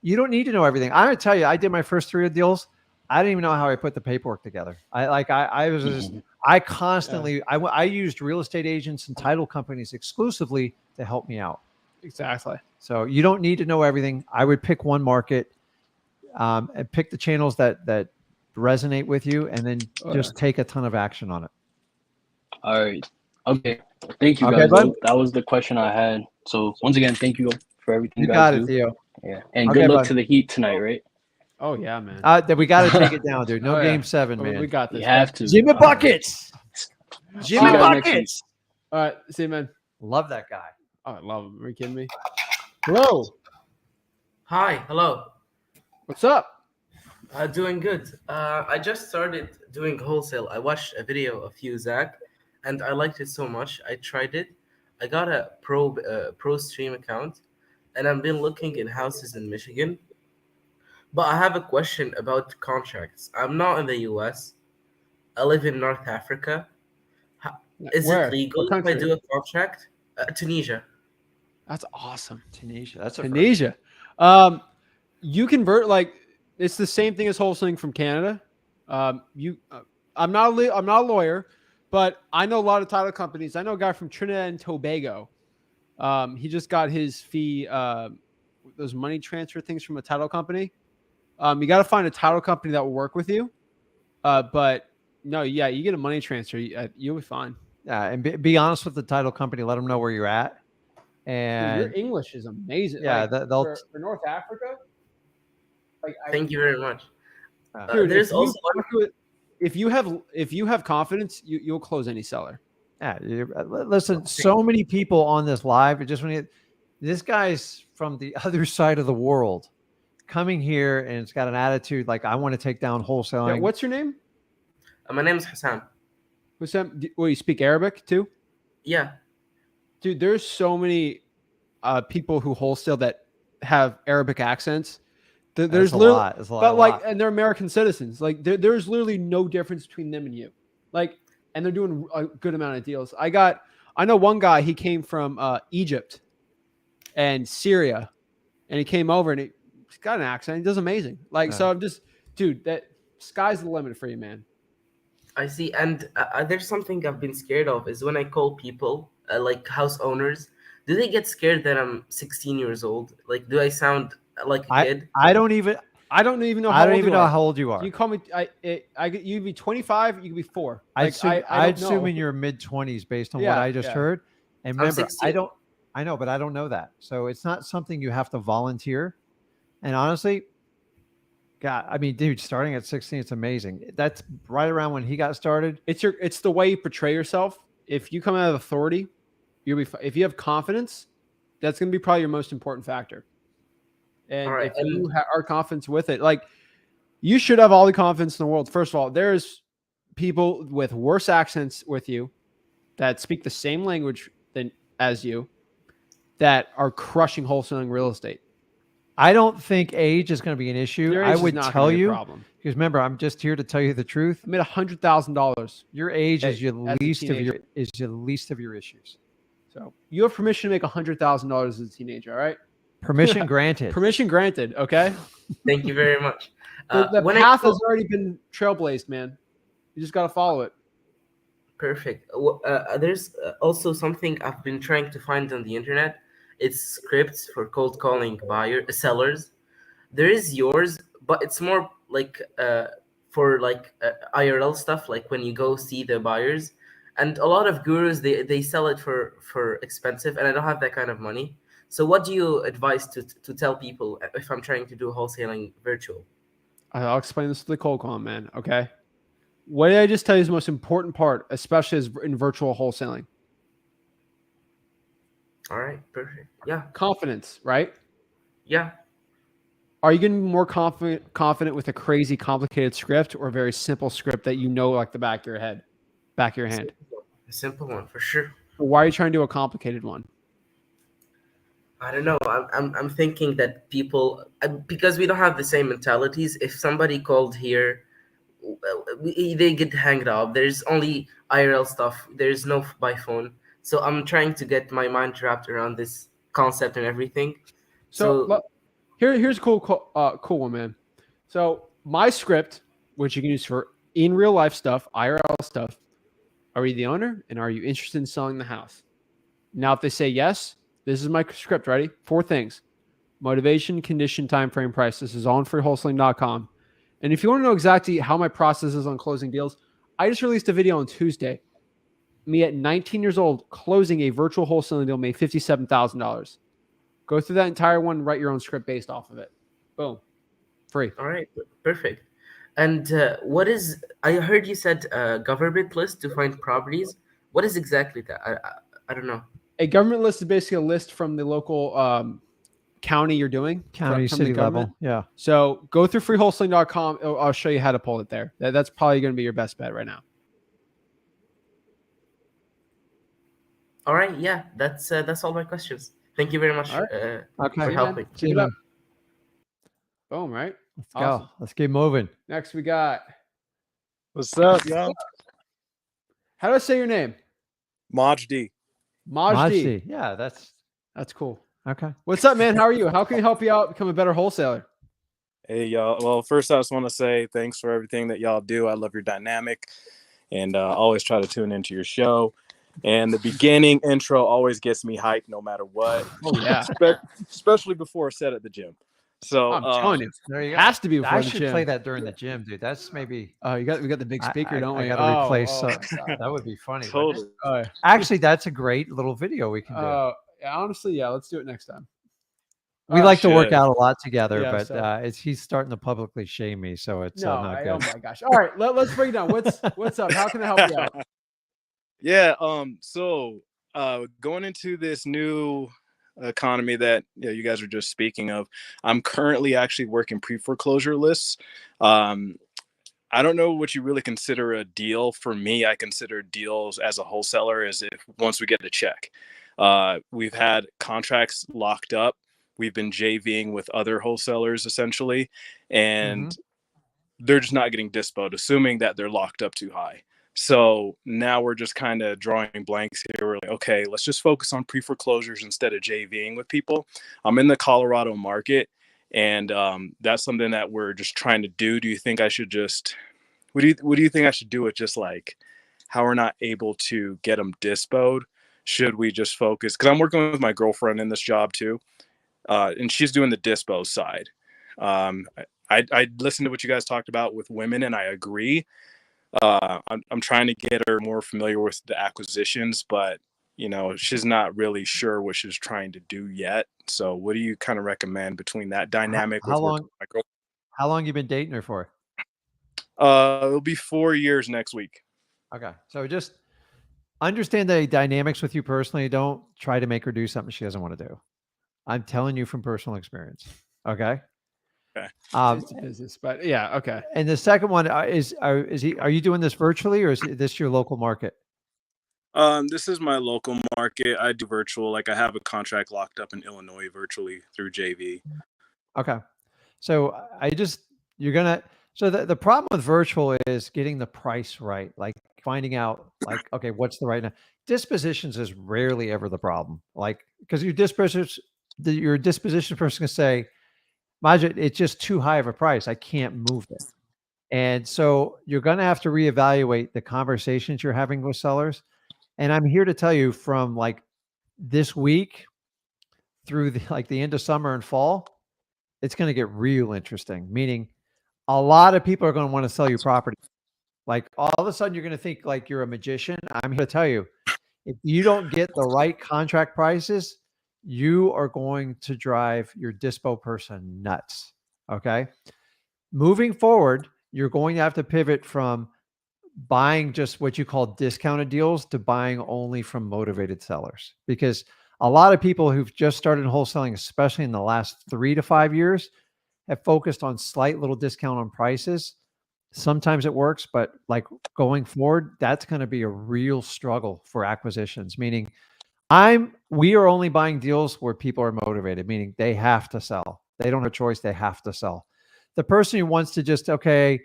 You don't need to know everything. I'm going to tell you, I did my first 3 deals. I didn't even know how I put the paperwork together. I was just, I constantly, I used real estate agents and title companies exclusively to help me out. Exactly. So you don't need to know everything. I would pick one market, and pick the channels that resonate with you, and then just take a ton of action on it. All right. Okay. Thank you, Okay, guys. bud. That was the question I had. So once again, thank you for everything You you got guys it, do. Theo. Yeah. And Okay, good luck bud. to the Heat tonight, right? Oh yeah, man. That we got to take it down, dude. No Oh, yeah. game 7, man. We got this. You have to. Jimmy All right. buckets. See you Jimmy guys next week. buckets. All right, see you, man. Love that guy. Oh, I love him. Are you kidding me? Hello. Hi, hello. What's up? Doing good. I just started doing wholesale. I watched a video of you, Zach, and I liked it so much. I tried it. I got a PropStream account, and I've been looking in houses in Michigan. But I have a question about contracts. I'm not in the U.S. I live in North Africa. Is Where? it legal What if I country? do a contract? Tunisia. That's awesome. Tunisia. That's a Tunisia. You convert like it's the same thing as wholesaling from Canada. I'm not a lawyer, but I know a lot of title companies. I know a guy from Trinidad and Tobago. He just got his fee, those money transfer things from a title company. You got to find a title company that will work with you. But no, yeah, you get a money transfer, you'll be fine. Yeah, and be honest with the title company. Let them know where you're at. Dude, And your English is amazing. yeah, like, they'll. for North Africa. Like, Thank you very much. Dude, There's also if you have confidence, you'll close any seller. Yeah, listen. So many people on this live. This guy's from the other side of the world, coming here, and it's got an attitude like I want to take down wholesaling. Yeah, what's your name? my name is Hassan. Well, you speak Arabic too? Yeah. Dude, there's so many people who wholesale that have Arabic accents. There's a literally, lot. It's a lot. but like, and they're American citizens. Like, there's literally no difference between them and you. Like, and they're doing a good amount of deals. I know one guy. He came from Egypt and Syria, and he came over and he's got an accent. He does amazing. Like, so I'm just, dude, that sky's the limit for you, man. I see, and there's something I've been scared of is when I call people, like house owners, do they get scared that I'm 16 years old? Like, do I sound like a kid? I don't even know. I don't even know how old you are. You call me. You'd be 25. You could be 4. I Like, I'd assume in your mid-20s based on what I just heard. And remember, 16. I know, but I don't know that. So it's not something you have to volunteer. And honestly, God, I mean, dude, starting at 16, it's amazing. That's right around when he got started. It's the way you portray yourself. If you come out of authority, if you have confidence, that's going to be probably your most important factor. And All right, if you are confident with it, like, you should have all the confidence in the world. First of all, there's people with worse accents with you that speak the same language as you that are crushing wholesaling real estate. I don't think age is going to be an issue. I would tell you, because remember, I'm just here to tell you the truth. I made $100,000. Your age is your least of your issues. So you have permission to make $100,000 as a teenager. All right. Permission granted. Permission granted. Okay. Thank you very much. The path has already been trailblazed, man. You just got to follow it. Perfect. There's also something I've been trying to find on the internet. It's scripts for cold calling sellers. There is yours, but it's more like for like IRL stuff, like when you go see the buyers. And a lot of gurus, they sell it for expensive, and I don't have that kind of money. So what do you advise to tell people if I'm trying to do wholesaling virtual? I'll explain this to the cold call, man. Okay. What did I just tell you is the most important part, especially as in virtual wholesaling? All right. Perfect. Yeah. Confidence, right? Yeah. Are you going to be more confident with a crazy, complicated script or a very simple script that you know like the back of your hand? A simple one for sure. Why are you trying to do a complicated one? I don't know. I'm thinking that people, because we don't have the same mentalities. If somebody called here, they get hanged up. There's only IRL stuff. There's no by phone. So I'm trying to get my mind wrapped around this concept and everything. So So here's a cool one, man. So my script, which you can use for in real life stuff, IRL stuff. Are you the owner, and are you interested in selling the house? Now, if they say yes, this is my script. Ready? 4 things: motivation, condition, time frame, price. This is all on freewholesaling.com. And if you want to know exactly how my process is on closing deals, I just released a video on Tuesday. Me at 19 years old closing a virtual wholesaling deal, made $57,000. Go through that entire one, write your own script based off of it. Boom. Free. all right, perfect. And what is? I heard you said government list to find properties. What is exactly that? I don't know. A government list is basically a list from the local county you're doing. County, from city the government. level. Yeah. So go through freewholesaling.com. I'll show you how to pull it there. That's probably going to be your best bet right now. All right, yeah, that's all my questions. Thank you very much All right. Okay. for See you, helping. man. See you, Keep it man. up. Boom, right? Let's Awesome. go. Let's keep moving. Next we got, What's up, y'all? how do I say your name? Majdi. Majdi. Majdi. Yeah, That's cool. okay. What's up, man? How are you? How can we help you out become a better wholesaler? Hey, y'all. Well, first, I just want to say thanks for everything that y'all do. I love your dynamic and always try to tune into your show. And the beginning intro always gets me hyped no matter what. Oh, yeah. Especially before a set at the gym. So I'm telling you. There you It go. has to be before I the should gym. play that during the gym, dude. That's maybe. Oh, we got the big speaker, don't we? I got to replace. my That God. would be funny. wouldn't it? totally. Actually, that's a great little video we can do. Yeah, honestly, yeah. Let's do it next time. We like to work should. out a lot together, Yeah, but so- he's starting to publicly shame me, so it's No, not oh good. my gosh. All right, let's break it down. What's up? How can I help you out? Yeah. So going into this new economy that you guys are just speaking of, I'm currently actually working pre-foreclosure lists. I don't know what you really consider a deal. For me, I consider deals as a wholesaler as if once we get the check. We've had contracts locked up. We've been JVing with other wholesalers essentially, and they're just not getting dispoed, assuming that they're locked up too high. So now we're just kind of drawing blanks here. We're like, okay, let's just focus on pre-foreclosures instead of JVing with people. I'm in the Colorado market, and that's something that we're just trying to do. Do you think I should just, what do you think I should do with just like how we're not able to get them dispoed? Should we just focus? Because I'm working with my girlfriend in this job too, and she's doing the dispo side. I listened to what you guys talked about with women, and I agree. I'm trying to get her more familiar with the acquisitions, but she's not really sure what she's trying to do yet. So what do you kind of recommend between that dynamic How with long? working with my girl? How long you been dating her for? It'll be 4 years next week. Okay, so just understand the dynamics with you personally. Don't try to make her do something she doesn't want to do. I'm telling you from personal experience. Okay. Okay. It's a business, but yeah, okay. And the second one are you doing this virtually, or is this your local market? This is my local market. I do virtual. Like I have a contract locked up in Illinois virtually through JV. Okay. So so the problem with virtual is getting the price right, like finding out like, okay, what's the right now? Dispositions is rarely ever the problem. Like, because your disposition person can say, Majid, it's just too high of a price. I can't move it. And so you're going to have to reevaluate the conversations you're having with sellers. And I'm here to tell you from like this week through the end of summer and fall, it's going to get real interesting. Meaning a lot of people are going to want to sell you property. Like all of a sudden you're going to think like you're a magician. I'm here to tell you, if you don't get the right contract prices, you are going to drive your dispo person nuts. Okay. Moving forward, you're going to have to pivot from buying just what you call discounted deals to buying only from motivated sellers, because a lot of people who've just started wholesaling, especially in the last 3 to 5 years, have focused on slight little discount on prices. Sometimes it works, but like going forward, that's going to be a real struggle for acquisitions. Meaning We are only buying deals where people are motivated, meaning they have to sell. They don't have a choice. They have to sell. The person who wants to just, okay,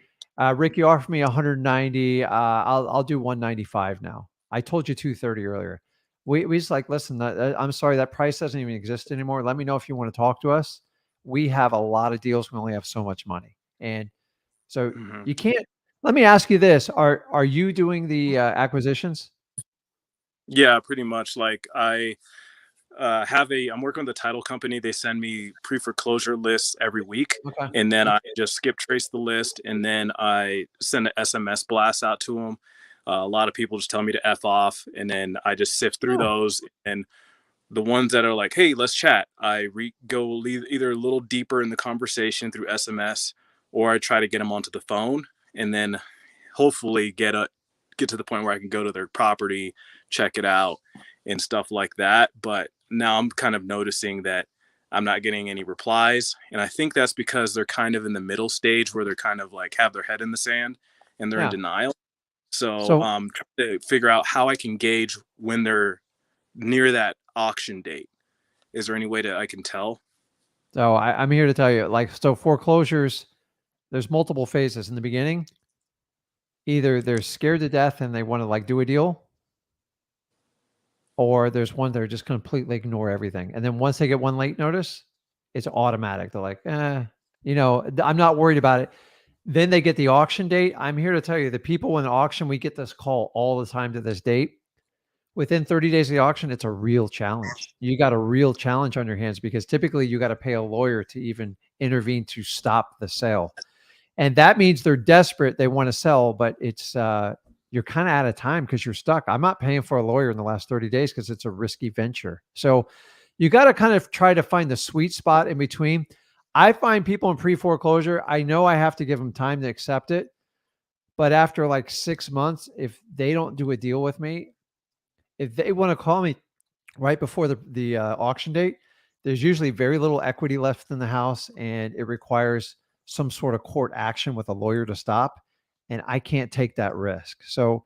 Rick, you offered me 190. I'll do 195 now. I told you 230 earlier. We just like, listen, I'm sorry, that price doesn't even exist anymore. Let me know if you want to talk to us. We have a lot of deals. We only have so much money. And so you can't, let me ask you this. Are you doing the acquisitions? Yeah, pretty much. Like I'm working with a title company. They send me pre-foreclosure lists every week. Okay. And then I just skip trace the list, and then I send an SMS blast out to them. A lot of people just tell me to F off, and then I just sift through those. And the ones that are like, hey, let's chat, I go either a little deeper in the conversation through SMS, or I try to get them onto the phone, and then hopefully get to the point where I can go to their property, check it out, and stuff like that. But now I'm kind of noticing that I'm not getting any replies. And I think that's because they're kind of in the middle stage where they're kind of like have their head in the sand and they're in denial. So trying to figure out how I can gauge when they're near that auction date. Is there any way that I can tell? So I'm here to tell you, like, so foreclosures, there's multiple phases in the beginning. Either they're scared to death and they want to like do a deal, or there's one that are just completely ignore everything. And then once they get one late notice, it's automatic. They're like, I'm not worried about it. Then they get the auction date. I'm here to tell you, the people in the auction, we get this call all the time to this date. Within 30 days of the auction, it's a real challenge. You got a real challenge on your hands because typically you got to pay a lawyer to even intervene to stop the sale. And that means they're desperate. They want to sell, but it's you're kind of out of time because you're stuck. I'm not paying for a lawyer in the last 30 days because it's a risky venture. So you got to kind of try to find the sweet spot in between. I find people in pre-foreclosure, I know I have to give them time to accept it. But after like 6 months, if they don't do a deal with me, if they want to call me right before the auction date, there's usually very little equity left in the house, and it requires some sort of court action with a lawyer to stop. And I can't take that risk. So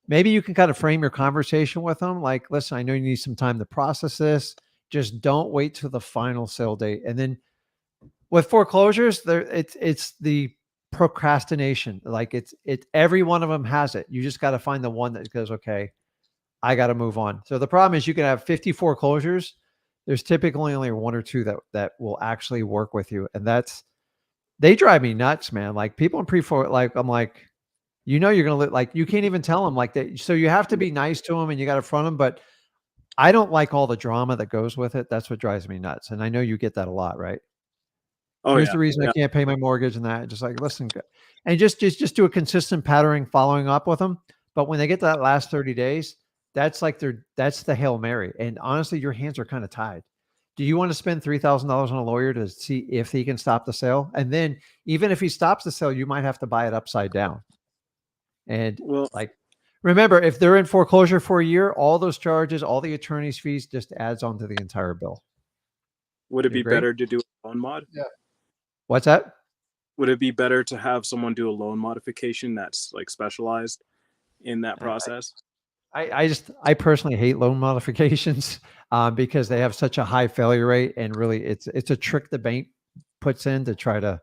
maybe you can kind of frame your conversation with them like, listen, I know you need some time to process this. Just don't wait till the final sale date. And then with foreclosures, it's the procrastination. Like it's every one of them has it. You just got to find the one that goes, okay, I got to move on. So the problem is you can have 50 foreclosures. There's typically only one or two that will actually work with you. And they drive me nuts, man. Like people in pre-for, like, I'm like, you're going to look like, you can't even tell them like that. So you have to be nice to them and you got to front them. But I don't like all the drama that goes with it. That's what drives me nuts. And I know you get that a lot, right? Oh, here's the reason I can't pay my mortgage and that. Just like, listen, and just do a consistent patterning, following up with them. But when they get to that last 30 days, that's like that's the Hail Mary. And honestly, your hands are kind of tied. Do you want to spend $3,000 on a lawyer to see if he can stop the sale? And then even if he stops the sale, you might have to buy it upside down. And like, remember, if they're in foreclosure for a year, all those charges, all the attorney's fees just adds on to the entire bill. Would it be better to do a loan mod? Yeah. What's that? Would it be better to have someone do a loan modification that's like specialized in that process? I personally hate loan modifications because they have such a high failure rate, and really it's a trick the bank puts in to try to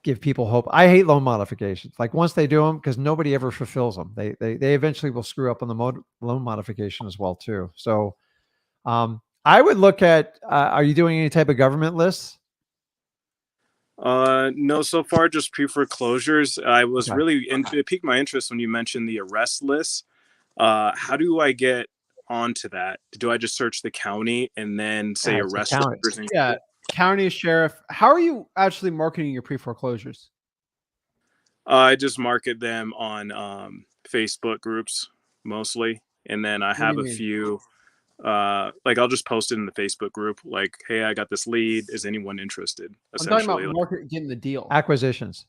give people hope. I hate loan modifications. Like once they do them, because nobody ever fulfills them, they eventually will screw up on the loan modification as well too. So I would look at, are you doing any type of government lists? No, so far just pre-foreclosures. I was really it piqued my interest when you mentioned the arrest list. How do I get onto that? Do I just search the county and then say arrest? Yeah, county, sheriff. How are you actually marketing your pre-foreclosures? I just market them on Facebook groups mostly, and then I have a few. Like I'll just post it in the Facebook group, like, hey, I got this lead. Is anyone interested? I'm talking about getting the deal. Acquisitions.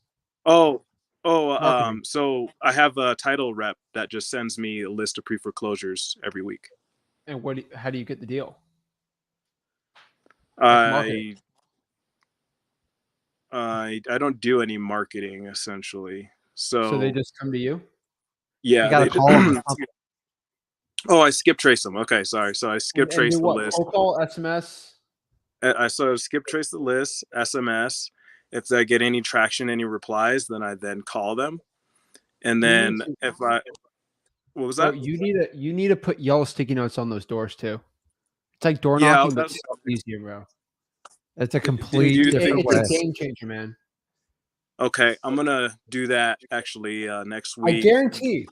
So I have a title rep that just sends me a list of pre-foreclosures every week. And how do you get the deal? I don't do any marketing essentially. So they just come to you? Yeah. You gotta call them. Oh, I skip trace them. Okay, sorry. So I skip And trace do the what? list. Cold call, SMS. I sort of skip trace the list, SMS. If I get any traction, any replies, then I then call them. And You then need to- if I, what was Bro, that? you need to put yellow sticky notes on those doors too. It's like door Yeah, knocking, but that's- so easier, bro. It's a do complete you different think It's way. a game changer, man. Okay, I'm gonna do that actually next I week. guarantee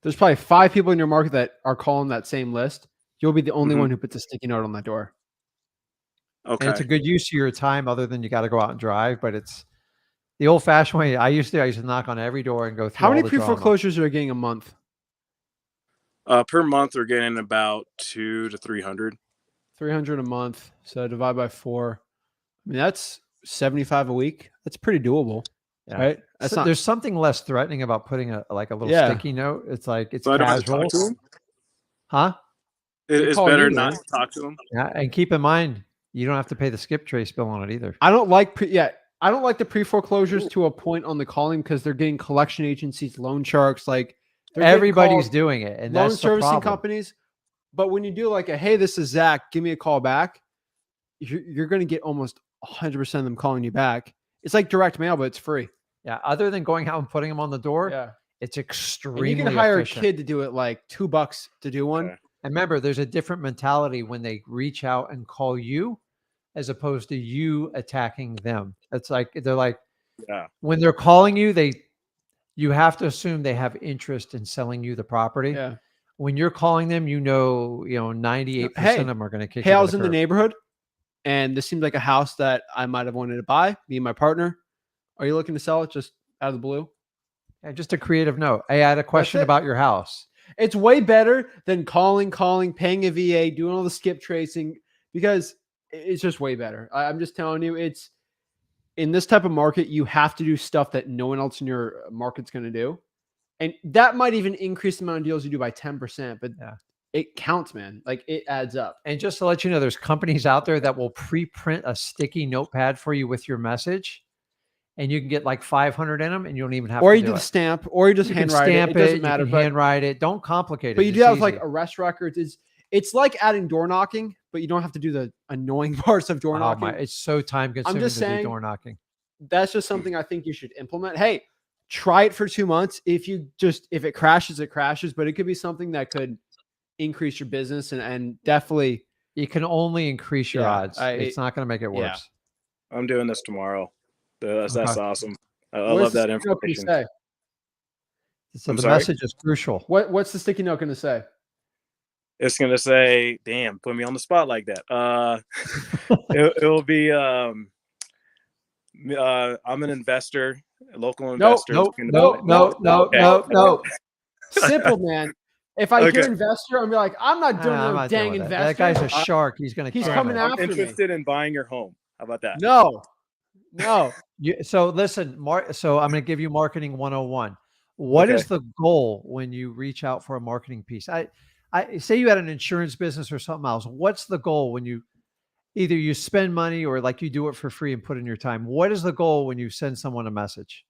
there's probably 5 people in your market that are calling that same list. You'll be the only Mhm. one who puts a sticky note on that door. And Okay. it's a good use of your time other than you got to go out and drive, but it's the old fashioned way. I used to knock on every door and go through How many all the drama. pre-foreclosures are you getting a month? Per month, we're getting about 200 to 300. 300 a month. So divide by 4. I mean, that's 75 a week. That's pretty doable, Yeah. right? That's So not. there's something less threatening about putting a little Yeah. sticky note. It's like it's So I don't have to casual. talk to them? Huh? It's calling better you, not man. to talk to them. Yeah. And keep in mind, you don't have to pay the skip trace bill on it either. I don't like I don't like the pre-foreclosures to a point on the calling because they're getting collection agencies, loan sharks, like they're getting Everybody's called, doing it, and loan that's the servicing problem. companies. But when you do like a hey, this is Zach, give me a call back, you're going to get almost 100% of them calling you back. It's like direct mail, but it's free. Yeah. Other than going out and putting them on the door, Yeah, it's and extremely you can hire efficient. a kid to do it like $2 to do one. Okay. And remember, there's a different mentality when they reach out and call you as opposed to you attacking them. It's like they're like, Yeah. when they're calling you, you have to assume they have interest in selling you the property. Yeah. When you're calling them, 98% Hey, of them are going to kick Hey, you I to was in the curb. neighborhood, and this seemed like a house that I might have wanted to buy. Me and my partner. Are you looking to sell it just out of the blue? Yeah, just a creative note. Hey, I had a question it. about your house. It's way better than calling, paying a VA, doing all the skip tracing, because it's just way better. I'm just telling you, it's in this type of market, you have to do stuff that no one else in your market's going to do. And that might even increase the amount of deals you do by 10%, but Yeah. it counts, man. Like it adds up. And just to let you know, there's companies out there that will pre-print a sticky notepad for you with your message, and you can get like 500 in them, and you don't even have Or to you do do it. the stamp, or you just You can handwrite it. stamp It doesn't it. matter. You can handwrite it. Don't complicate it. But you It's do have like easy. arrest records. It's like adding door knocking, but you don't have to do the annoying parts of door Oh knocking. my, it's so time consuming just to do saying, door knocking. That's just something I think you should implement. Hey, try it for 2 months. If it crashes, it crashes, but it could be something that could increase your business and definitely You can only increase your Yeah, odds. It's not going to make it yeah. worse. I'm doing this tomorrow. That's Okay. awesome. I What's love the that sticky note gonna information. say? So I'm the sorry? message is crucial. What's the sticky note going to say? It's gonna say, "Damn, put me on the spot like that." It'll be, I'm an investor, a local investor. Nope. looking to buy- Simple, man. If I hear Okay. investor, I'm gonna be like, I'm not doing I'm no not dang doing that. investor. That guy's a shark. He's going to He's kill coming me. out. I'm after me. interested in buying your home. How about that? No. So listen, so I'm going to give you marketing 101. What is Okay. the goal when you reach out for a marketing piece? I say you had an insurance business or something else. What's the goal when you either you spend money or like you do it for free and put in your time? What is the goal when you send someone a message?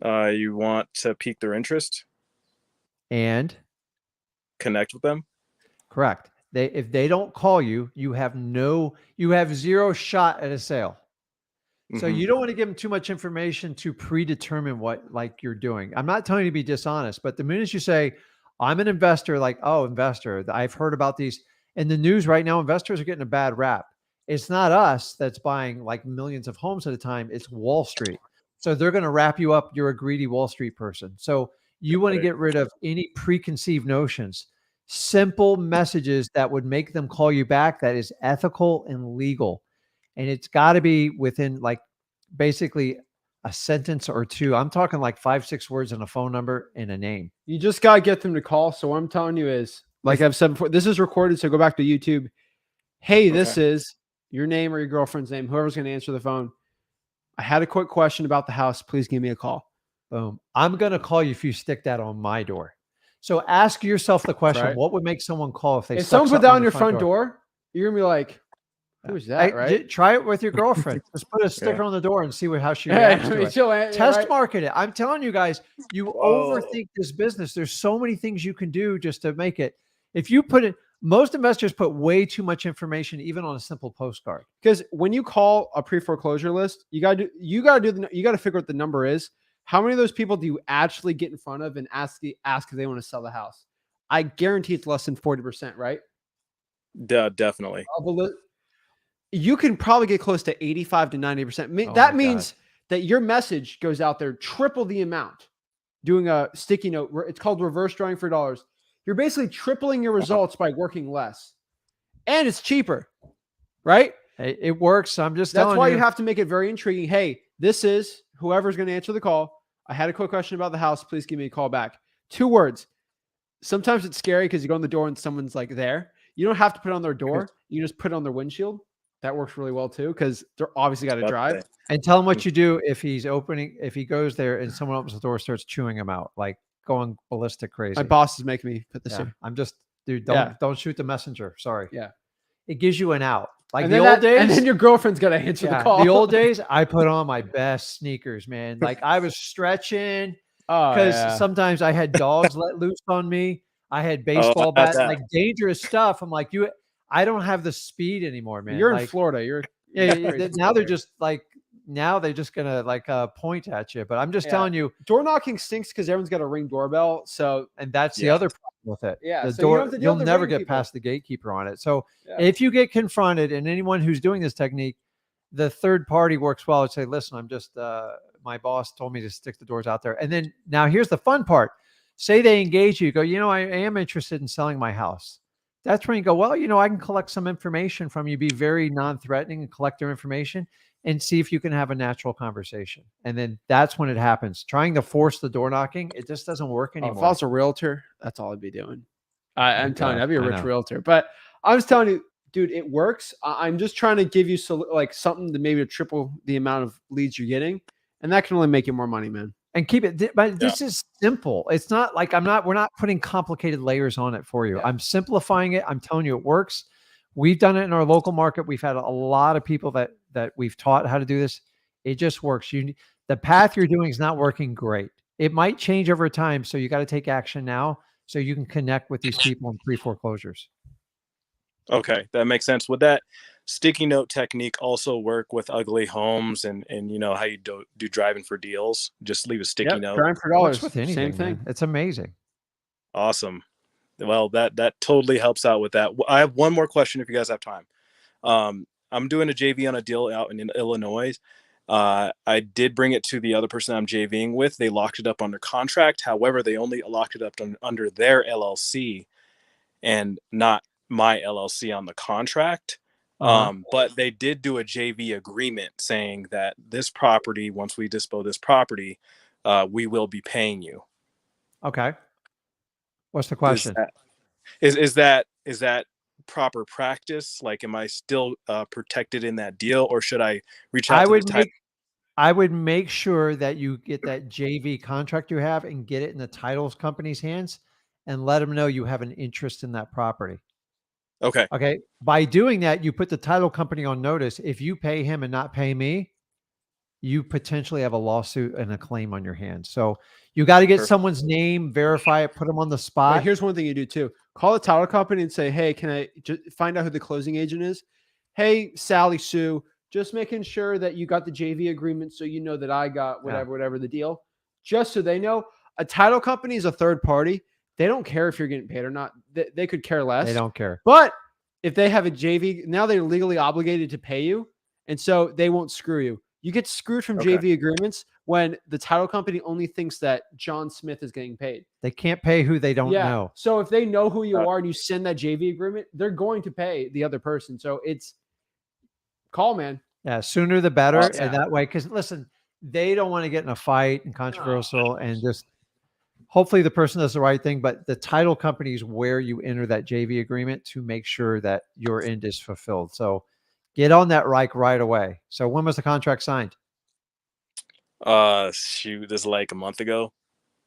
You want to pique their interest, And connect with them. correct. If they don't call you, you have zero shot at a sale. So Mhm. you don't want to give them too much information to predetermine what like you're doing. I'm not telling you to be dishonest, but the minute you say, I'm an investor, like, oh, investor, I've heard about these in the news right now, investors are getting a bad rap. It's not us that's buying like millions of homes at a time. It's Wall Street. So they're going to wrap you up. You're a greedy Wall Street person. So you want to Right. get rid of any preconceived notions, simple messages that would make them call you back. That is ethical and legal. And it's got to be within like basically a sentence or two. I'm talking like 5-6 words and a phone number and a name. You just gotta get them to call. So what I'm telling you is, like I've said before, this is recorded. So go back to YouTube. Hey, this is your name or your girlfriend's name, whoever's going to answer the phone. I had a quick question about the house. Please give me a call. Boom. I'm going to call you if you stick that on my door. So ask yourself the question, Right. what would make someone call if they If stuck someone put something that on on your your front door, you're gonna be like, Who's that, right? Try it with your girlfriend. Just put a sticker on the door and see how she reacts to it. Test market it. I'm telling you guys, you overthink this business. There's so many things you can do just to make it. If you put it, most investors put way too much information, even on a simple postcard. Because when you call a pre-foreclosure list, you got to figure out what the number is. How many of those people do you actually get in front of and ask if they want to sell the house? I guarantee it's less than 40%, right? Definitely. You can probably get close to 85 to 90%. That means that your message goes out there triple the amount. Doing a sticky note, it's called reverse drawing for dollars. You're basically tripling your results by working less, and it's cheaper, right? It works. I'm just that's why you have to make it very intriguing. Hey, this is whoever's going to answer the call. I had a quick question about the house. Please give me a call back. 2 words. Sometimes it's scary because you go in the door and someone's like there. You don't have to put it on their door. You just put it on their windshield. That works really well too because they're obviously got to drive. And tell him what you do if he goes there and someone opens the door, starts chewing him out, like going ballistic crazy. My boss is making me put this in. I'm just, dude, don't shoot the messenger. Sorry. Yeah. It gives you an out. Like and the old days. And then your girlfriend's got to answer the call. The old days, I put on my best sneakers, man. Like I was stretching because sometimes I had dogs let loose on me. I had baseball bats, like dangerous stuff. I'm like, I don't have the speed anymore, man. You're in Florida. Now they're just like, gonna point at you. But I'm just telling you, door knocking stinks because everyone's got a Ring doorbell. So, and that's the other problem with it. Yeah, the so door, you'll never get past the gatekeeper on it. So if you get confronted, and anyone who's doing this technique, the third party works well. I'd say, listen, I'm just my boss told me to stick the doors out there. And then now here's the fun part. Say they engage you, go, I am interested in selling my house. That's when you go, well, I can collect some information from you, be very non-threatening and collect their information and see if you can have a natural conversation. And then that's when it happens. Trying to force the door knocking, it just doesn't work anymore. If I was a realtor, that's all I'd be doing. I'm telling you, I'd be a rich realtor. But I was telling you, dude, it works. I'm just trying to give you something to maybe triple the amount of leads you're getting. And that can only make you more money, man. And keep it, but this is simple. It's not like we're not putting complicated layers on it for you. Yeah. I'm simplifying it. I'm telling you it works. We've done it in our local market. We've had a lot of people that we've taught how to do this. It just works. The path you're doing is not working great. It might change over time. So you got to take action now so you can connect with these people in pre-foreclosures. Okay, that makes sense. Would that sticky note technique also work with ugly homes and how you do driving for deals? Just leave a sticky note. Driving for dollars. With anything, same thing. Man. It's amazing. Awesome. Well, that totally helps out with that. I have one more question if you guys have time. I'm doing a JV on a deal out in Illinois. I did bring it to the other person I'm JVing with. They locked it up under contract. However, they only locked it up under their LLC and not my LLC on the contract. But they did do a JV agreement saying that this property, once we dispose this property, we will be paying you. Okay. What's the question? Is that proper practice? Like, am I still protected in that deal, or should I reach out? I would make sure that you get that JV contract you have and get it in the titles company's hands and let them know you have an interest in that property. Okay. By doing that, you put the title company on notice. If you pay him and not pay me, you potentially have a lawsuit and a claim on your hands. So you got to get someone's name, verify it, put them on the spot. But here's one thing you do too. Call the title company and say, hey, can I just find out who the closing agent is? Hey, Sally Sue, just making sure that you got the JV agreement so you know that I got whatever the deal. Just so they know. A title company is a third party. They don't care if you're getting paid or not. They could care less. They don't care. But if they have a JV, now they're legally obligated to pay you. And so they won't screw you. You get screwed from JV agreements when the title company only thinks that John Smith is getting paid. They can't pay who they don't know. So if they know who you are and you send that JV agreement, they're going to pay the other person. So it's call, man. Yeah, sooner the better. And that way, because listen, they don't want to get in a fight and controversial and just hopefully the person does the right thing, but the title company is where you enter that JV agreement to make sure that your end is fulfilled. So get on that right away. So when was the contract signed? Shoot, this is like a month ago.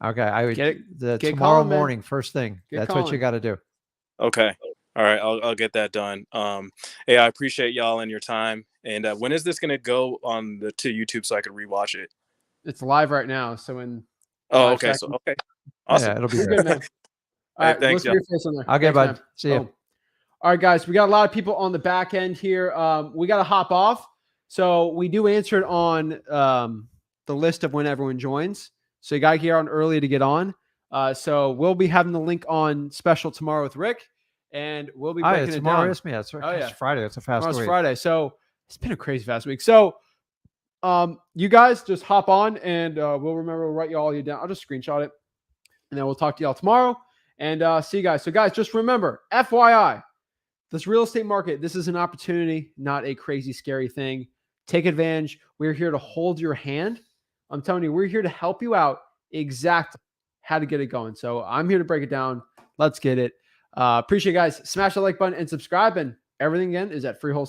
Okay. I would get tomorrow morning, first thing. That's what you got to do. Okay. All right, I'll get that done. Hey, I appreciate y'all and your time. And when is this gonna go on to YouTube so I can rewatch it? It's live right now. So in Oh, 5 okay. seconds. So okay, Yeah, awesome. it'll be You're there. good, man. All right, thanks, let's your face on there. Okay, Thanks, bud. man. See ya. Boom. All right, guys, we got a lot of people on the back end here. We got to hop off. So we do answer it on the list of when everyone joins. So you got to get on early to get on. So we'll be having the link on special tomorrow with Rick, and we'll be breaking it tomorrow down. is me. That's right. Oh, It's yeah. Friday. That's a fast Tomorrow's week. Friday. So it's been a crazy fast week. So you guys just hop on, and we'll write you all down. I'll just screenshot it, and then we'll talk to y'all tomorrow. And see you guys. So guys, just remember, FYI, this real estate market, this is an opportunity, not a crazy, scary thing. Take advantage. We're here to hold your hand. I'm telling you, we're here to help you out exactly how to get it going. So I'm here to break it down. Let's get it. Appreciate it, guys. Smash the like button and subscribe. And everything again is at freewholesaling.com.